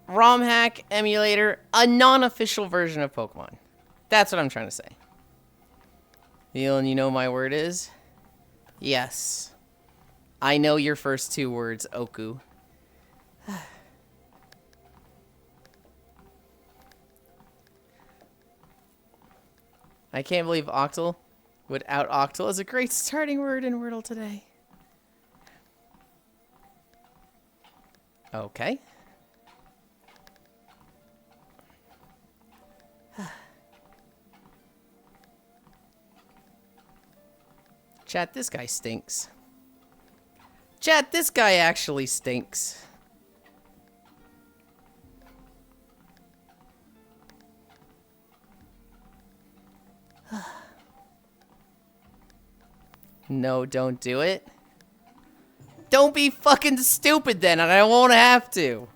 ROM hack, emulator, a non-official version of Pokemon. That's what I'm trying to say. Yulind, you know my word is? Yes. I know your first 2 words, Oku. I can't believe Octal would out Octal as a great starting word in Wordle today. Okay. Chat, this guy stinks. Chat, this guy actually stinks. No, don't do it. Don't be fucking stupid then, and I won't have to.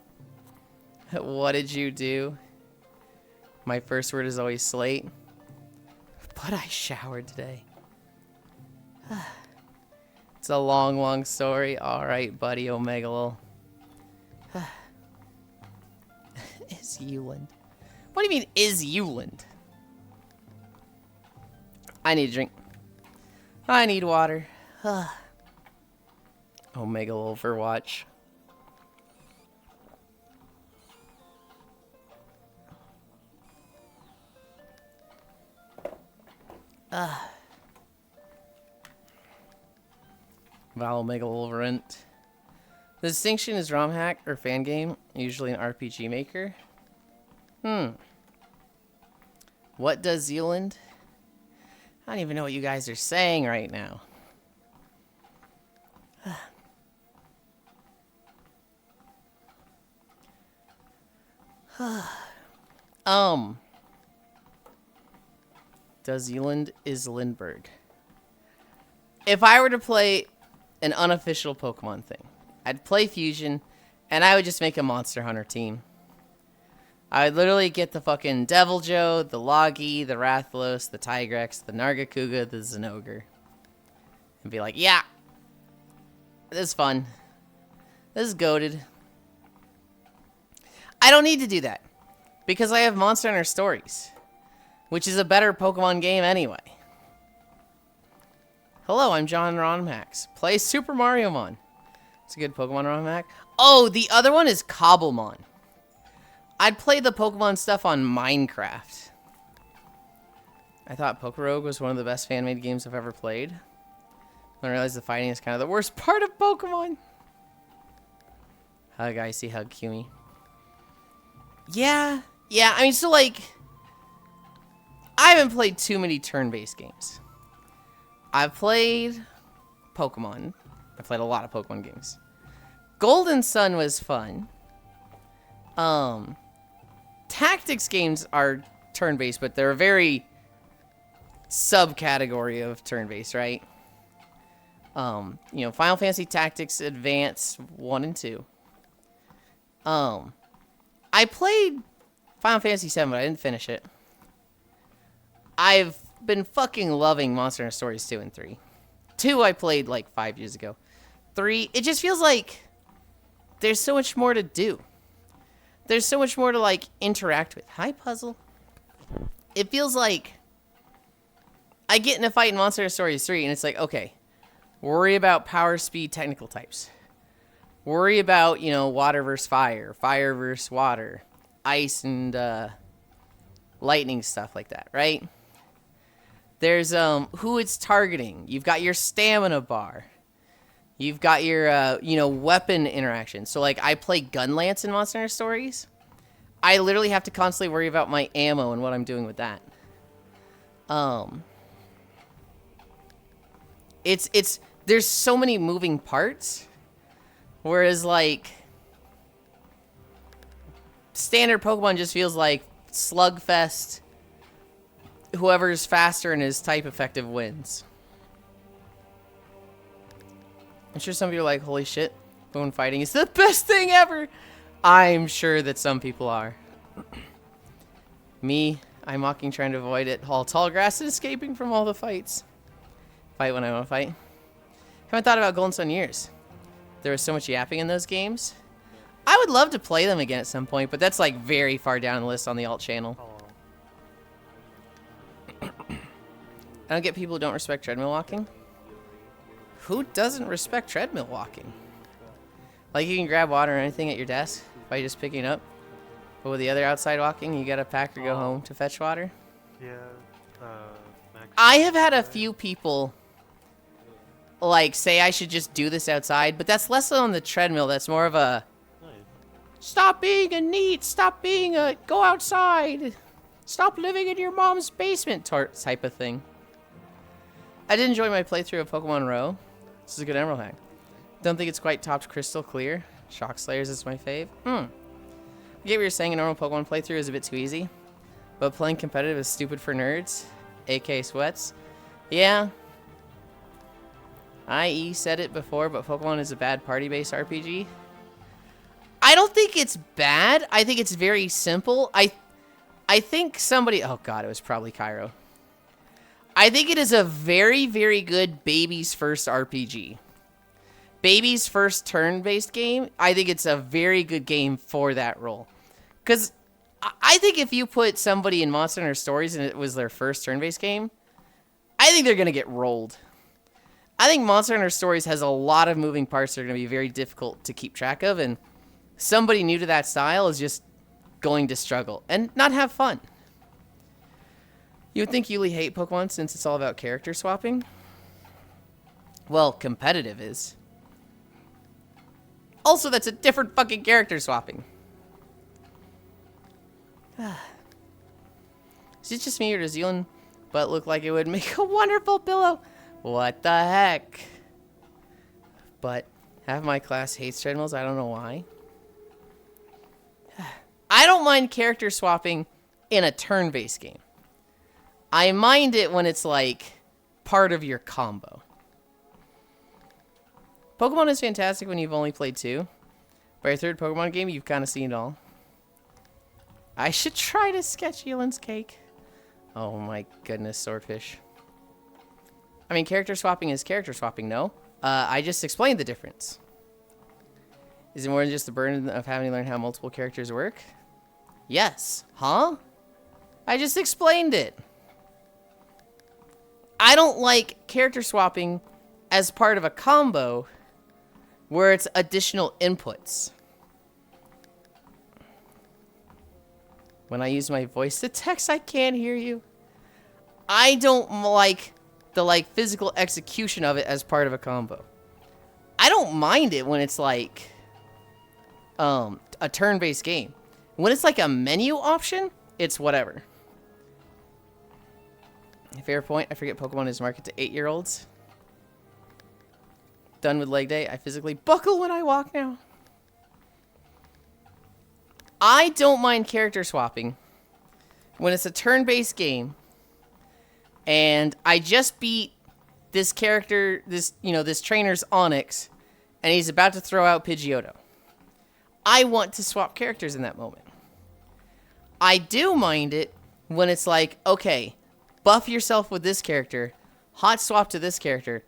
What did you do? My first word is always slate. But I showered today. It's a long, long story. Alright, buddy, Omegalol. Is Yulind? What do you mean, is Yulind? I need a drink. I need water. Omegalol Overwatch. Val Omegalol Overrent. The distinction is ROM hack or fan game, usually an RPG maker. What does Yulind? I don't even know what you guys are saying right now. Does Yulind is Lindbergh? If I were to play an unofficial Pokemon thing, I'd play Fusion, and I would just make a Monster Hunter team. I would literally get the fucking Deviljho, the Logi, the Rathalos, the Tigrex, the Nargacuga, the Zinogre. And be like, yeah, this is fun. This is goated. I don't need to do that, because I have Monster Hunter Stories, which is a better Pokemon game anyway. Hello, I'm John Ronmax. Play Super Mario Mon. It's a good Pokemon ROM hack. Oh, the other one is Cobblemon. I'd play the Pokemon stuff on Minecraft. I thought Pokerogue was one of the best fan-made games I've ever played. I realized the fighting is kind of the worst part of Pokemon. Hug Icy, hug Kumi. Yeah, I mean, so like, I haven't played too many turn-based games. I've played Pokemon. I've played a lot of Pokemon games. Golden Sun was fun. Tactics games are turn-based, but they're a very subcategory of turn-based, right? You know, Final Fantasy Tactics Advance 1 and 2. I played Final Fantasy 7, but I didn't finish it. I've been fucking loving Monster Hunter Stories 2 and 3. 2 I played like 5 years ago. 3, it just feels like there's so much more to do. There's so much more to like interact with. Hi, Puzzle. It feels like I get in a fight in Monster Hunter Stories 3 and it's like, okay, worry about power, speed, technical types. Worry about, you know, water versus fire, fire versus water, ice and lightning, stuff like that, right? There's who it's targeting. You've got your stamina bar. You've got your you know, weapon interaction. So like I play Gunlance in Monster Hunter Stories. I literally have to constantly worry about my ammo and what I'm doing with that. It's there's so many moving parts. Whereas like standard Pokemon just feels like slugfest. Whoever's faster and is type effective wins. I'm sure some people are like, holy shit, Pokemon fighting is the best thing ever. I'm sure that some people are. Me, I'm mocking trying to avoid it. All tall grass and escaping from all the fights. Fight when I want to fight. Haven't thought about Golden Sun years. There was so much yapping in those games. I would love to play them again at some point, but that's like very far down the list on the alt channel. I don't get people who don't respect treadmill walking. Who doesn't respect treadmill walking? Like you can grab water or anything at your desk by just picking it up. But with the other outside walking, you gotta pack or go home to fetch water. Yeah. I have had a few people like say I should just do this outside, but that's less on the treadmill. That's more of a stop being a NEET, stop being a go outside, stop living in your mom's basement type of thing. I did enjoy my playthrough of Pokemon Row. This is a good Emerald hack. Don't think it's quite topped Crystal Clear. Shock Slayers is my fave. I get what you're saying, a normal Pokemon playthrough is a bit too easy. But playing competitive is stupid for nerds. AK Sweats. Yeah. IE said it before, but Pokemon is a bad party-based RPG. I don't think it's bad. I think it's very simple. I think somebody... Oh, God, it was probably Cairo. I think it is a very, very good baby's first RPG. Baby's first turn-based game. I think it's a very good game for that role. Because I think if you put somebody in Monster Hunter Stories and it was their first turn-based game, I think they're going to get rolled. I think Monster Hunter Stories has a lot of moving parts that are going to be very difficult to keep track of, and somebody new to that style is just going to struggle and not have fun. You would think Yulind hate Pokemon since it's all about character swapping. Well, competitive is. Also, that's a different fucking character swapping. Is it just me or does Yulind butt look like it would make a wonderful pillow? What the heck? But half my class hates treadmills. I don't know why. I don't mind character swapping in a turn-based game. I mind it when it's like part of your combo. Pokemon is fantastic when you've only played 2. By your third Pokemon game, you've kind of seen it all. I should try to sketch Yulind's cake. Oh my goodness, Swordfish. I mean, character swapping is character swapping, no? I just explained the difference. Is it more than just the burden of having to learn how multiple characters work? Yes. Huh? I just explained it. I don't like character swapping as part of a combo where it's additional inputs. When I use my voice to text, I can't hear you. I don't like the physical execution of it as part of a combo. I don't mind it when it's like a turn-based game. When it's like a menu option, it's whatever. Fair point, I forget Pokemon is marketed to 8-year-olds. Done with leg day, I physically buckle when I walk now. I don't mind character swapping when it's a turn-based game and I just beat this character, this trainer's Onyx, and he's about to throw out Pidgeotto. I want to swap characters in that moment. I do mind it when it's like, okay, buff yourself with this character, hot swap to this character,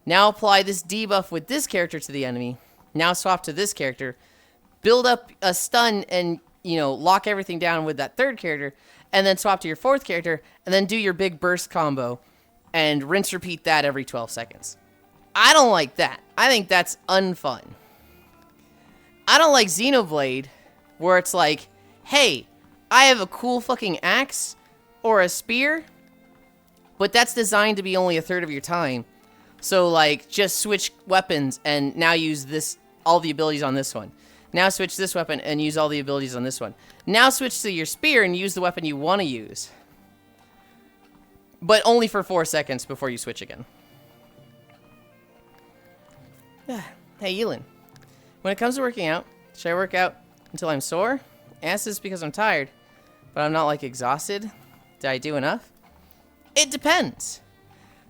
now apply this debuff with this character to the enemy, now swap to this character, build up a stun and, you know, lock everything down with that third character, and then swap to your fourth character, and then do your big burst combo, and rinse repeat that every 12 seconds. I don't like that. I think that's unfun. I don't like Xenoblade, where it's like, hey, I have a cool fucking axe or a spear, but that's designed to be only a third of your time. So, like, just switch weapons and now use this, all the abilities on this one. Now switch this weapon and use all the abilities on this one. Now switch to your spear and use the weapon you want to use. But only for 4 seconds before you switch again. Hey, Yulind. When it comes to working out, should I work out until I'm sore? Ask this because I'm tired, but I'm not, like, exhausted. Did I do enough? It depends.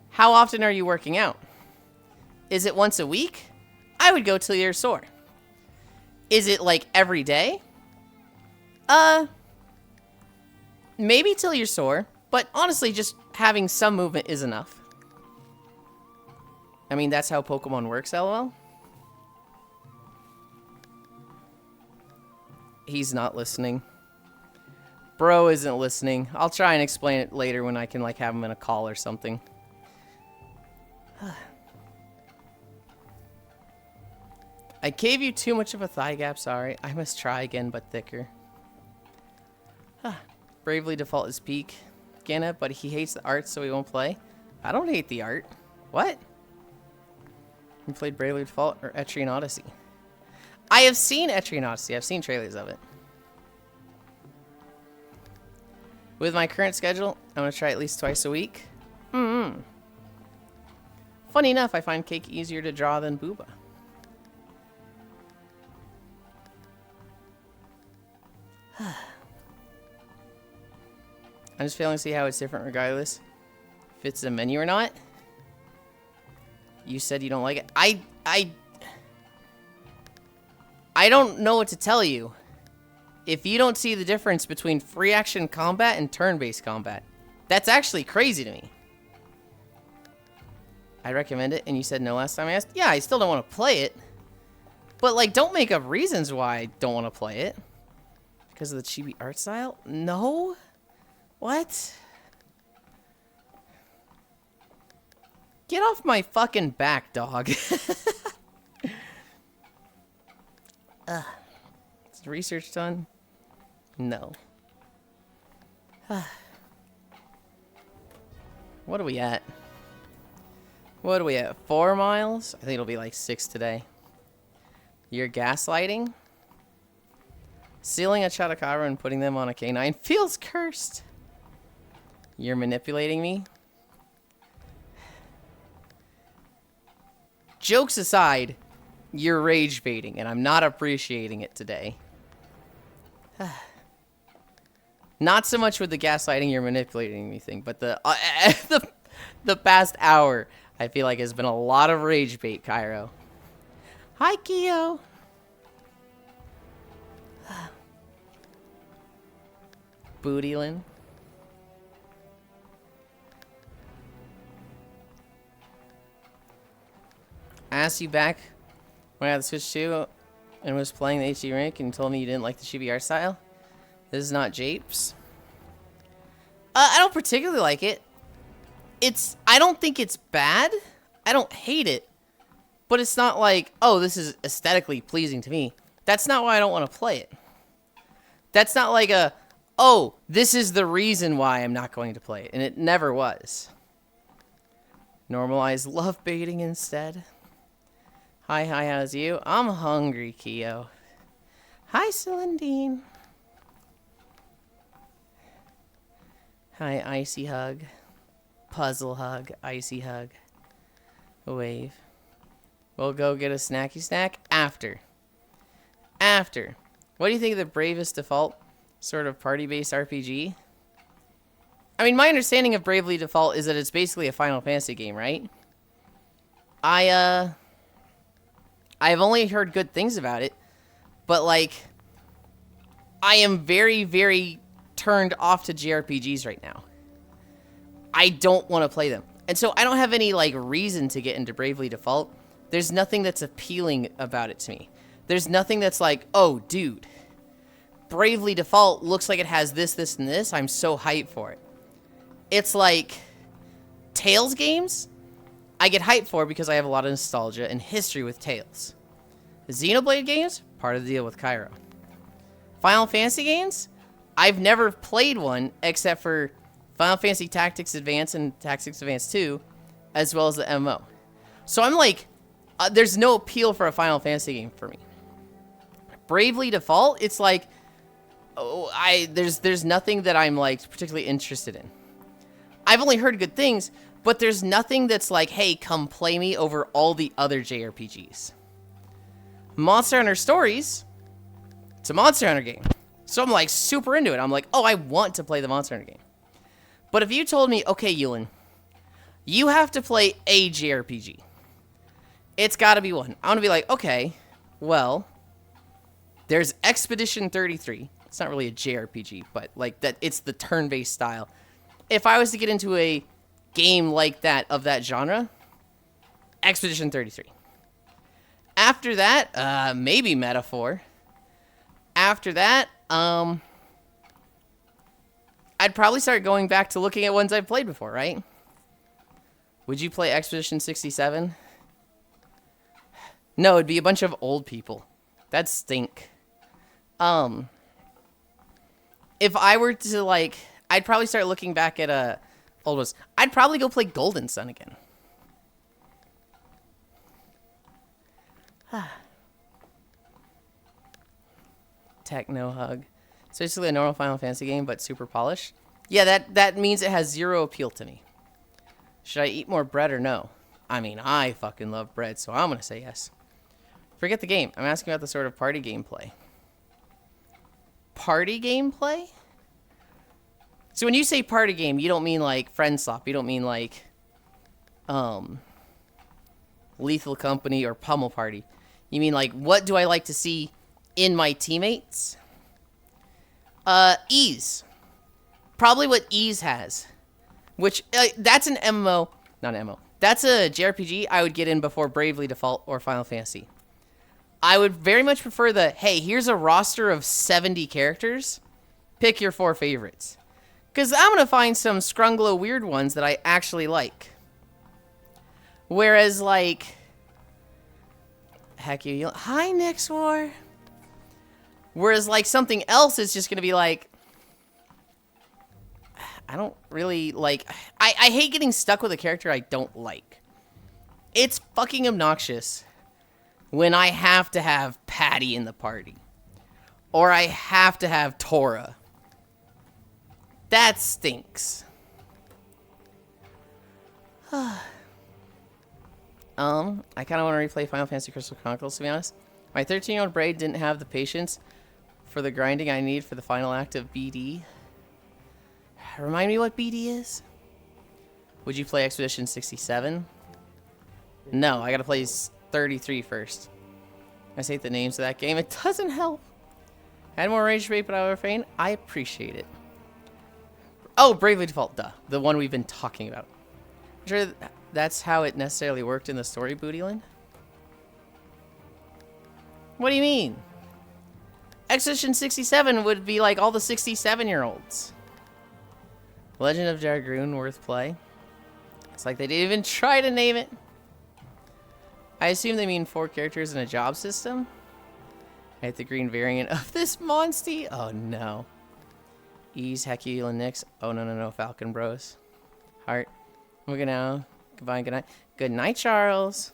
How often are you working out? Is it once a week? I would go till you're sore. Is it, like, every day? Maybe till you're sore, but honestly, just having some movement is enough. I mean, that's how Pokemon works, lol. He's not listening. Bro isn't listening. I'll try and explain it later when I can, like, have him in a call or something. I gave you too much of a thigh gap, sorry. I must try again, but thicker. Bravely Default is peak. Ganna, but he hates the art, so he won't play. I don't hate the art. What? You played Bravely Default or Etrian Odyssey? I have seen Etrian Odyssey. I've seen trailers of it. With my current schedule, I'm going to try at least twice a week. Funny enough, I find Cake easier to draw than Booba. I'm just failing to see how it's different regardless if it's a menu or not. You said you don't like it. I don't know what to tell you. If you don't see the difference between free action combat and turn-based combat, that's actually crazy to me. I recommend it, and you said no last time I asked. Yeah, I still don't want to play it. But, like, don't make up reasons why I don't want to play it. Because of the chibi art style? No? What? Get off my fucking back, dog. Is research done? No. What are we at? What are we at? 4 miles? I think it'll be like 6 today. You're gaslighting? Sealing a Chotokara and putting them on a canine feels cursed. You're manipulating me? Jokes aside, you're rage baiting, and I'm not appreciating it today. Not so much with the gaslighting, you're manipulating me thing, but the past hour, I feel like has been a lot of rage bait, Cairo. Hi, Kyo. Bootylin. I asked you back when I had the Switch 2 and was playing the HD rank and you told me you didn't like the chibi art style. This is not Japes. I don't particularly like it. I don't think it's bad. I don't hate it. But it's not like, oh, this is aesthetically pleasing to me. That's not why I don't want to play it. That's not like oh, this is the reason why I'm not going to play it. And it never was. Normalize love baiting instead. Hi, how's you? I'm hungry, Kyo. Hi, Celandine. Hi, icy hug. Puzzle hug, icy hug. A wave. We'll go get a snacky snack after. After. What do you think of the Bravest Default sort of party-based RPG? I mean, my understanding of Bravely Default is that it's basically a Final Fantasy game, right? I've only heard good things about it, but, like, I am very, very turned off to JRPGs right now. I don't want to play them. And so I don't have any, like, reason to get into Bravely Default. There's nothing that's appealing about it to me. There's nothing that's like, oh, dude, Bravely Default looks like it has this, this, and this. I'm so hyped for it. It's like Tales games, I get hyped for because I have a lot of nostalgia and history with Tales. Xenoblade games, part of the deal with Cairo. Final Fantasy games, I've never played one except for Final Fantasy Tactics Advance and Tactics Advance 2, as well as the MMO. So I'm like, there's no appeal for a Final Fantasy game for me. Bravely Default, it's like, oh, there's nothing that I'm like particularly interested in. I've only heard good things, but there's nothing that's like, hey, come play me over all the other JRPGs. Monster Hunter Stories, it's a Monster Hunter game. So I'm like super into it. I'm like, oh, I want to play the Monster Hunter game. But if you told me, okay, Yulind, you have to play a JRPG, it's got to be one. I'm going to be like, okay, well, there's Expedition 33. It's not really a JRPG, but like that, it's the turn-based style. If I was to get into a game like that, of that genre, Expedition 33. After that, maybe Metaphor. After that, I'd probably start going back to looking at ones I've played before, right? Would you play Expedition 67? No, it'd be a bunch of old people. That'd stink. If I were to, like, I'd probably start looking back at old ones. I'd probably go play Golden Sun again. Techno Hug. It's basically a normal Final Fantasy game, but super polished. Yeah, that means it has zero appeal to me. Should I eat more bread or no? I mean, I fucking love bread, so I'm gonna say yes. Forget the game. I'm asking about the sort of party gameplay. Party gameplay? So when you say party game, you don't mean like friend swap. You don't mean like Lethal Company or Pummel Party. You mean like, what do I like to see in my teammates? Ease. Probably what Ease has. Which, that's an MMO. Not an MMO. That's a JRPG I would get in before Bravely Default or Final Fantasy. I would very much prefer the, hey, here's a roster of 70 characters. Pick your 4 favorites. Because I'm going to find some scrunglo weird ones that I actually like. Whereas, like... Heck you... Hi, Nyx War. Whereas, like, something else is just going to be like... I don't really, like... I hate getting stuck with a character I don't like. It's fucking obnoxious when I have to have Patty in the party. Or I have to have Tora. That stinks. I kind of want to replay Final Fantasy Crystal Chronicles, to be honest. My 13-year-old brain didn't have the patience for the grinding I need for the final act of BD. Remind me what BD is? Would you play Expedition 67? No, I gotta play 33 first. I hate the names of that game. It doesn't help. Had more rage rate, but I would refrain. I appreciate it. Oh, Bravely Default, duh. The one we've been talking about. I'm sure that's how it necessarily worked in the story, Bootyland? What do you mean? Expedition 67 would be like all the 67-year-olds. Legend of Jargoon, worth play. It's like they didn't even try to name it. I assume they mean 4 characters in a job system. I hate the green variant of this monstie. Oh no. Ease, Hecky, Yulind, Nyx. Oh no, Falcon Bros. Heart. We're gonna goodbye, good night. Good night, Charles.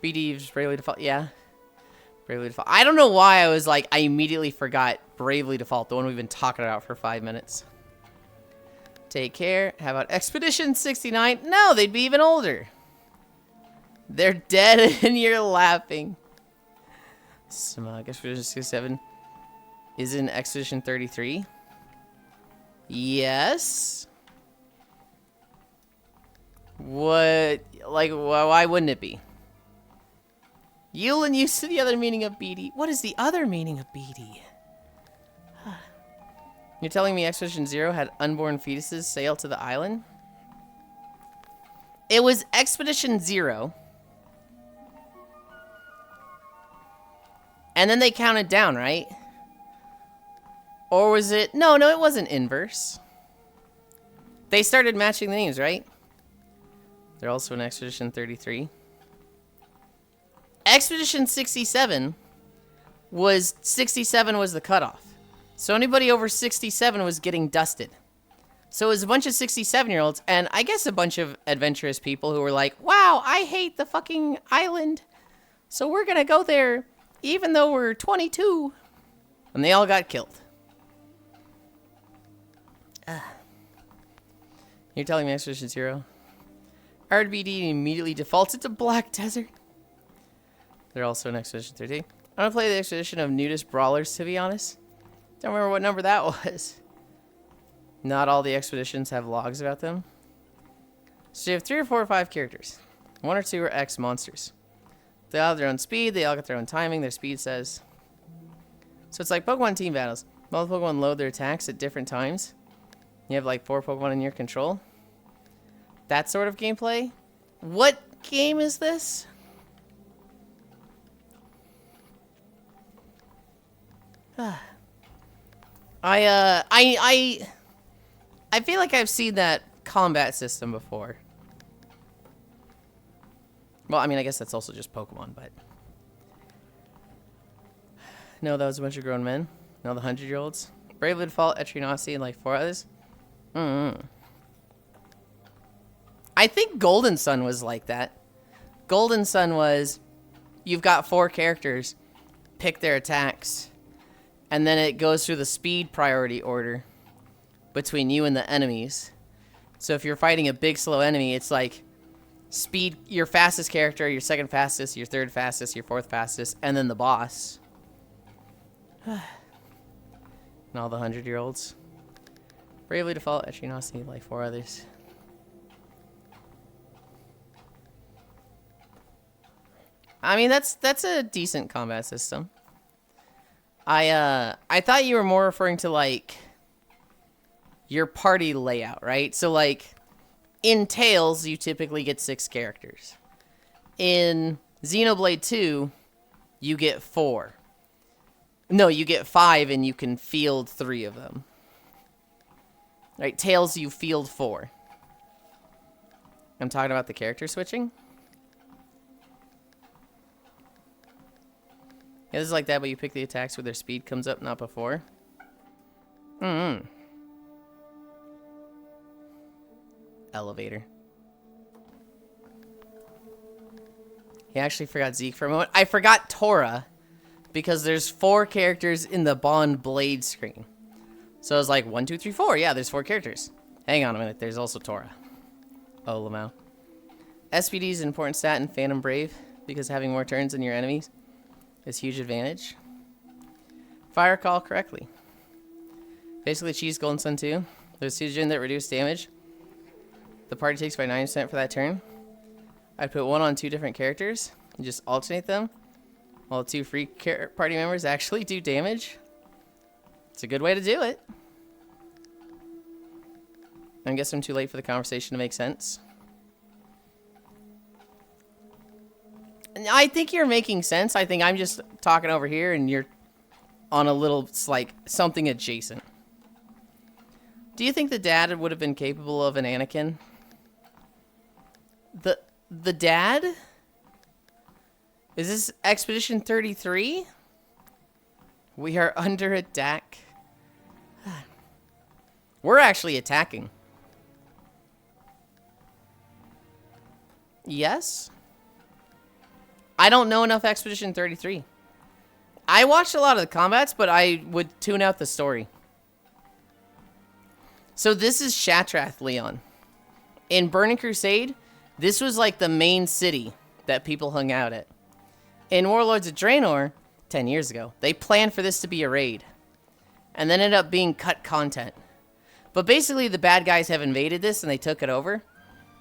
BD, Bravely Default. Yeah. Bravely Default. I don't know why I was like, I immediately forgot Bravely Default, the one we've been talking about for 5 minutes. Take care. How about Expedition 69? No, they'd be even older. They're dead and you're laughing. Smug. Expedition 67 is in Expedition 33. Yes. What? Like, why wouldn't it be? Yulind used to the other meaning of BD. What is the other meaning of BD? You're telling me Expedition 0 had unborn fetuses sail to the island? It was Expedition 0. And then they counted down, right? Or was it... No, it wasn't inverse. They started matching the names, right? They're also in Expedition 33. Expedition 67 was... 67 was the cutoff. So anybody over 67 was getting dusted. So it was a bunch of 67-year-olds, and I guess a bunch of adventurous people who were like, wow, I hate the fucking island. So we're gonna go there even though we're 22. And they all got killed. You're telling me Expedition 0? RBD immediately defaulted to Black Desert. They're also in Expedition 13. I'm gonna play the Expedition of Nudist Brawlers, to be honest. Don't remember what number that was. Not all the expeditions have logs about them. So you have 3 or 4 or 5 characters. 1 or 2 are X monsters. They all have their own speed. They all got their own timing. Their speed says. So it's like Pokemon team battles. All the Pokemon load their attacks at different times. You have like 4 Pokemon in your control. That sort of gameplay. What game is this? I feel like I've seen that combat system before. Well, I mean, I guess that's also just Pokemon, but... No, that was a bunch of grown men. No, the 100-year-olds. Bravely Default, Etrinossi, and like 4 others. I think Golden Sun was like that. Golden Sun was... You've got 4 characters. Pick their attacks. And then it goes through the speed priority order between you and the enemies. So if you're fighting a big, slow enemy, it's like speed, your fastest character, your second fastest, your third fastest, your fourth fastest, and then the boss. And all the 100-year-olds. Bravely Default, Etrinossi, like 4 others. I mean, that's a decent combat system. I thought you were more referring to, like, your party layout, right? So, like, in Tales, you typically get 6 characters. In Xenoblade 2, you get 4. No, you get 5, and you can field 3 of them. Right, Tales, you field 4. I'm talking about the character switching. Yeah, this is like that, but you pick the attacks where their speed comes up, not before. Elevator. He actually forgot Zeke for a moment. I forgot Tora, because there's 4 characters in the Bond Blade screen. So I was like, 1, 2, 3, 4. Yeah, there's 4 characters. Hang on a minute, there's also Tora. Oh, Lamau. SPD is an important stat in Phantom Brave, because having more turns than your enemies is a huge advantage. If I recall correctly. Basically, Cheese Golden Sun 2. There's 2 gen that reduce damage. The party takes by 9% for that turn. I'd put 1 on 2 different characters and just alternate them, while 2 free party members actually do damage. It's a good way to do it. I guess I'm too late for the conversation to make sense. I think you're making sense. I think I'm just talking over here and you're on a little, like, something adjacent. Do you think the dad would have been capable of an Anakin? The dad? Is this Expedition 33? We are under attack. We're actually attacking. Yes? I don't know enough Expedition 33. I watched a lot of the combats, but I would tune out the story. So this is Shatrath, Leon. In Burning Crusade, this was like the main city that people hung out at. In Warlords of Draenor, 10 years ago, they planned for this to be a raid. And then ended up being cut content. But basically, the bad guys have invaded this and they took it over.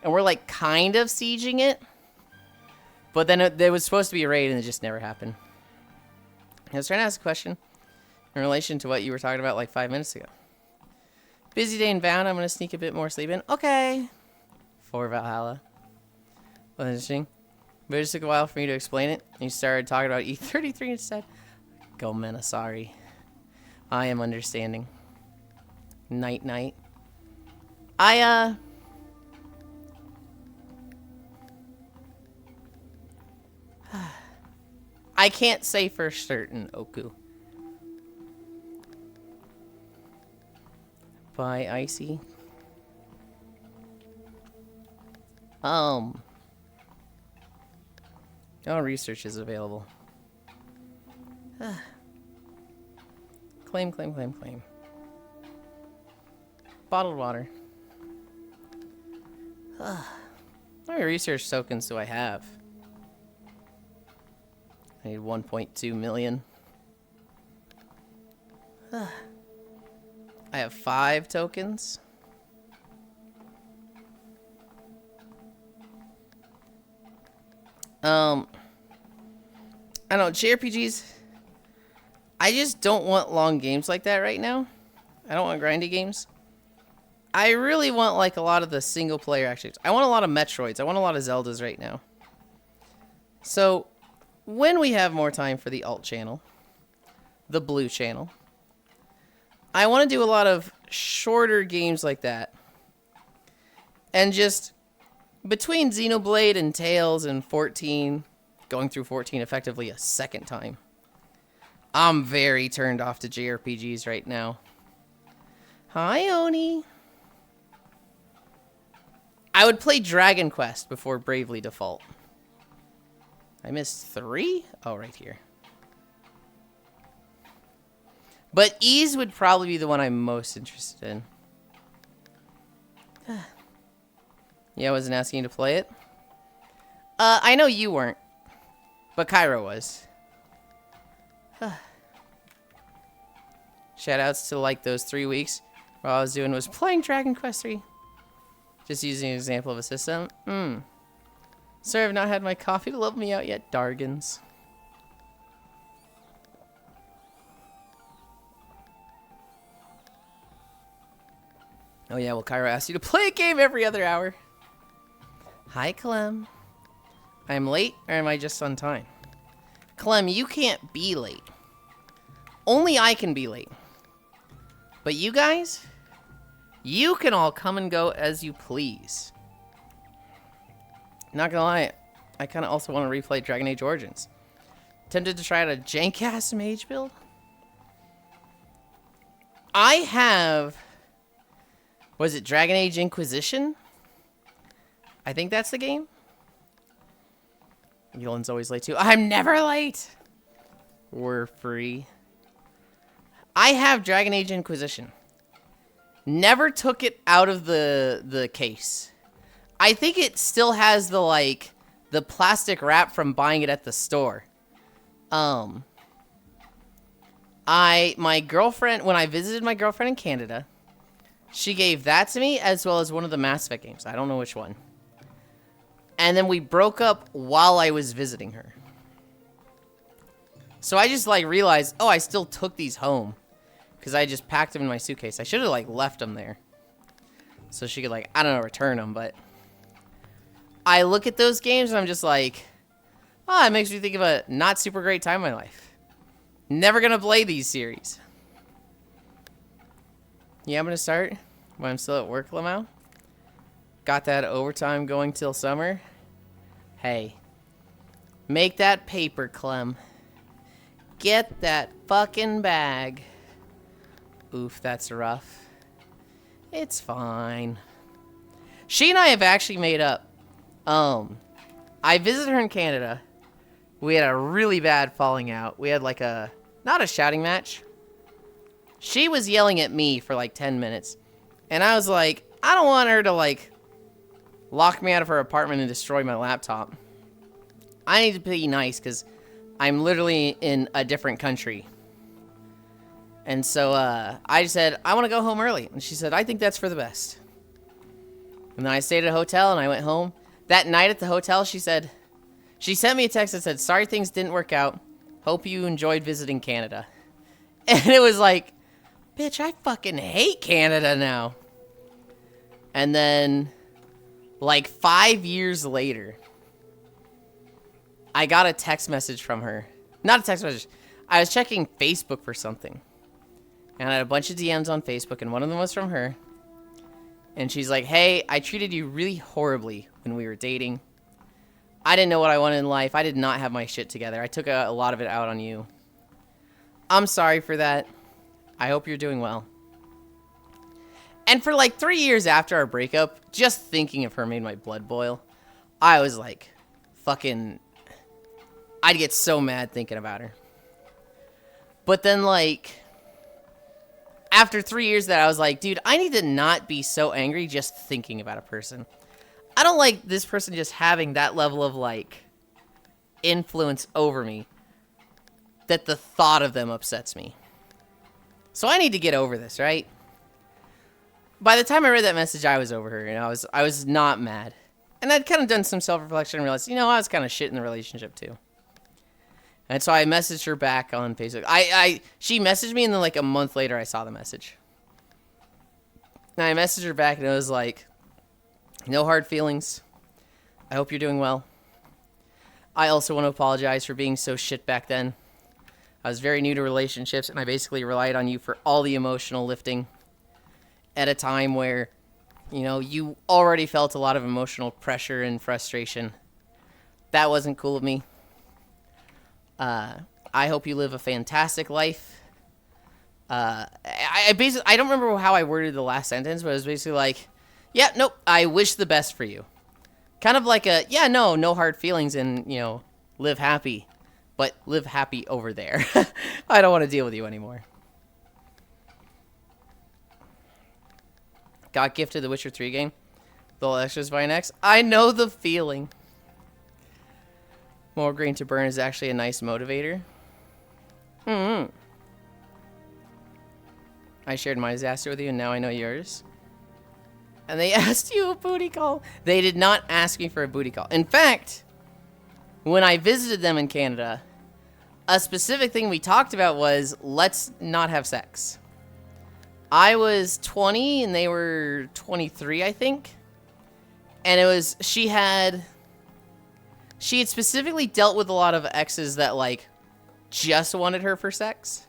And we're like kind of sieging it. But then there was supposed to be a raid and it just never happened. I was trying to ask a question in relation to what you were talking about like 5 minutes ago. Busy day in Bound. I'm going to sneak a bit more sleep in. Okay. For Valhalla. Well, interesting. But it just took a while for me to explain it. And you started talking about E33 instead. Go, Mena, sorry. I am understanding. Night, night. I can't say for certain, Oku. Bye, Icy. Oh, research is available. Claim, claim, claim, claim. Bottled water. How many research tokens do I have? I need 1.2 million. I have 5 tokens. I don't know, JRPGs, I just don't want long games like that right now. I don't want grindy games. I really want like a lot of the single player actions. I want a lot of Metroids. I want a lot of Zeldas right now. So, when we have more time for the alt channel, the blue channel, I want to do a lot of shorter games like that. And just between Xenoblade and Tales and 14, going through 14 effectively a second time, I'm very turned off to JRPGs right now. Hi, Oni. I would play Dragon Quest before Bravely Default. I missed 3? Oh, right here. But Ease would probably be the one I'm most interested in. Yeah, I wasn't asking you to play it. I know you weren't. But Cairo was. Shoutouts to like those 3 weeks. All I was doing was playing Dragon Quest 3. Just using an example of a system. Sorry, I've not had my coffee to level me out yet, Dargans. Oh yeah, well, Cairo asked you to play a game every other hour. Hi, Clem. I'm late, or am I just on time? Clem, you can't be late. Only I can be late. But you guys, you can all come and go as you please. Not gonna lie, I kind of also want to replay Dragon Age Origins. Tempted to try out a jank-ass mage build? I have... Was it Dragon Age Inquisition? I think that's the game. Yulind's always late too. I'm never late! We're free. I have Dragon Age Inquisition. Never took it out of the case. I think it still has the, like, the plastic wrap from buying it at the store. My girlfriend, when I visited my girlfriend in Canada, she gave that to me as well as one of the Mass Effect games. I don't know which one. And then we broke up while I was visiting her. So I just, like, realized, oh, I still took these home. Because I just packed them in my suitcase. I should have, like, left them there. So she could, like, I don't know, return them, but... I look at those games and I'm just like... Oh, it makes me think of a not super great time in my life. Never gonna play these series. Yeah, I'm gonna start when I'm still at work, Lamau. Got that overtime going till summer. Hey. Make that paper, Clem. Get that fucking bag. Oof, that's rough. It's fine. She and I have actually made up. I visited her in Canada. We had a really bad falling out. We had like a, not a shouting match. She was yelling at me for like 10 minutes. And I was like, I don't want her to like lock me out of her apartment and destroy my laptop. I need to be nice because I'm literally in a different country. And so I said, I want to go home early. And she said, I think that's for the best. And then I stayed at a hotel and I went home. That night at the hotel, she said, she sent me a text that said, sorry things didn't work out. Hope you enjoyed visiting Canada. And it was like, bitch, I fucking hate Canada now. And then, like 5 years later, I got a text message from her. Not a text message. I was checking Facebook for something. And I had a bunch of DMs on Facebook, and one of them was from her. And she's like, hey, I treated you really horribly when we were dating. I didn't know what I wanted in life. I did not have my shit together. I took a lot of it out on you. I'm sorry for that. I hope you're doing well. And for like 3 years after our breakup, just thinking of her made my blood boil. I was like, fucking... I'd get so mad thinking about her. But then, like... After 3 years of that, I was like, dude, I need to not be so angry just thinking about a person. I don't like this person just having that level of, like, influence over me that the thought of them upsets me. So I need to get over this, right? By the time I read that message, I was over her, and I was not mad. And I'd kind of done some self-reflection and realized, I was kind of shit in the relationship, too. And so I messaged her back on Facebook. She messaged me, and then like a month later, I saw the message. And I messaged her back, and it was like, no hard feelings. I hope you're doing well. I also want to apologize for being so shit back then. I was very new to relationships, and I basically relied on you for all the emotional lifting at a time where, you already felt a lot of emotional pressure and frustration. That wasn't cool of me. I hope you live a fantastic life. I don't remember how I worded the last sentence, but it was basically like, yeah, nope, I wish the best for you. Kind of like no hard feelings and, live happy. But live happy over there. I don't want to deal with you anymore. Got gifted the Witcher 3 game. The all extras by an X. I know the feeling. More grain to burn is actually a nice motivator. I shared my disaster with you, and now I know yours. And they asked you a booty call. They did not ask me for a booty call. In fact, when I visited them in Canada, a specific thing we talked about was, let's not have sex. I was 20, and they were 23, I think. And it was, she had specifically dealt with a lot of exes that, like, just wanted her for sex.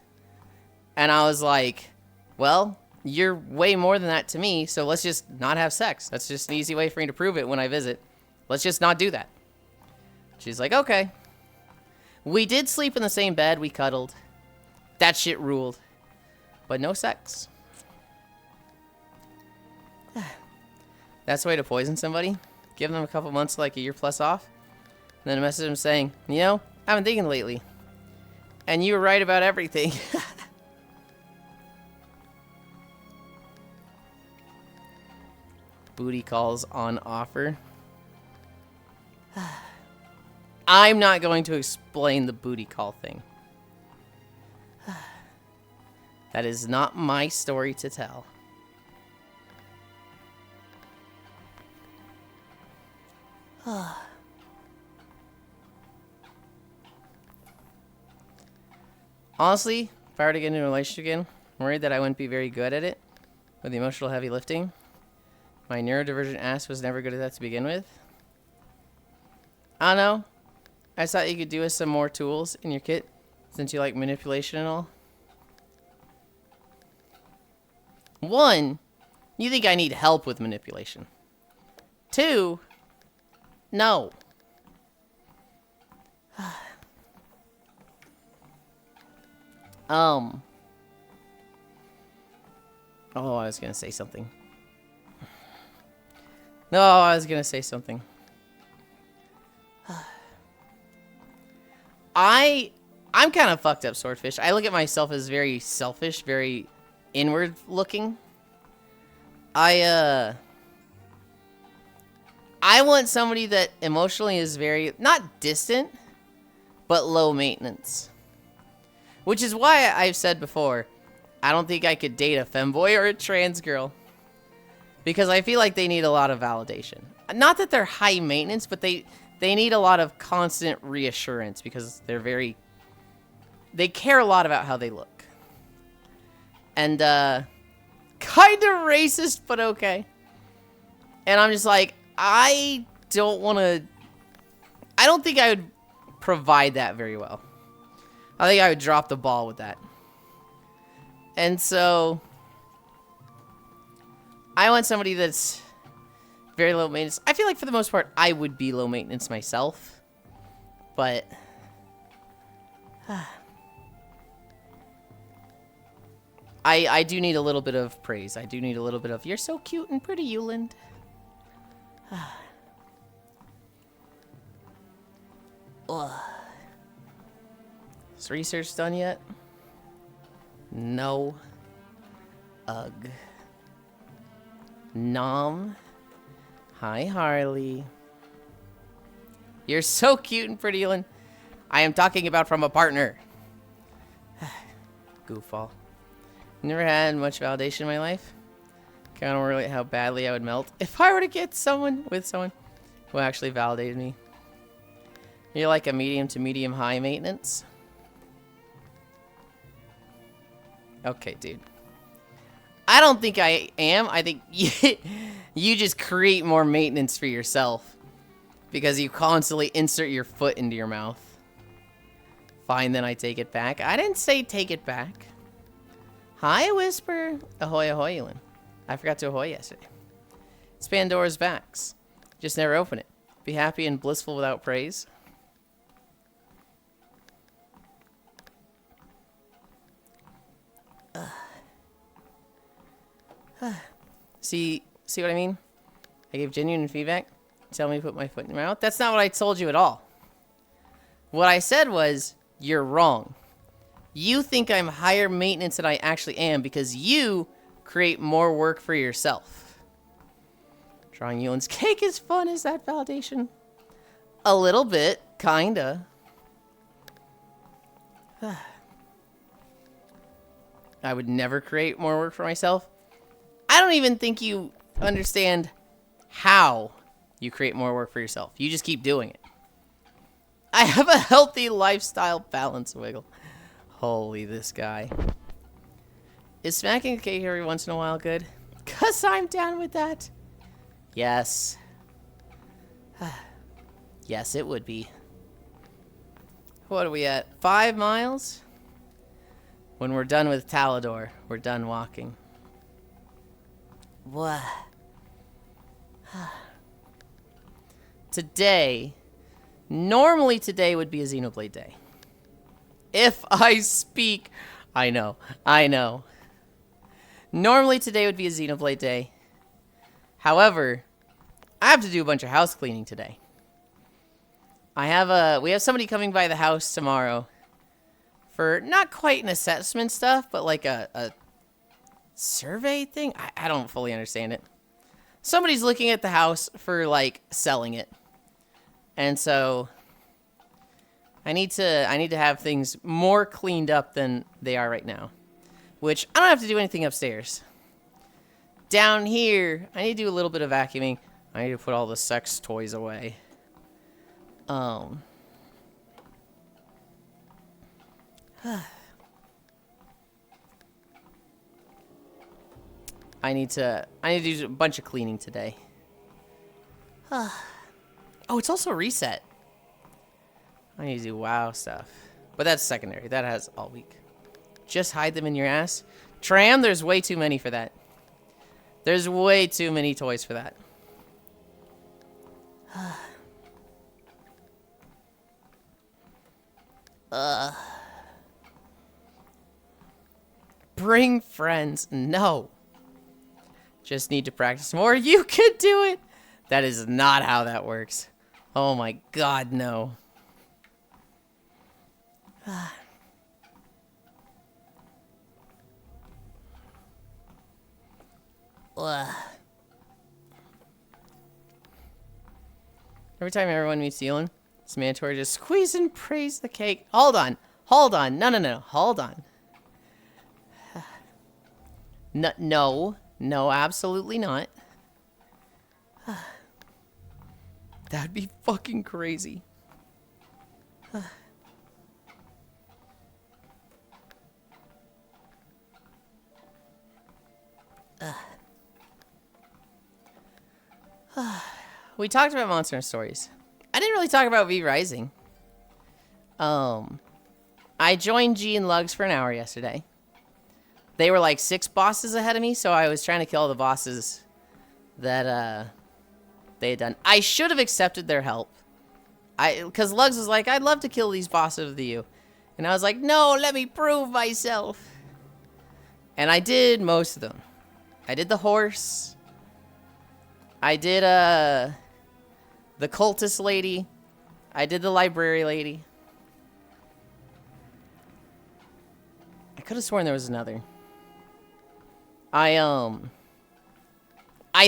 And I was like, well, you're way more than that to me, so let's just not have sex. That's just an easy way for me to prove it when I visit. Let's just not do that. She's like, okay. We did sleep in the same bed. We cuddled. That shit ruled. But no sex. That's the way to poison somebody. Give them a couple months, like a year plus off. And then message them saying, I've been thinking lately. And you were right about everything. Booty calls on offer. I'm not going to explain the booty call thing. That is not my story to tell. Honestly, if I were to get into a relationship again, I'm worried that I wouldn't be very good at it with the emotional heavy lifting. My neurodivergent ass was never good at that to begin with. I don't know. I just thought you could do with some more tools in your kit since you like manipulation and all. 1, you think I need help with manipulation. 2, no. Oh, I was gonna say something. No, I was gonna say something. I'm kind of fucked up, Swordfish. I look at myself as very selfish, very inward looking. I want somebody that emotionally is very, not distant, but low maintenance. Which is why I've said before, I don't think I could date a femboy or a trans girl. Because I feel like they need a lot of validation. Not that they're high maintenance, but they need a lot of constant reassurance because they care a lot about how they look. And, kind of racist, but okay. And I'm just like, I don't think I would provide that very well. I think I would drop the ball with that. And so I want somebody that's very low maintenance. I feel like for the most part, I would be low maintenance myself. But I do need a little bit of praise. I do need a little bit of, you're so cute and pretty, Yulind. Is research done yet? No. Ugh. Nom. Hi, Harley. You're so cute and pretty, Yulind. I am talking about from a partner. Goofball. Never had much validation in my life. Kind of worry how badly I would melt if I were to get someone who actually validated me. You're like a medium to medium high maintenance. Okay, dude. I don't think I am. I think you just create more maintenance for yourself because you constantly insert your foot into your mouth. Fine, then I take it back. I didn't say take it back. Hi, Whisper. Ahoy, ahoy, Yulind. I forgot to ahoy yesterday. It's Pandora's box. Just never open it. Be happy and blissful without praise. See what I mean? I gave genuine feedback. Tell me to put my foot in your mouth. That's not what I told you at all. What I said was, you're wrong. You think I'm higher maintenance than I actually am because you create more work for yourself. Drawing Yulind's cake is fun. Is that validation? A little bit. Kinda. I would never create more work for myself. I don't even think you understand how you create more work for yourself. You just keep doing it. I have a healthy lifestyle balance, Wiggle. Holy, this guy. Is smacking a cake every once in a while good? 'Cause I'm down with that. Yes. Yes, it would be. What are we at? 5 miles? When we're done with Talador, we're done walking. What? Today, normally today would be a Xenoblade day. If I speak, I know. Normally today would be a Xenoblade day. However, I have to do a bunch of house cleaning today. We have somebody coming by the house tomorrow for not quite an assessment stuff, but like a survey thing. I don't fully understand it. Somebody's looking at the house for like selling it. And so I need to have things more cleaned up than they are right now. Which I don't have to do anything upstairs. Down here, I need to do a little bit of vacuuming. I need to put all the sex toys away. I need to do a bunch of cleaning today. Oh, it's also reset. I need to do WoW stuff. But that's secondary. That has all week. Just hide them in your ass. Tram, there's way too many for that. There's way too many toys for that. Bring friends. No. Just need to practice more. You could do it. That is not how that works. Oh my god, no. Every time everyone meets Yulind, it's mandatory to squeeze and praise the cake. Hold on. No. Hold on. No, absolutely not. That'd be fucking crazy. We talked about Monster Hunter Stories. I didn't really talk about V Rising. I joined G and Lugs for an hour yesterday. They were like 6 bosses ahead of me, so I was trying to kill all the bosses that they had done. I should have accepted their help. Because Lugs was like, I'd love to kill these bosses with you. And I was like, no, let me prove myself. And I did most of them. I did the horse. I did the cultist lady. I did the library lady. I could have sworn there was another. I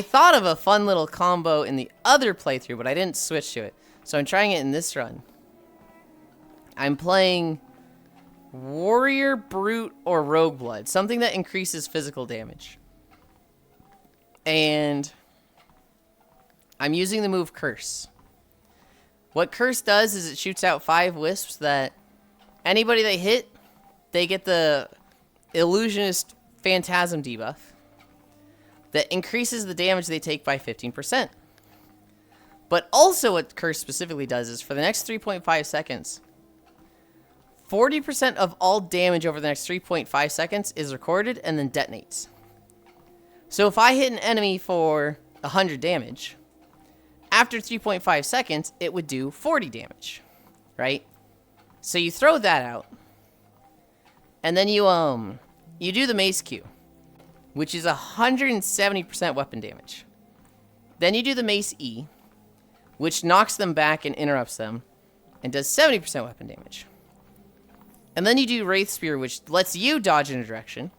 thought of a fun little combo in the other playthrough, but I didn't switch to it. So I'm trying it in this run. I'm playing Warrior, Brute, or Rogue Blood. Something that increases physical damage. And I'm using the move Curse. What Curse does is it shoots out 5 wisps that anybody they hit, they get the Illusionist Phantasm debuff that increases the damage they take by 15%. But also what Curse specifically does is for the next 3.5 seconds, 40% of all damage over the next 3.5 seconds is recorded and then detonates. So if I hit an enemy for 100 damage, after 3.5 seconds, it would do 40 damage, right? So you throw that out, and then you do the Mace Q, which is 170% weapon damage. Then you do the Mace E, which knocks them back and interrupts them, and does 70% weapon damage. And then you do Wraith Spear, which lets you dodge in a direction,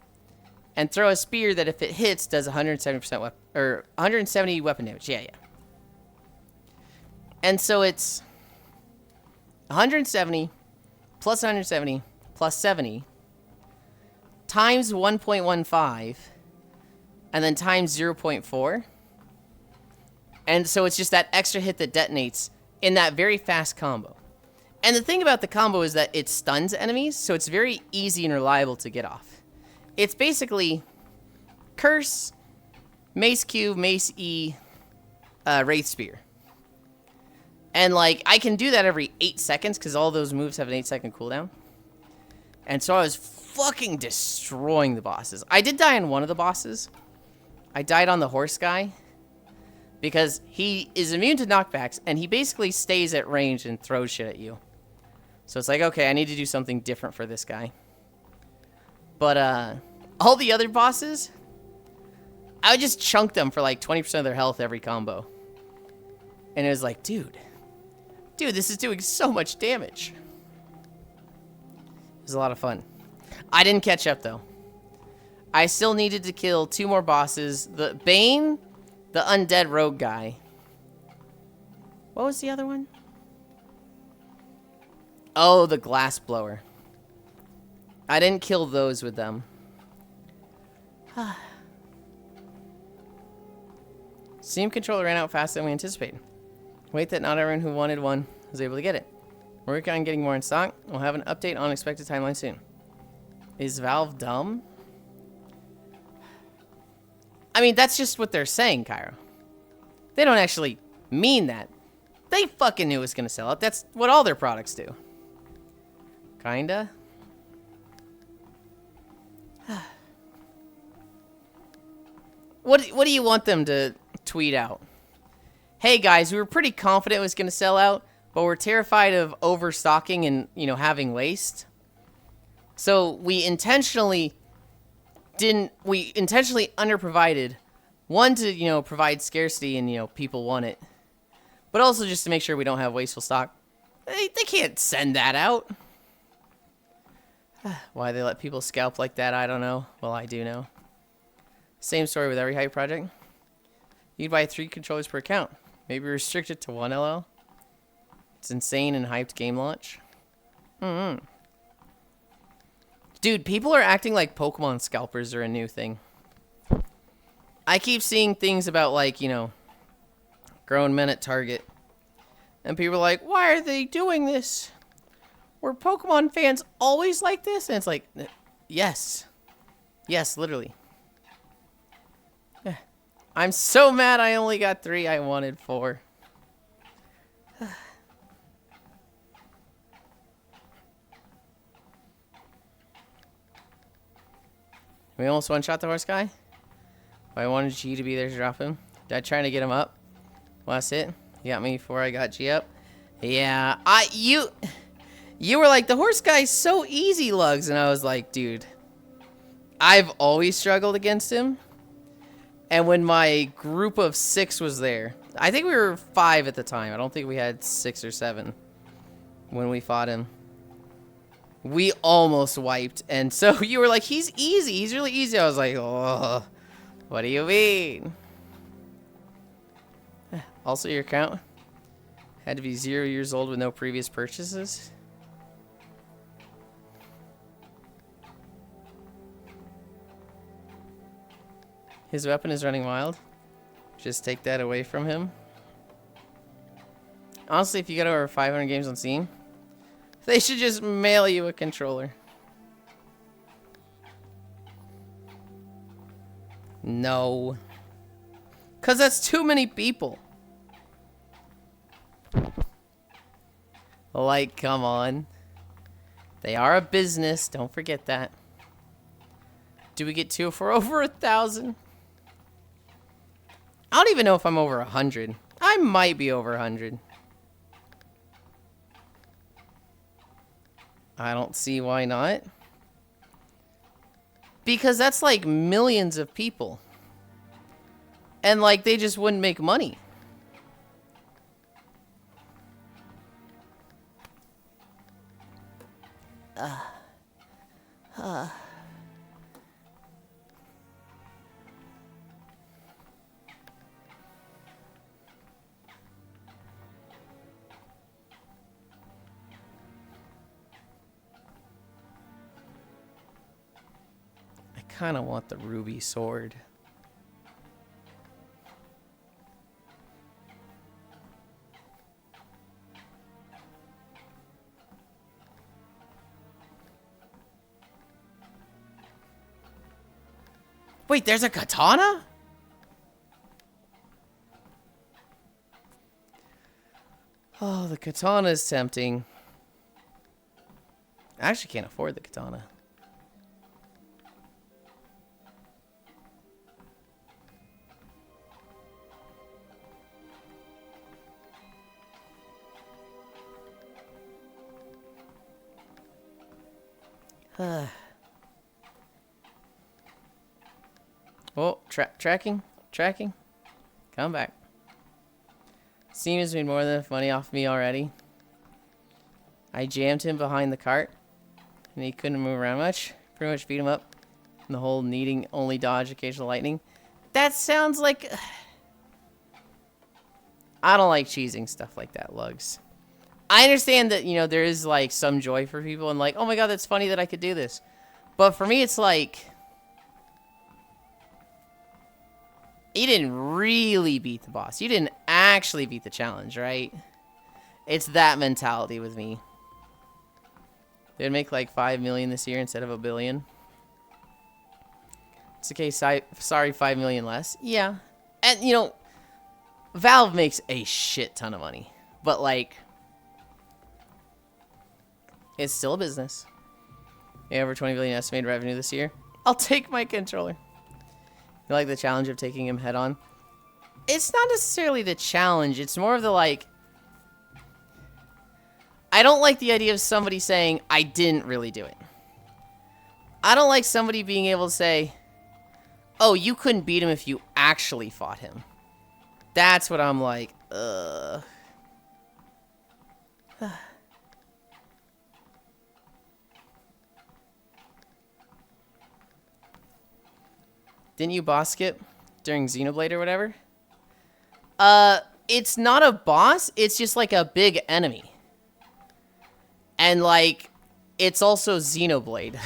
and throw a spear that if it hits does 170% weapon, or 170 weapon damage. Yeah. And so it's 170 plus 170 plus 70 times 1.15 and then times 0.4. And so it's just that extra hit that detonates in that very fast combo. And the thing about the combo is that it stuns enemies, so it's very easy and reliable to get off. It's basically Curse, Mace Q, Mace E, Wraith Spear. And, like, I can do that every 8 seconds because all those moves have an 8-second cooldown. And so I was fucking destroying the bosses. I did die on one of the bosses. I died on the horse guy because he is immune to knockbacks, and he basically stays at range and throws shit at you. So it's like, okay, I need to do something different for this guy. But, all the other bosses, I would just chunk them for like 20% of their health every combo. And it was like, dude, this is doing so much damage. It was a lot of fun. I didn't catch up, though. I still needed to kill 2 more bosses. The Bane, the undead rogue guy. What was the other one? Oh, the glass blower. I didn't kill those with them. Steam controller ran out faster than we anticipated. Wait that not everyone who wanted one was able to get it. We're working on getting more in stock. We'll have an update on expected timeline soon. Is Valve dumb? I mean, that's just what they're saying, Cairo. They don't actually mean that. They fucking knew it was going to sell out. That's what all their products do. Kinda. What do you want them to tweet out? Hey guys, we were pretty confident it was going to sell out, but we're terrified of overstocking and, having waste. So we intentionally underprovided. One, to, provide scarcity and, people want it. But also just to make sure we don't have wasteful stock. They can't send that out. Why they let people scalp like that, I don't know. Well, I do know. Same story with every hype project. You'd buy 3 controllers per account. Maybe restrict it to 1 LL. It's insane and hyped game launch. Dude, people are acting like Pokemon scalpers are a new thing. I keep seeing things about, like, grown men at Target. And people are like, why are they doing this? Were Pokemon fans always like this? And it's like, yes. Yes, literally. I'm so mad I only got 3. I wanted 4. We almost one-shot the horse guy. But I wanted G to be there to drop him. Did I try to get him up? Last hit. He got me before I got G up. Yeah, you were like, the horse guy's so easy, Lugs. And I was like, dude, I've always struggled against him. And when my group of 6 was there, I think we were 5 at the time. I don't think we had 6 or 7 when we fought him. We almost wiped. And so you were like, he's easy. He's really easy. I was like, oh, what do you mean? Also, your account had to be 0 years old with no previous purchases. His weapon is running wild. Just take that away from him. Honestly, if you got over 500 games on Steam, they should just mail you a controller. No. Because that's too many people. Like, come on. They are a business. Don't forget that. Do we get 2 for over 1,000? I don't even know if I'm over 100. I might be over 100. I don't see why not. Because that's like millions of people. And like they just wouldn't make money. I kind of want the ruby sword. Wait, there's a katana? Oh, the katana is tempting. I actually can't afford the katana. Oh, tracking. Come back. Steam has made more than enough money off me already. I jammed him behind the cart, and he couldn't move around much. Pretty much beat him up. And the whole needing only dodge occasional lightning. That sounds like... I don't like cheesing stuff like that, Lugs. I understand that, you know, there is, like, some joy for people, and like, oh my god, that's funny that I could do this. But for me, it's like... You didn't really beat the boss. You didn't actually beat the challenge, right? It's that mentality with me. They'd make like 5 million this year instead of 1 billion. It's okay, sorry, 5 million less. Yeah. And, you know, Valve makes a shit ton of money. But, like, it's still a business. Yeah, over 20 billion estimated revenue this year. I'll take my controller. You like the challenge of taking him head on? It's not necessarily the challenge. It's more of the, like... I don't like the idea of somebody saying, I didn't really do it. I don't like somebody being able to say, oh, you couldn't beat him if you actually fought him. That's what I'm like, ugh. Didn't you boss skip during Xenoblade or whatever? It's not a boss. It's just like a big enemy. And like, it's also Xenoblade.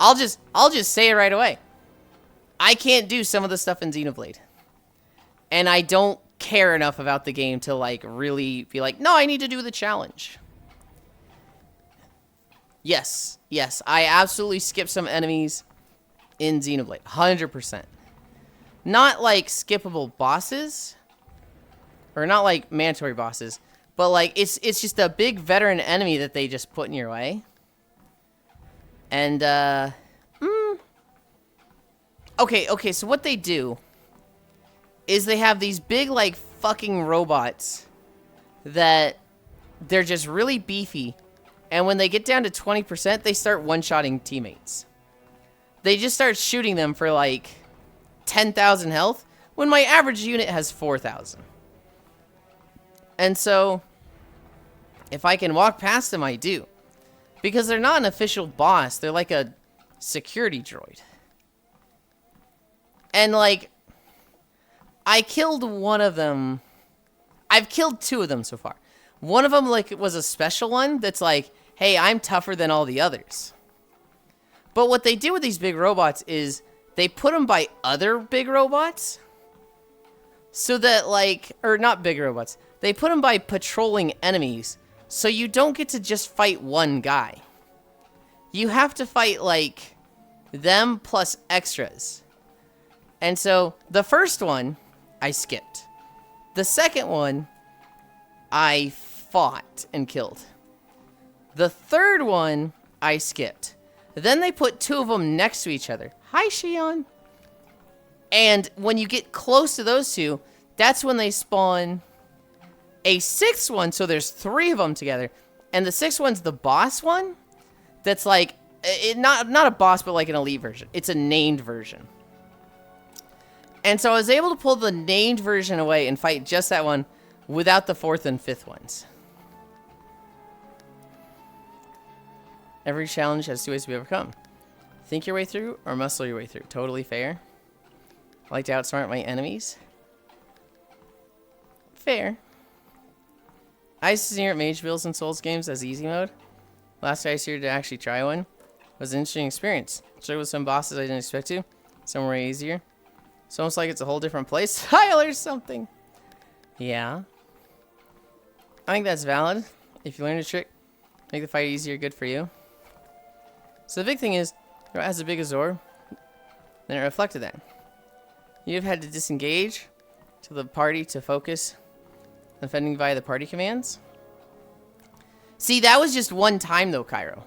I'll just say it right away. I can't do some of the stuff in Xenoblade. And I don't care enough about the game to like really be like, no, I need to do the challenge. Yes, I absolutely skipped some enemies in Xenoblade, 100%. Not like skippable bosses, or not like mandatory bosses, but like it's just a big veteran enemy that they just put in your way. And Okay, so what they do is they have these big, like, fucking robots that they're just really beefy. And when they get down to 20%, they start one-shotting teammates. They just start shooting them for, like, 10,000 health, when my average unit has 4,000. And so, if I can walk past them, I do. Because they're not an official boss. They're like a security droid. And, like, I killed one of them. I've killed 2 of them so far. One of them, like, was a special one that's like, hey, I'm tougher than all the others. But what they do with these big robots is they put them by other big robots. So that, like, or not big robots. They put them by patrolling enemies. So you don't get to just fight one guy. You have to fight, like, them plus extras. And so, the first one, I skipped. The second one, I fought and killed. The third one, I skipped. Then they put 2 of them next to each other. Hi, Shion. And when you get close to those 2, that's when they spawn a 6th one, so there's 3 of them together. And the 6th one's the boss one. That's like, not a boss, but like an elite version. It's a named version. And so I was able to pull the named version away and fight just that one without the 4th and 5th ones. Every challenge has 2 ways to be overcome. Think your way through or muscle your way through. Totally fair. I like to outsmart my enemies. Fair. I used to sneer at mage builds in Souls games as easy mode. Last time I sneered to actually try one was an interesting experience. Struggled with some bosses I didn't expect to. Some were easier. It's almost like it's a whole different place. Hi, there's something. Yeah. I think that's valid. If you learn a trick, make the fight easier, good for you. So the big thing is, it has a big Azor, then it reflected that. You've had to disengage to the party to focus on defending via the party commands. See, that was just one time though, Cairo.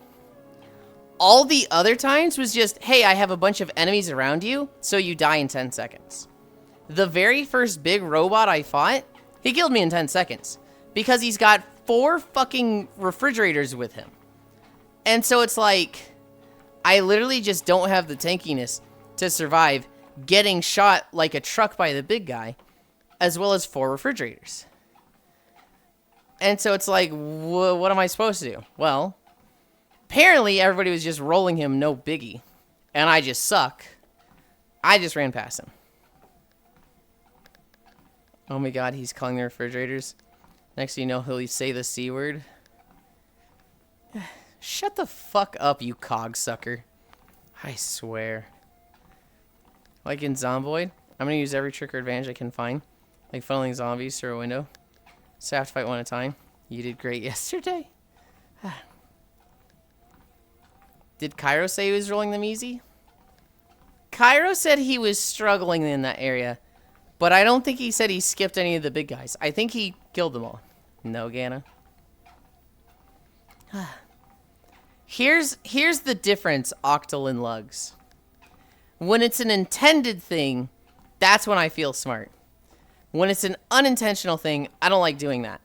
All the other times was just, hey, I have a bunch of enemies around you, so you die in 10 seconds. The very first big robot I fought, he killed me in 10 seconds. Because he's got 4 fucking refrigerators with him. And so it's like, I literally just don't have the tankiness to survive getting shot like a truck by the big guy, as well as 4 refrigerators. And so it's like, what am I supposed to do? Well, apparently everybody was just rolling him no biggie. And I just suck. I just ran past him. Oh my god, he's calling the refrigerators. Next thing you know, he'll say the C word. Shut the fuck up, you cogsucker. I swear. Like in Zomboid, I'm gonna use every trick or advantage I can find. Like funneling zombies through a window. So I have to fight one at a time. You did great yesterday. Did Cairo say he was rolling them easy? Cairo said he was struggling in that area. But I don't think he said he skipped any of the big guys. I think he killed them all. No, Ganna. Here's the difference, Octal and Lugs. When it's an intended thing, that's when I feel smart. When it's an unintentional thing, I don't like doing that.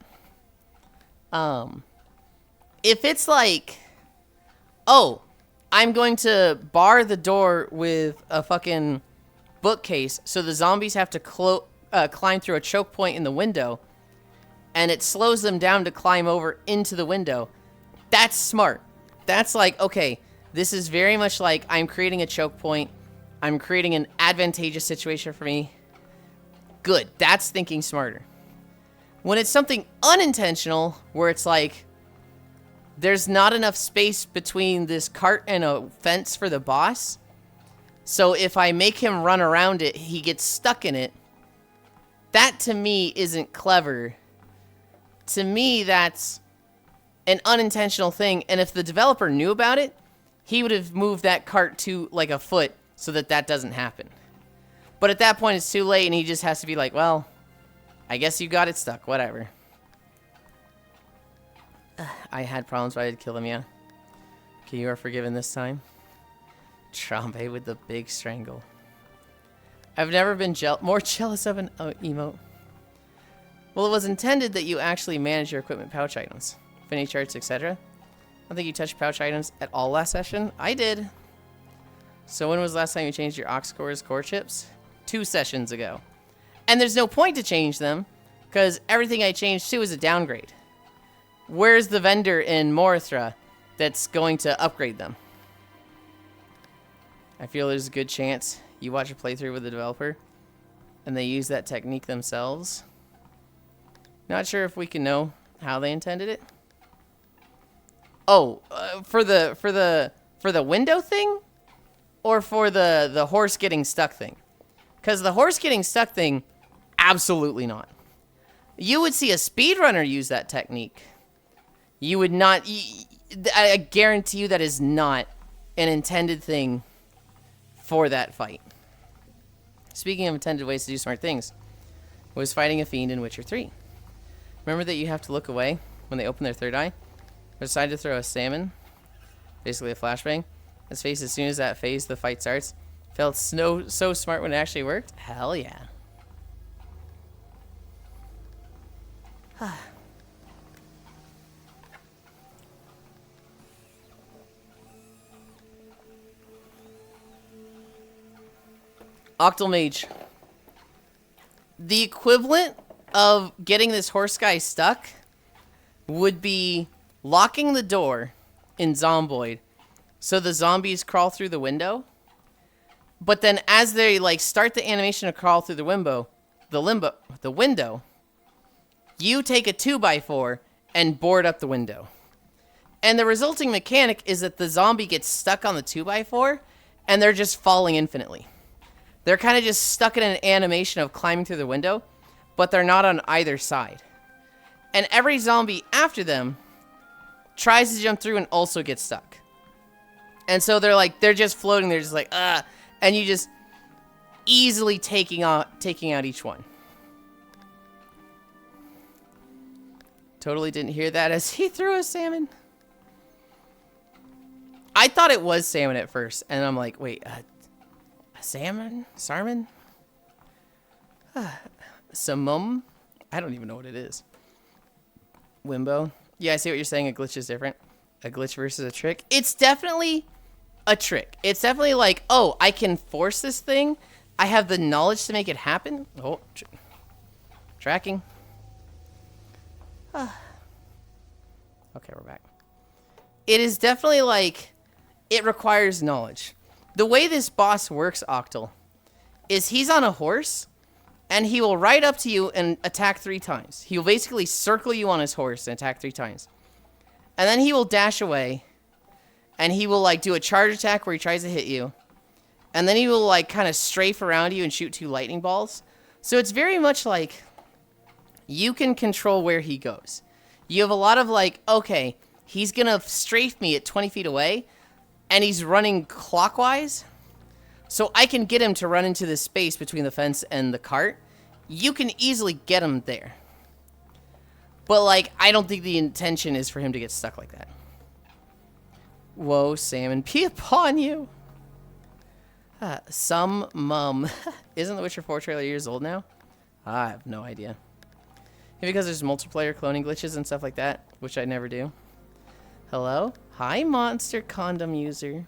If it's like, oh, I'm going to bar the door with a fucking bookcase so the zombies have to climb through a choke point in the window, and it slows them down to climb over into the window, that's smart. That's like, okay, this is very much like I'm creating a choke point. I'm creating an advantageous situation for me. Good. That's thinking smarter. When it's something unintentional, where it's like, there's not enough space between this cart and a fence for the boss, so if I make him run around it, he gets stuck in it. That, to me, isn't clever. To me, that's an unintentional thing, and if the developer knew about it, he would have moved that cart to, like, a foot so that that doesn't happen. But at that point, it's too late, and he just has to be like, well, I guess you got it stuck. Whatever. I had problems, but I did kill them, yeah. Okay, you are forgiven this time. Trompe with the big strangle. I've never been more jealous of an emote. Well, it was intended that you actually manage your equipment pouch items, affinity charts, etc. I don't think you touched pouch items at all last session. I did. So when was the last time you changed your aux cores core chips? 2 sessions ago. And there's no point to change them, because everything I changed to is a downgrade. Where's the vendor in Morithra that's going to upgrade them? I feel there's a good chance you watch a playthrough with the developer and they use that technique themselves. Not sure if we can know how they intended it. Oh, for the window thing, or for the horse getting stuck thing? Because the horse getting stuck thing, absolutely not. You would see a speedrunner use that technique. You would not. I guarantee you that is not an intended thing for that fight. Speaking of intended ways to do smart things, was fighting a fiend in Witcher 3. Remember that you have to look away when they open their third eye? I decided to throw a salmon, basically a flashbang, his face as soon as that phase the fight starts. Felt so smart when it actually worked. Hell yeah. Octal Mage. The equivalent of getting this horse guy stuck would be locking the door in Zomboid so the zombies crawl through the window. But then as they like start the animation to crawl through the window, you take a 2x4 and board up the window. And the resulting mechanic is that the zombie gets stuck on the 2x4 and they're just falling infinitely. They're kind of just stuck in an animation of climbing through the window, but they're not on either side. And every zombie after them tries to jump through and also gets stuck. And so they're just floating, they're just like, and you just easily taking out each one. Totally didn't hear that as he threw a salmon. I thought it was salmon at first, and I'm like, wait, a salmon? Sarmon? Samum? I don't even know what it is. Wimbo? Yeah, I see what you're saying. A glitch is different. A glitch versus a trick. It's definitely a trick. It's definitely like, oh, I can force this thing. I have the knowledge to make it happen. Oh, tracking. Okay, we're back. It is definitely like, it requires knowledge. The way this boss works, Octal, is he's on a horse, and he will ride up to you and attack 3 times. He will basically circle you on his horse and attack 3 times. And then he will dash away, and he will like do a charge attack where he tries to hit you. And then he will like kind of strafe around you and shoot 2 lightning balls. So it's very much like you can control where he goes. You have a lot of like, okay, he's gonna strafe me at 20 feet away, and he's running clockwise. So I can get him to run into this space between the fence and the cart. You can easily get him there. But like, I don't think the intention is for him to get stuck like that. Whoa, salmon, pee upon you. Some mum. Isn't the Witcher 4 trailer years old now? I have no idea. Maybe because there's multiplayer cloning glitches and stuff like that, which I never do. Hello? Hi, monster condom user.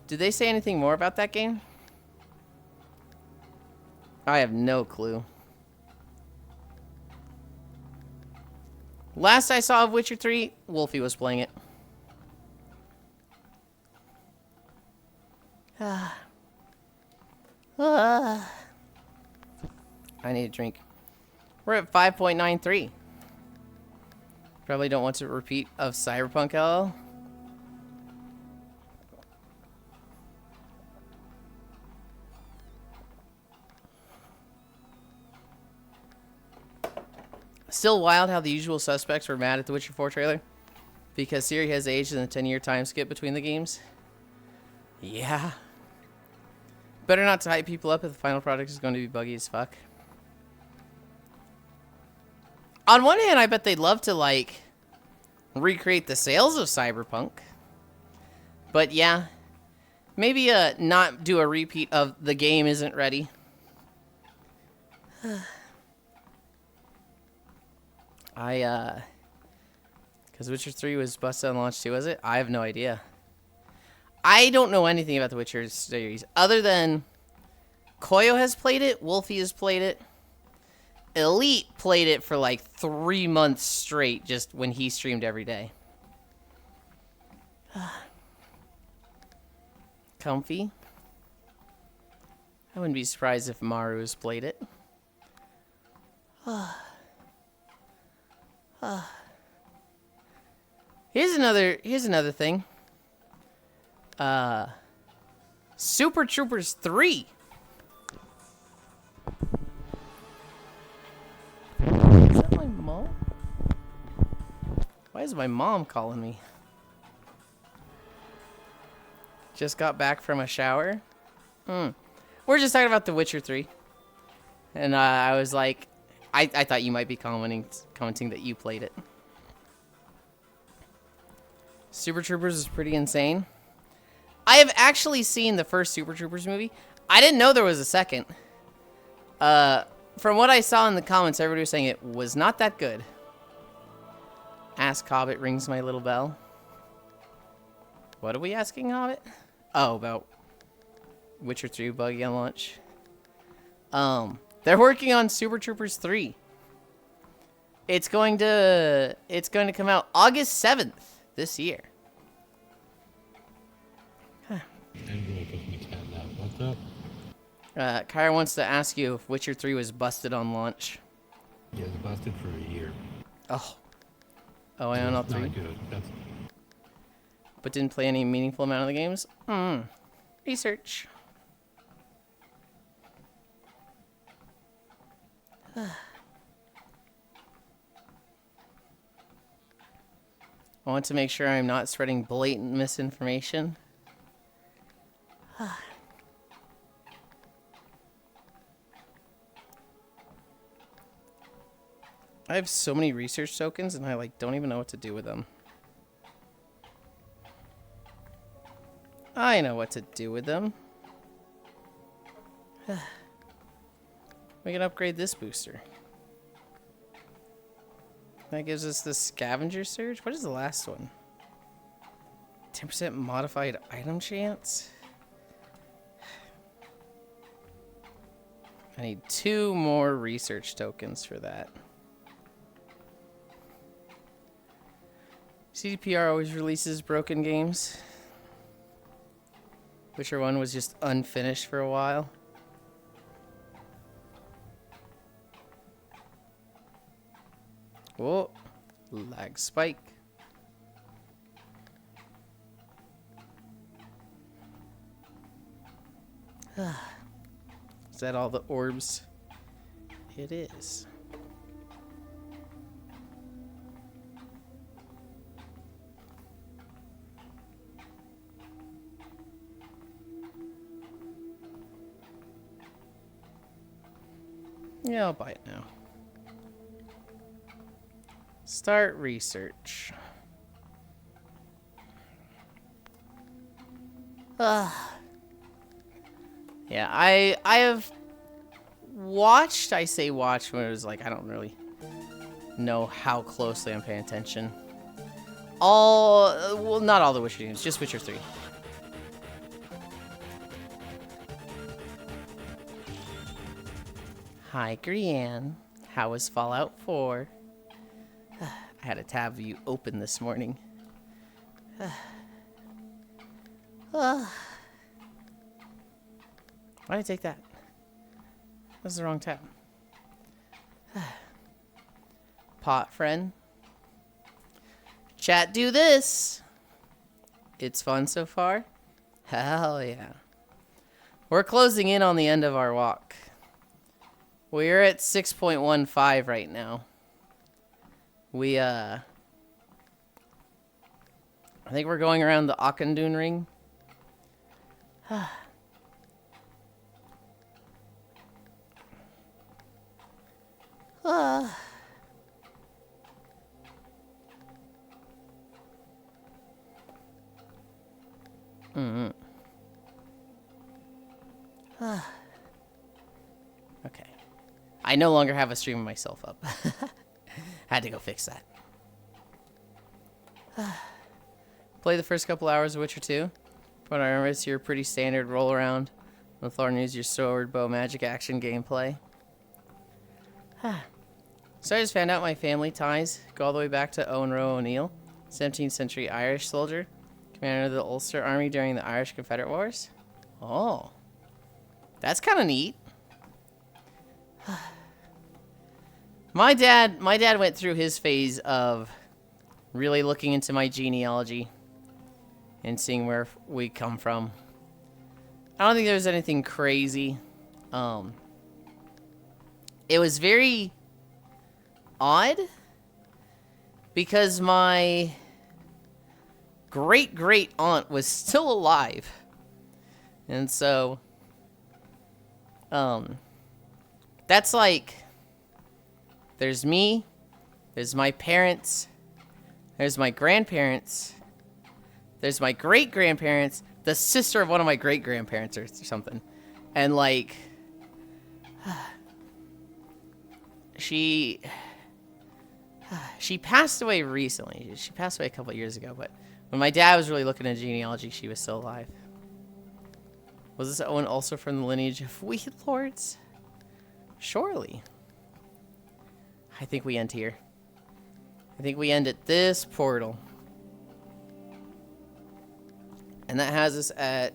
Did they say anything more about that game? I have no clue. Last I saw of Witcher 3, Wolfie was playing it. I need a drink. We're at 5.93. Probably don't want to repeat of Cyberpunk LL. Still wild how the usual suspects were mad at the Witcher 4 trailer because Siri has aged in the 10-year time skip between the games. Yeah. Better not to hype people up if the final product is going to be buggy as fuck. On one hand, I bet they'd love to, like, recreate the sales of Cyberpunk. But yeah, Maybe not do a repeat of the game isn't ready. Because Witcher 3 was busted on launch too, was it? I have no idea. I don't know anything about the Witcher series other than Koyo has played it, Wolfie has played it, Elite played it for like 3 months straight just when he streamed every day. Comfy. I wouldn't be surprised if Maru has played it. Here's another thing. Super Troopers 3. Is that my mom? Why is my mom calling me? Just got back from a shower. We're just talking about The Witcher 3. And I was like, I thought you might be commenting that you played it. Super Troopers is pretty insane. I have actually seen the first Super Troopers movie. I didn't know there was a second. From what I saw in the comments, everybody was saying it was not that good. Ask Hobbit rings my little bell. What are we asking Hobbit? Oh, about Witcher 3 buggy on launch. They're working on Super Troopers 3. It's going to come out August 7th this year. What's up? Kyra wants to ask you if Witcher 3 was busted on launch. Yeah, it was busted for a year. Oh, I own all 3. Not good. That's... But didn't play any meaningful amount of the games? Research. I want to make sure I'm not spreading blatant misinformation. I have so many research tokens and I don't even know what to do with them. I know what to do with them. We can upgrade this booster. That gives us the scavenger surge. What is the last one? 10% modified item chance? I need 2 more research tokens for that. CDPR always releases broken games. Witcher 1 was just unfinished for a while. Whoa, lag spike. Is that all the orbs? It is. Yeah, I'll buy it now. Start research. Yeah, I have watched. I say watch when it was like I don't really know how closely I'm paying attention. Well, not all the Witcher games, just Witcher 3. Hi, Grianne. How was Fallout 4? I had a tab view open this morning. Why did I take that? That's the wrong tab. Pot friend. Chat, do this. It's fun so far. Hell yeah. We're closing in on the end of our walk. We're at 6.15 right now. I think we're going around the Akandun ring. Okay. I no longer have a stream of myself up. Had to go fix that. Play the first couple hours of Witcher 2. But I remember it's your pretty standard roll around. On the floor and use your sword, bow, magic, action gameplay. So I just found out my family ties go all the way back to Owen Roe O'Neill, 17th century Irish soldier, commander of the Ulster Army during the Irish Confederate Wars. Oh. That's kind of neat. My dad went through his phase of really looking into my genealogy and seeing where we come from. I don't think there was anything crazy. It was very odd because my great aunt was still alive. And so that's like, there's me, there's my parents, there's my grandparents, there's my great-grandparents, the sister of one of my great-grandparents or something. And like, she passed away recently. She passed away a couple of years ago, but when my dad was really looking at genealogy, she was still alive. Was this Owen also from the lineage of Wheat Lords? Surely. I think we end here. I think we end at this portal. And that has us at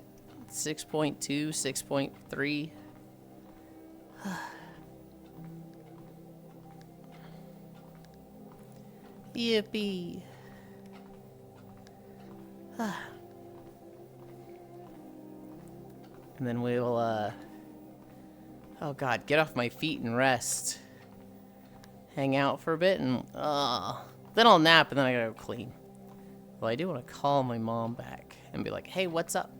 6.2, 6.3. Yippee. And then we'll, oh god, get off my feet and rest. Hang out for a bit and, then I'll nap and then I gotta go clean. Well, I do want to call my mom back and be like, hey, what's up?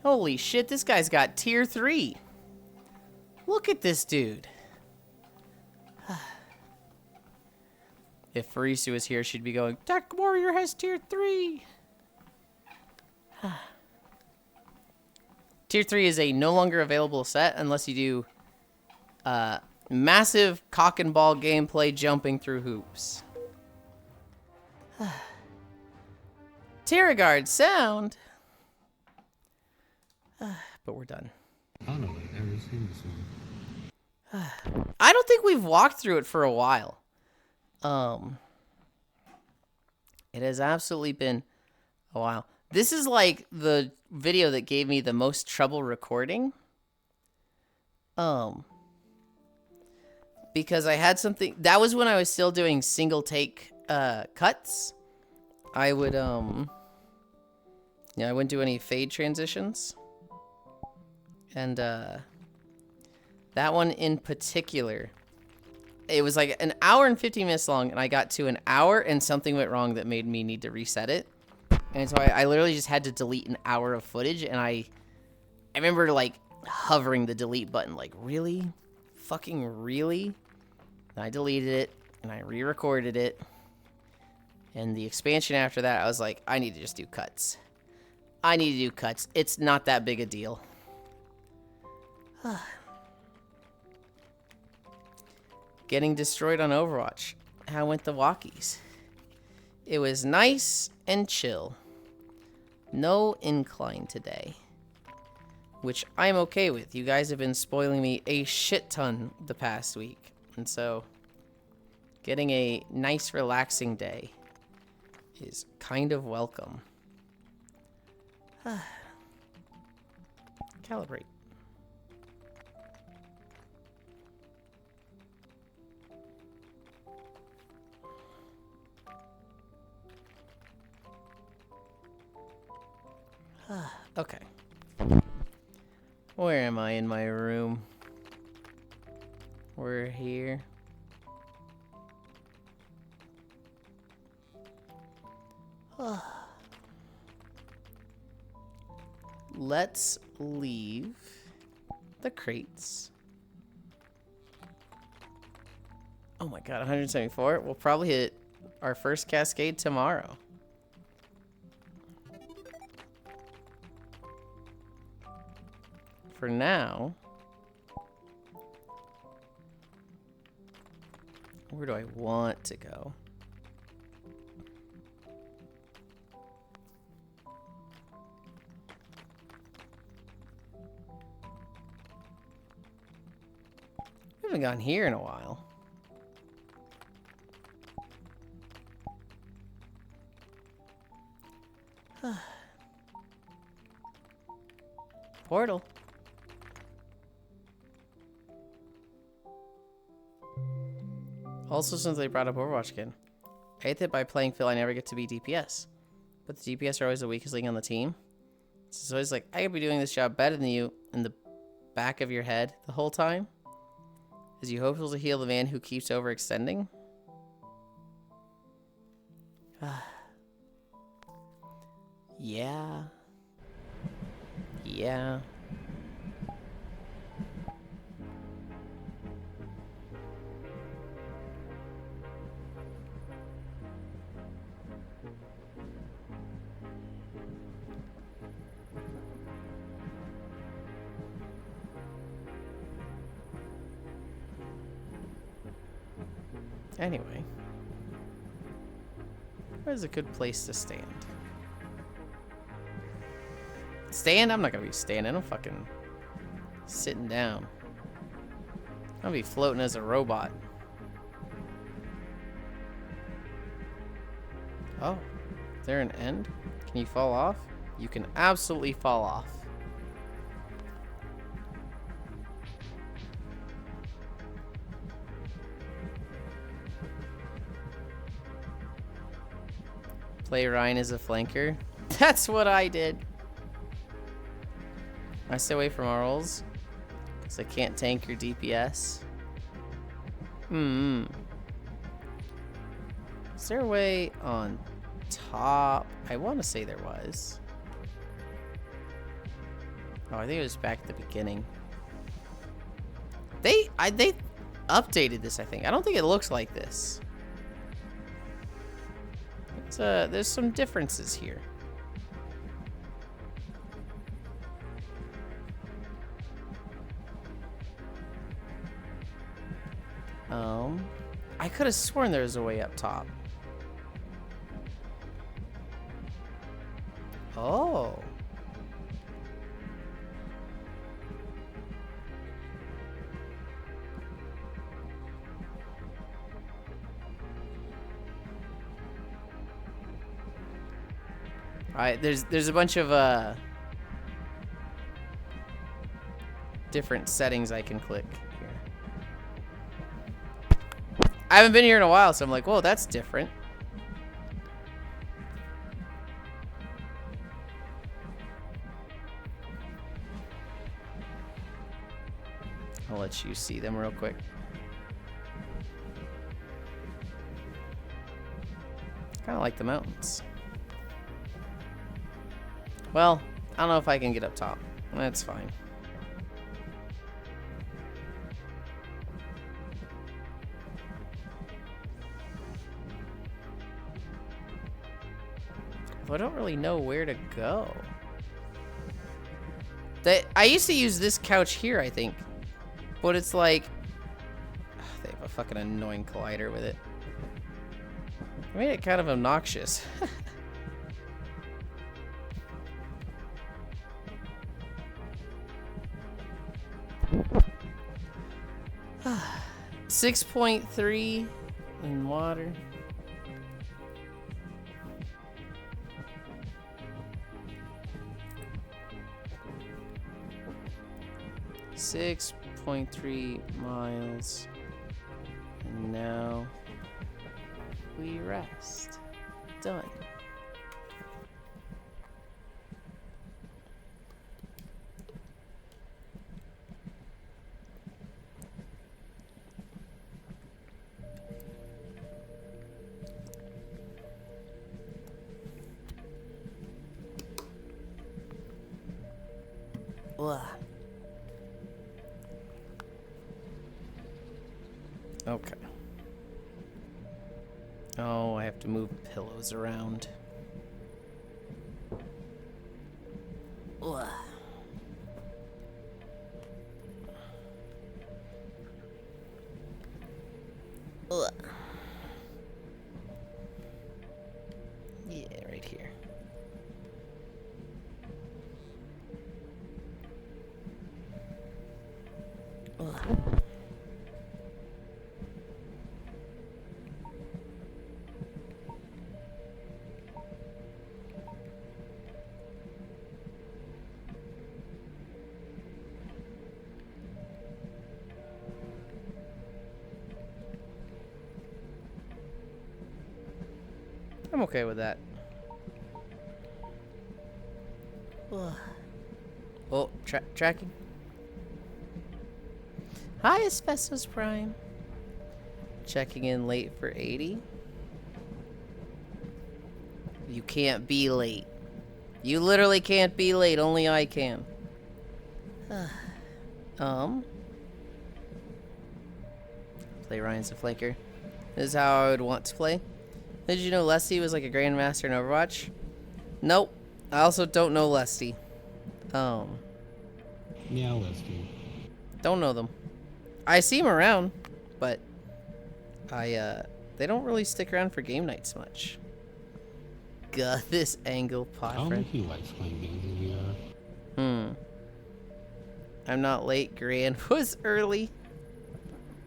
Holy shit, this guy's got tier 3. Look at this dude. If Farisa was here, she'd be going, Tech Warrior has tier 3. Tier 3 is a no longer available set unless you do massive cock and ball gameplay jumping through hoops. Terragard sound. But we're done. I don't know, I've never seen this one. I don't think we've walked through it for a while. It has absolutely been a while. This is like the video that gave me the most trouble recording. Because I had something, that was when I was still doing single take cuts. I would I wouldn't do any fade transitions. And that one in particular, it was like an hour and 50 minutes long, and I got to an hour and something went wrong that made me need to reset it. And so I literally just had to delete an hour of footage, and I remember like hovering the delete button like, really? Fucking really? And I deleted it, and I re-recorded it. And the expansion after that, I was like, I need to just do cuts. I need to do cuts. It's not that big a deal. Getting destroyed on Overwatch. How went the walkies? It was nice and chill. No incline today. Which I'm okay with. You guys have been spoiling me a shit ton the past week. And so, getting a nice relaxing day is kind of welcome. Calibrate. Okay. Where am I in my room? We're here. Let's leave the crates. Oh my god, 174. We'll probably hit our first cascade tomorrow. For now, where do I want to go? I haven't gone here in a while. Portal. Also, since they brought up Overwatch again, I hate that by playing Phil I never get to be DPS. But the DPS are always the weakest link on the team. So it's always like, I could be doing this job better than you in the back of your head the whole time. Is you hopeful to heal the man who keeps overextending? Yeah. Yeah. Anyway. Where's a good place to stand? Stand? I'm not gonna be standing. I'm fucking sitting down. I'm gonna be floating as a robot. Oh. Is there an end? Can you fall off? You can absolutely fall off. Play Ryan as a flanker. That's what I did. I stay away from Arls because I can't tank your DPS. Is there a way on top? I want to say there was. Oh, I think it was back at the beginning. They updated this, I think. I don't think it looks like this. There's some differences here. I could have sworn there was a way up top. Oh. Alright, there's a bunch of different settings I can click here. I haven't been here in a while, so I'm like, whoa, that's different. I'll let you see them real quick. Kind of like the mountains. Well, I don't know if I can get up top. That's fine. I don't really know where to go. I used to use this couch here, I think. But it's like... they have a fucking annoying collider with it. I made it kind of obnoxious. 6.3 in water. .3 miles. And now we rest. Done. Ugh. Okay. Oh, I have to move pillows around. Ugh. Ugh. Yeah, right here. Ugh. I'm okay with that. Ugh. Oh, tracking. Hi, Asbestos Prime. Checking in late for 80. You can't be late. You literally can't be late. Only I can. Play Ryan's the Flanker. This is how I would want to play. Did you know Lesty was like a Grandmaster in Overwatch? Nope. I also don't know Lesty. Yeah, Lesty. Don't know them. I see them around, but they don't really stick around for game nights much. God, this angle pot I don't friend. think he likes playing games in VR. I'm not late. Gran was early.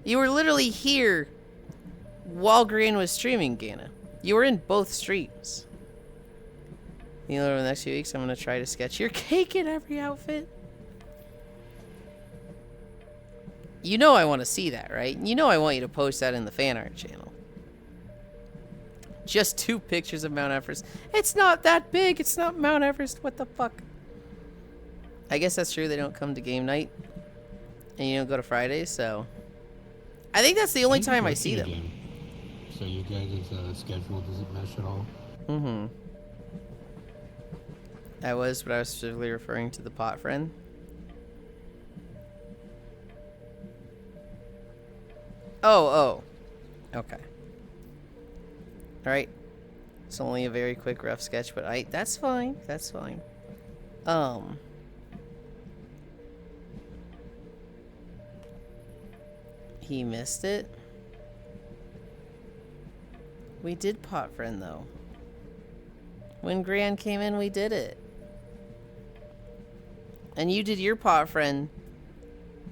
You were literally here while Gran was streaming, Gana. You were in both streams. You know, over the next few weeks, I'm going to try to sketch your cake in every outfit. You know I want to see that, right? You know I want you to post that in the fan art channel. Just 2 pictures of Mount Everest. It's not that big. It's not Mount Everest. What the fuck? I guess that's true. They don't come to game night. And you don't go to Fridays, so... I think that's the only time I see them. Game. So you guys' schedule doesn't mesh at all? Mm-hmm. That was what I was specifically referring to the pot friend. Oh. Okay. Alright. It's only a very quick rough sketch, but that's fine. That's fine. He missed it. We did pot friend though. When Gran came in, we did it. And you did your pot friend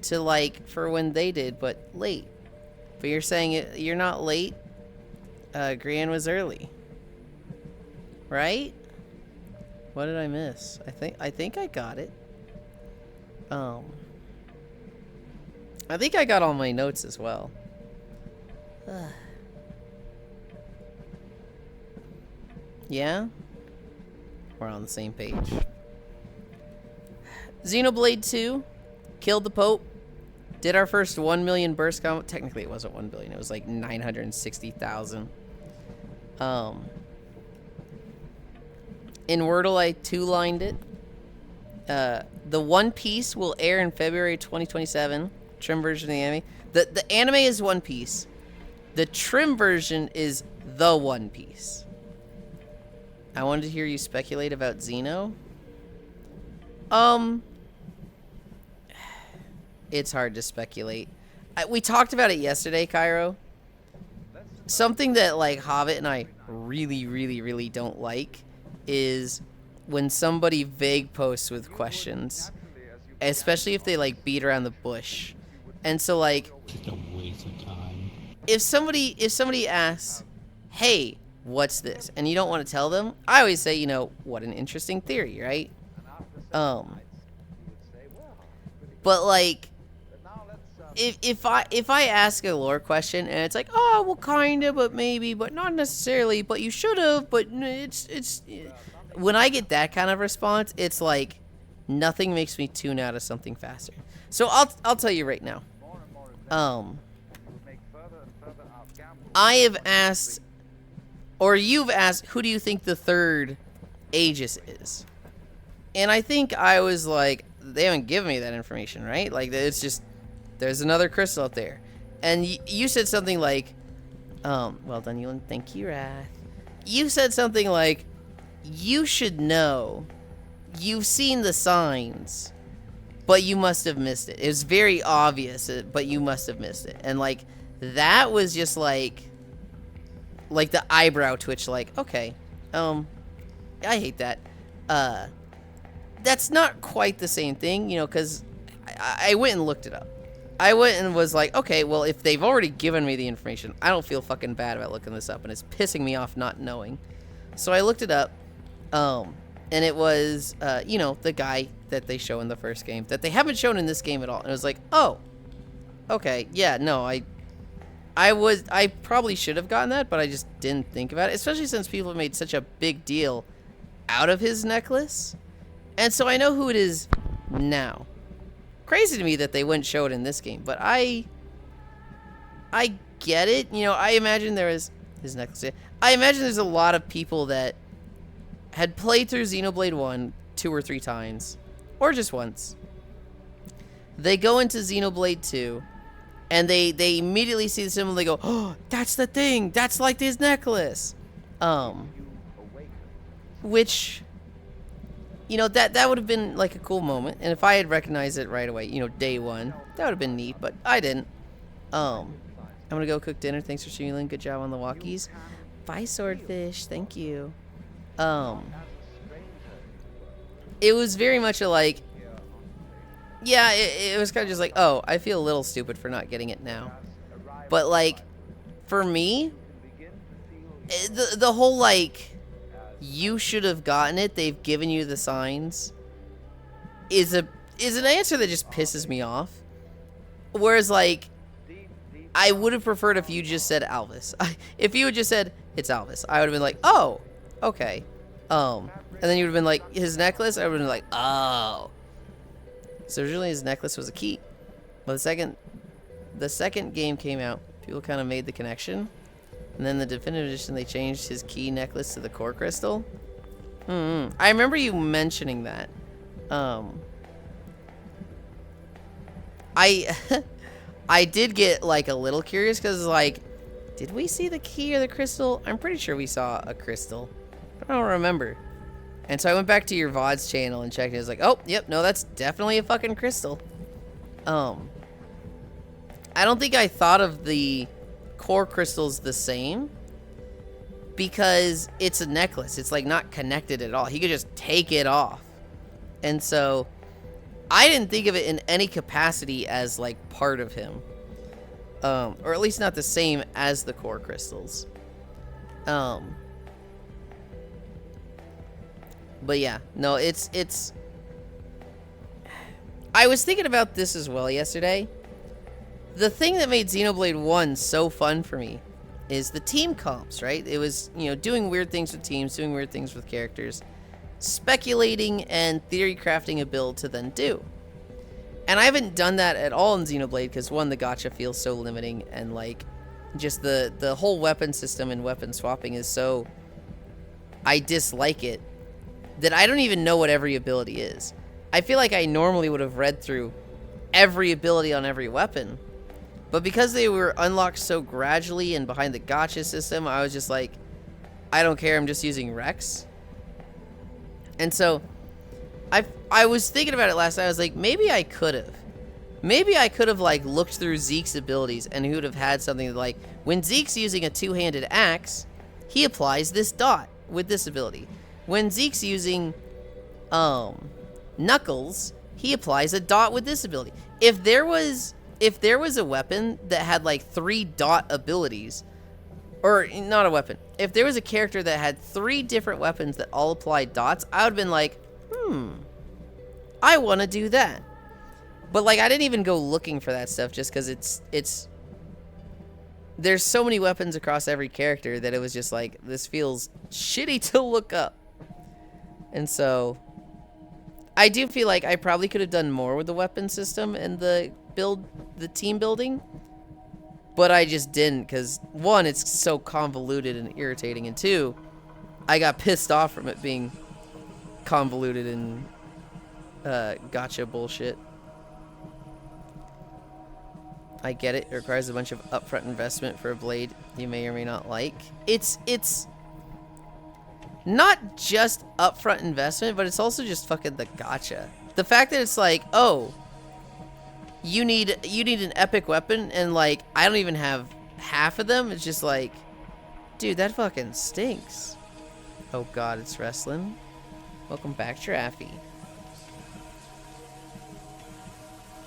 to like for when they did, but late. But you're saying you're not late. Gran was early, right? What did I miss? I think I got it. I think I got all my notes as well. Yeah? We're on the same page. Xenoblade 2 killed the Pope. Did our first 1 million burst count. Technically it wasn't 1 billion. It was like 960,000. In Wordle I 2-lined it. The One Piece will air in February 2027. Trim version of the anime. The anime is One Piece. The trim version is the One Piece. I wanted to hear you speculate about Xeno. It's hard to speculate. We talked about it yesterday, Cairo. Something that like Hobbit and I really don't like is when somebody vague posts with questions, especially if they like beat around the bush. And so like, just a waste of time. If somebody asks, "Hey, what's this?" and you don't want to tell them, I always say, you know, what an interesting theory, right? But like, if I ask a lore question and it's like, oh, well, kinda, but maybe, but not necessarily, but you should have, but it's when I get that kind of response, it's like nothing makes me tune out of something faster. So I'll tell you right now. I have asked, or you've asked, who do you think the third Aegis is? And I think I was like, they haven't given me that information, right? Like, it's just, there's another crystal up there. And you said something like, Well done, Yulind. Thank you, Wrath. You said something like, you should know. You've seen the signs, but you must have missed it. It was very obvious, but you must have missed it. And, like, that was just, like the eyebrow twitch, like, okay, I hate that. That's not quite the same thing, you know, because I went and looked it up. I went and was like, okay, well, if they've already given me the information, I don't feel fucking bad about looking this up, and it's pissing me off not knowing. So I looked it up, and it was, you know, the guy that they show in the first game that they haven't shown in this game at all. And it was like, oh, okay, yeah, no, I probably should have gotten that, but I just didn't think about it, especially since people have made such a big deal out of his necklace. And so I know who it is now. Crazy to me that they wouldn't show it in this game, but I get it. You know, I imagine there is his necklace. I imagine there's a lot of people that had played through Xenoblade 1 2 or 3 times, or just once. They go into Xenoblade 2, and they immediately see the symbol, and they go, oh, that's the thing! That's like his necklace! Which, you know, that would have been like a cool moment. And if I had recognized it right away, you know, day one, that would have been neat, but I didn't. I'm gonna go cook dinner. Thanks for streaming. Good job on the walkies. Bye, Swordfish. Thank you. It was very much a like, yeah, it was kind of just like, oh, I feel a little stupid for not getting it now. But like, for me, the whole like, you should have gotten it, they've given you the signs, is an answer that just pisses me off. Whereas like, I would have preferred if you just said Alvis. If you had just said it's Alvis, I would have been like, oh, okay. And then you would have been like, his necklace, I would have been like, oh. So originally his necklace was a key. But the second game came out, people kind of made the connection. And then the definitive edition, they changed his key necklace to the core crystal. I remember you mentioning that. I did get like a little curious because like, did we see the key or the crystal? I'm pretty sure we saw a crystal, but I don't remember. And so I went back to your VOD's channel and checked it. I was like, oh, yep, no, that's definitely a fucking crystal. I don't think I thought of the core crystals the same because it's a necklace. It's like not connected at all. He could just take it off. And so I didn't think of it in any capacity as like part of him. Or at least not the same as the core crystals. But yeah, no, it's I was thinking about this as well yesterday. The thing that made Xenoblade 1 so fun for me is the team comps, right? It was, you know, doing weird things with teams, doing weird things with characters, speculating and theory crafting a build to then do. And I haven't done that at all in Xenoblade because, one, the gacha feels so limiting, and like just the whole weapon system and weapon swapping is so, I dislike it, that I don't even know what every ability is. I feel like I normally would have read through every ability on every weapon, but because they were unlocked so gradually and behind the gacha system, I was just like, I don't care, I'm just using Rex. And so I was thinking about it last night. I was like, maybe I could have like looked through Zeke's abilities, and he would have had something like, when Zeke's using a two-handed axe, he applies this dot with this ability. When Zeke's using Knuckles, he applies a dot with this ability. If there was a weapon that had like 3 dot abilities, or not a weapon, if there was a character that had 3 different weapons that all applied dots, I would have been like, I want to do that. But like, I didn't even go looking for that stuff just because there's so many weapons across every character that it was just like, this feels shitty to look up. And so I do feel like I probably could have done more with the weapon system and the team building, but I just didn't because, one, it's so convoluted and irritating, and 2, I got pissed off from it being convoluted and gotcha bullshit. I get it. It requires a bunch of upfront investment for a blade you may or may not like. It's not just upfront investment, but it's also just fucking the gotcha. The fact that it's like, oh, you need an epic weapon, and like I don't even have half of them. It's just like, dude, that fucking stinks. Oh god, it's wrestling. Welcome back, Giraffe.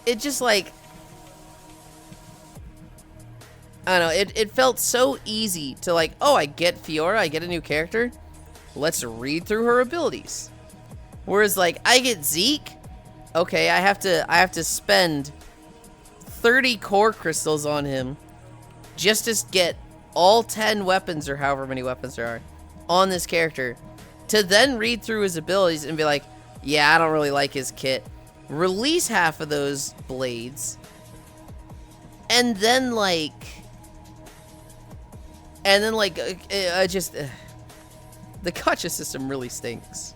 It just like, I don't know, it felt so easy to like, oh, I get Fiora, I get a new character. Let's read through her abilities. Whereas like I get Zeke, okay, I have to spend 30 core crystals on him just to get all 10 weapons or however many weapons there are on this character, to then read through his abilities and be like, yeah, I don't really like his kit. Release half of those blades, and then like the gotcha system really stinks.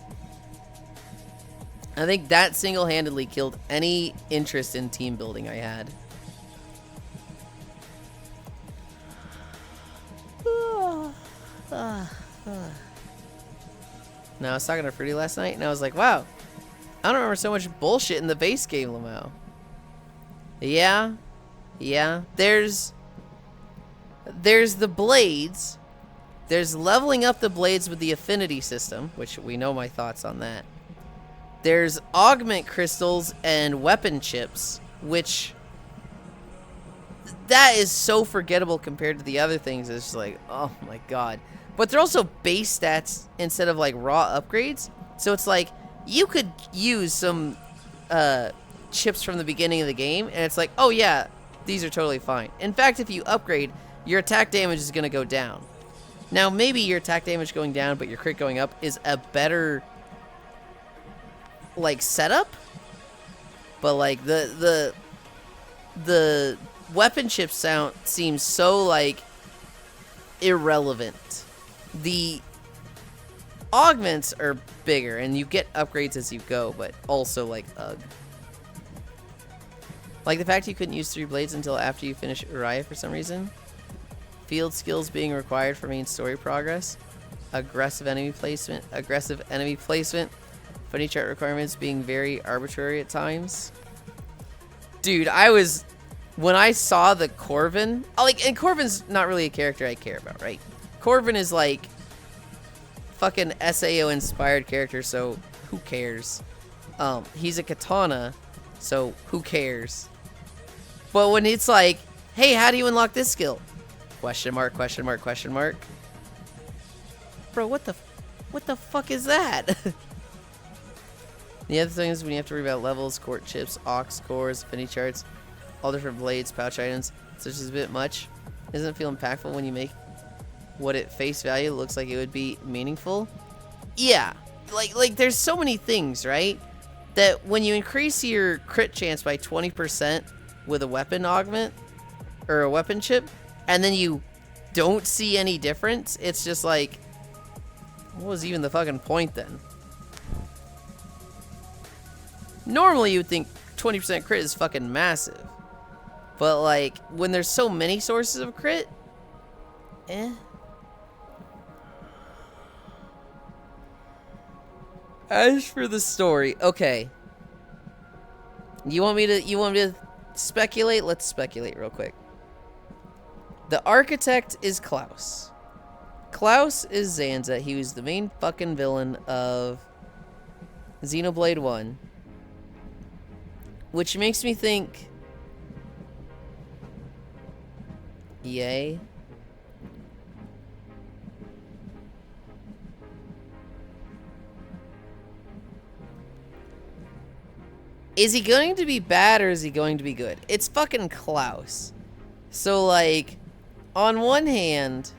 I think that single-handedly killed any interest in team building I had. Now, I was talking to Fruity last night, and I was like, wow, I don't remember so much bullshit in the base game, Lamau. Yeah. There's the blades. There's leveling up the blades with the affinity system, which we know my thoughts on that. There's augment crystals and weapon chips, which that is so forgettable compared to the other things. It's just like, oh my god. But they're also base stats instead of like raw upgrades. So it's like you could use some chips from the beginning of the game, and it's like, oh yeah, these are totally fine. In fact, if you upgrade, your attack damage is going to go down. Now, maybe your attack damage going down, but your crit going up is a better like setup. But like the weapon chip sound seems so like irrelevant. The augments are bigger, and you get upgrades as you go, but also like ugh. Like the fact you couldn't use 3 blades until after you finish Uriah for some reason. Field skills being required for main story progress. Aggressive enemy placement. Funny chart requirements being very arbitrary at times. Dude, when I saw the Corvin, and Corvin's not really a character I care about, right? Corvin is like fucking SAO inspired character, so who cares? He's a katana, so who cares? But when it's like, hey, how do you unlock this skill? Question mark. Bro, what the fuck is that? The other thing is when you have to read about levels, court chips, ox cores, affinity charts, all different blades, pouch items, such as a bit much. Doesn't it feel impactful when you make what at face value looks like it would be meaningful? Yeah, like there's so many things, right? That when you increase your crit chance by 20% with a weapon augment or a weapon chip, and then you don't see any difference, it's just like, what was even the fucking point then? Normally you would think 20% crit is fucking massive. But like, when there's so many sources of crit, As for the story, okay. You want me to speculate? Let's speculate real quick. The architect is Klaus. Klaus is Zanza. He was the main fucking villain of Xenoblade 1. Which makes me think, yay. Is he going to be bad or is he going to be good? It's fucking Klaus. So like, on one hand,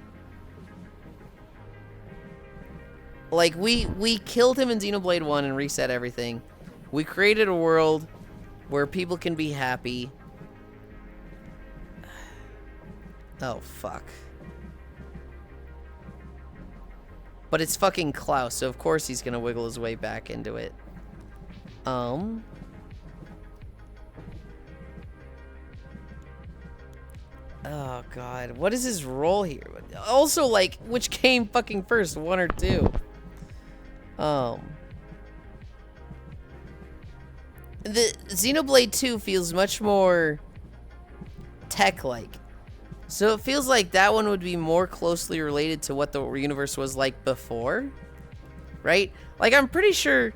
like we killed him in Xenoblade 1 and reset everything. We created a world where people can be happy. Oh, fuck. But it's fucking Klaus, so of course he's gonna wiggle his way back into it. Oh, God. What is his role here? Also, like, which came fucking first, 1 or 2? The Xenoblade 2 feels much more tech-like. So it feels like that one would be more closely related to what the universe was like before. Right? Like, I'm pretty sure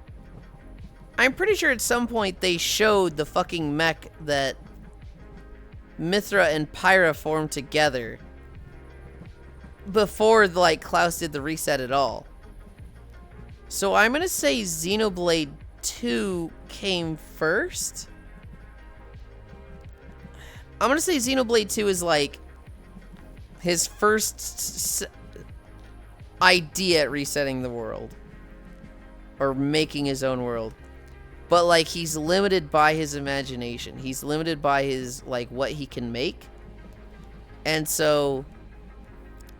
at some point they showed the fucking mech that Mithra and Pyra formed together before, like, Klaus did the reset at all. So I'm gonna say Xenoblade 2 came first. I'm gonna say Xenoblade 2 is, like, his first idea at resetting the world. Or making his own world. But, like, he's limited by his imagination. He's limited by his, like, what he can make. And so,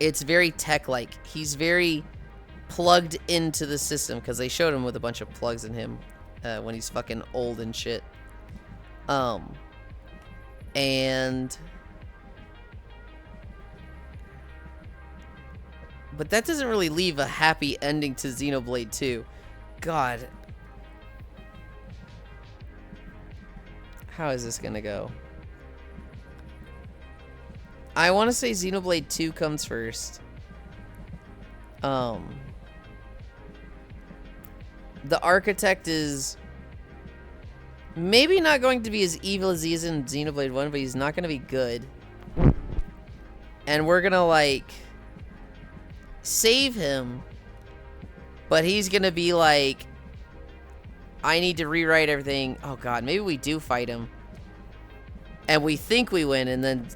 it's very tech-like. He's very plugged into the system, because they showed him with a bunch of plugs in him when he's fucking old and shit. And... But that doesn't really leave a happy ending to Xenoblade 2. God... How is this gonna go? I want to say Xenoblade 2 comes first. The architect is maybe not going to be as evil as he is in Xenoblade 1, but he's not going to be good. And we're gonna, like, save him, but he's gonna be like, I need to rewrite everything. Oh god, maybe we do fight him. And we think we win, and then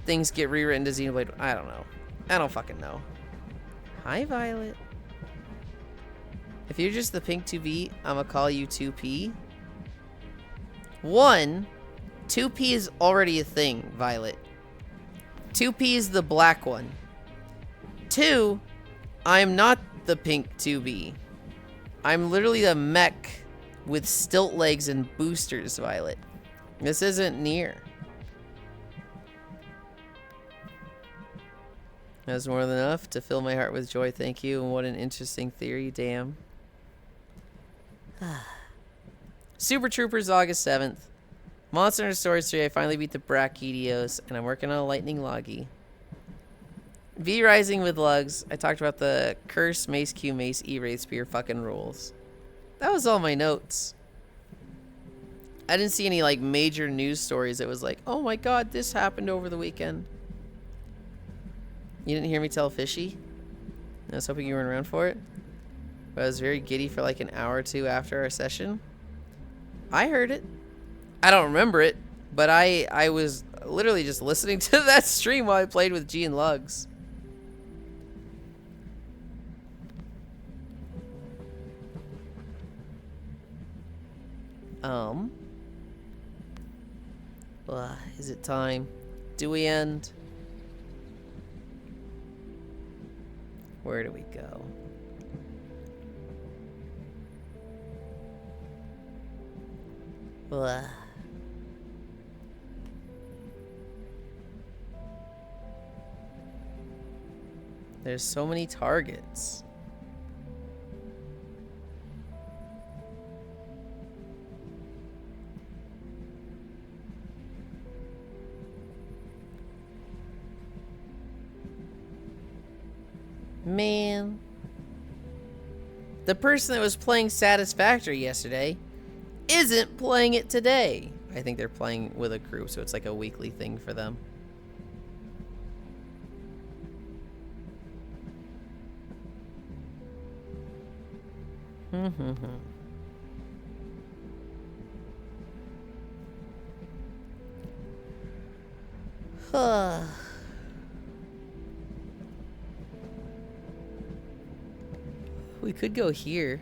things get rewritten to Xenoblade. I don't know. I don't fucking know. Hi, Violet. If you're just the pink 2B, I'ma call you 2P. 1, 2P is already a thing, Violet. 2P is the black one. 2, I'm not the pink 2B. I'm literally a mech with stilt legs and boosters, Violet. This isn't near. That's more than enough to fill my heart with joy, thank you. And what an interesting theory, damn. Super Troopers, August 7th. Monster Hunter Stories 3, I finally beat the Brachydios, and I'm working on a Lightning Loggy. V Rising with Lugs. I talked about the Curse, Mace Q, Mace, E-Wraith Spear fucking rules. That was all my notes. I didn't see any, like, major news stories that was like, oh my god, this happened over the weekend. You didn't hear me tell Fishy? I was hoping you weren't around for it. But I was very giddy for like an hour or two after our session. I heard it. I don't remember it, but I was literally just listening to that stream while I played with G and Lugs. Is it time? Do we end? Where do we go? There's so many targets. Man. The person that was playing Satisfactory yesterday isn't playing it today. I think they're playing with a group, so it's like a weekly thing for them. We could go here.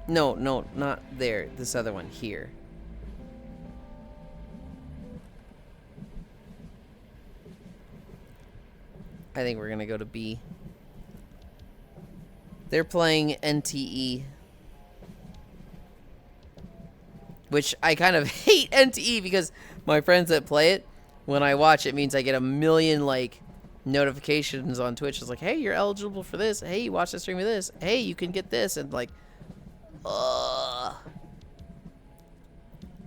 No, not there. This other one here. I think we're gonna go to B. They're playing NTE. which I kind of hate NTE because my friends that play it, when I watch it means I get a million like notifications on Twitch. It's like, hey, you're eligible for this. Hey, you watch the stream of this. Hey, you can get this. And like, ugh.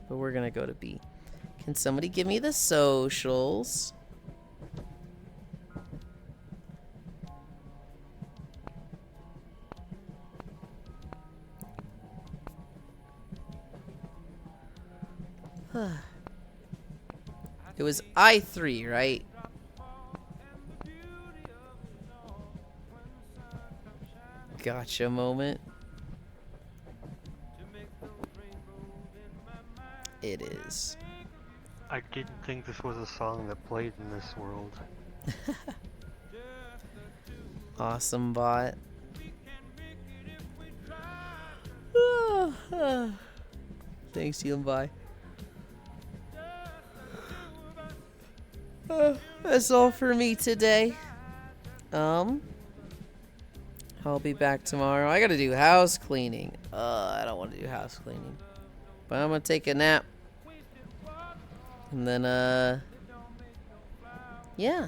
But we're gonna go to B. Can somebody give me the socials? It was I3, right? Gotcha moment. It is. I didn't think this was a song that played in this world. Awesome bot. Thanks, Yulind. Bye. That's all for me today. I'll be back tomorrow. I gotta do house cleaning. I don't want to do house cleaning. But I'm gonna take a nap. And then, yeah.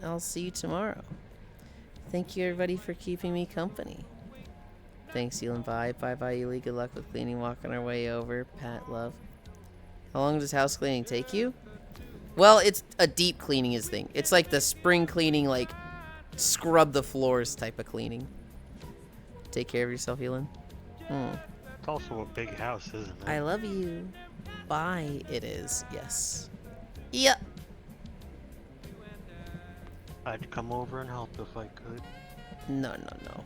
I'll see you tomorrow. Thank you, everybody, for keeping me company. Thanks, Yulind. Bye. Bye-bye, Yulind. Good luck with cleaning. Walking our way over. Pat, love. How long does house cleaning take you? Well, it's a deep cleaning is thing. It's like the spring cleaning, like scrub the floors type of cleaning. Take care of yourself, Yulind. It's also a big house, isn't it? I love you. Bye. It is. Yes. Yep. I'd come over and help if I could. No, no, no.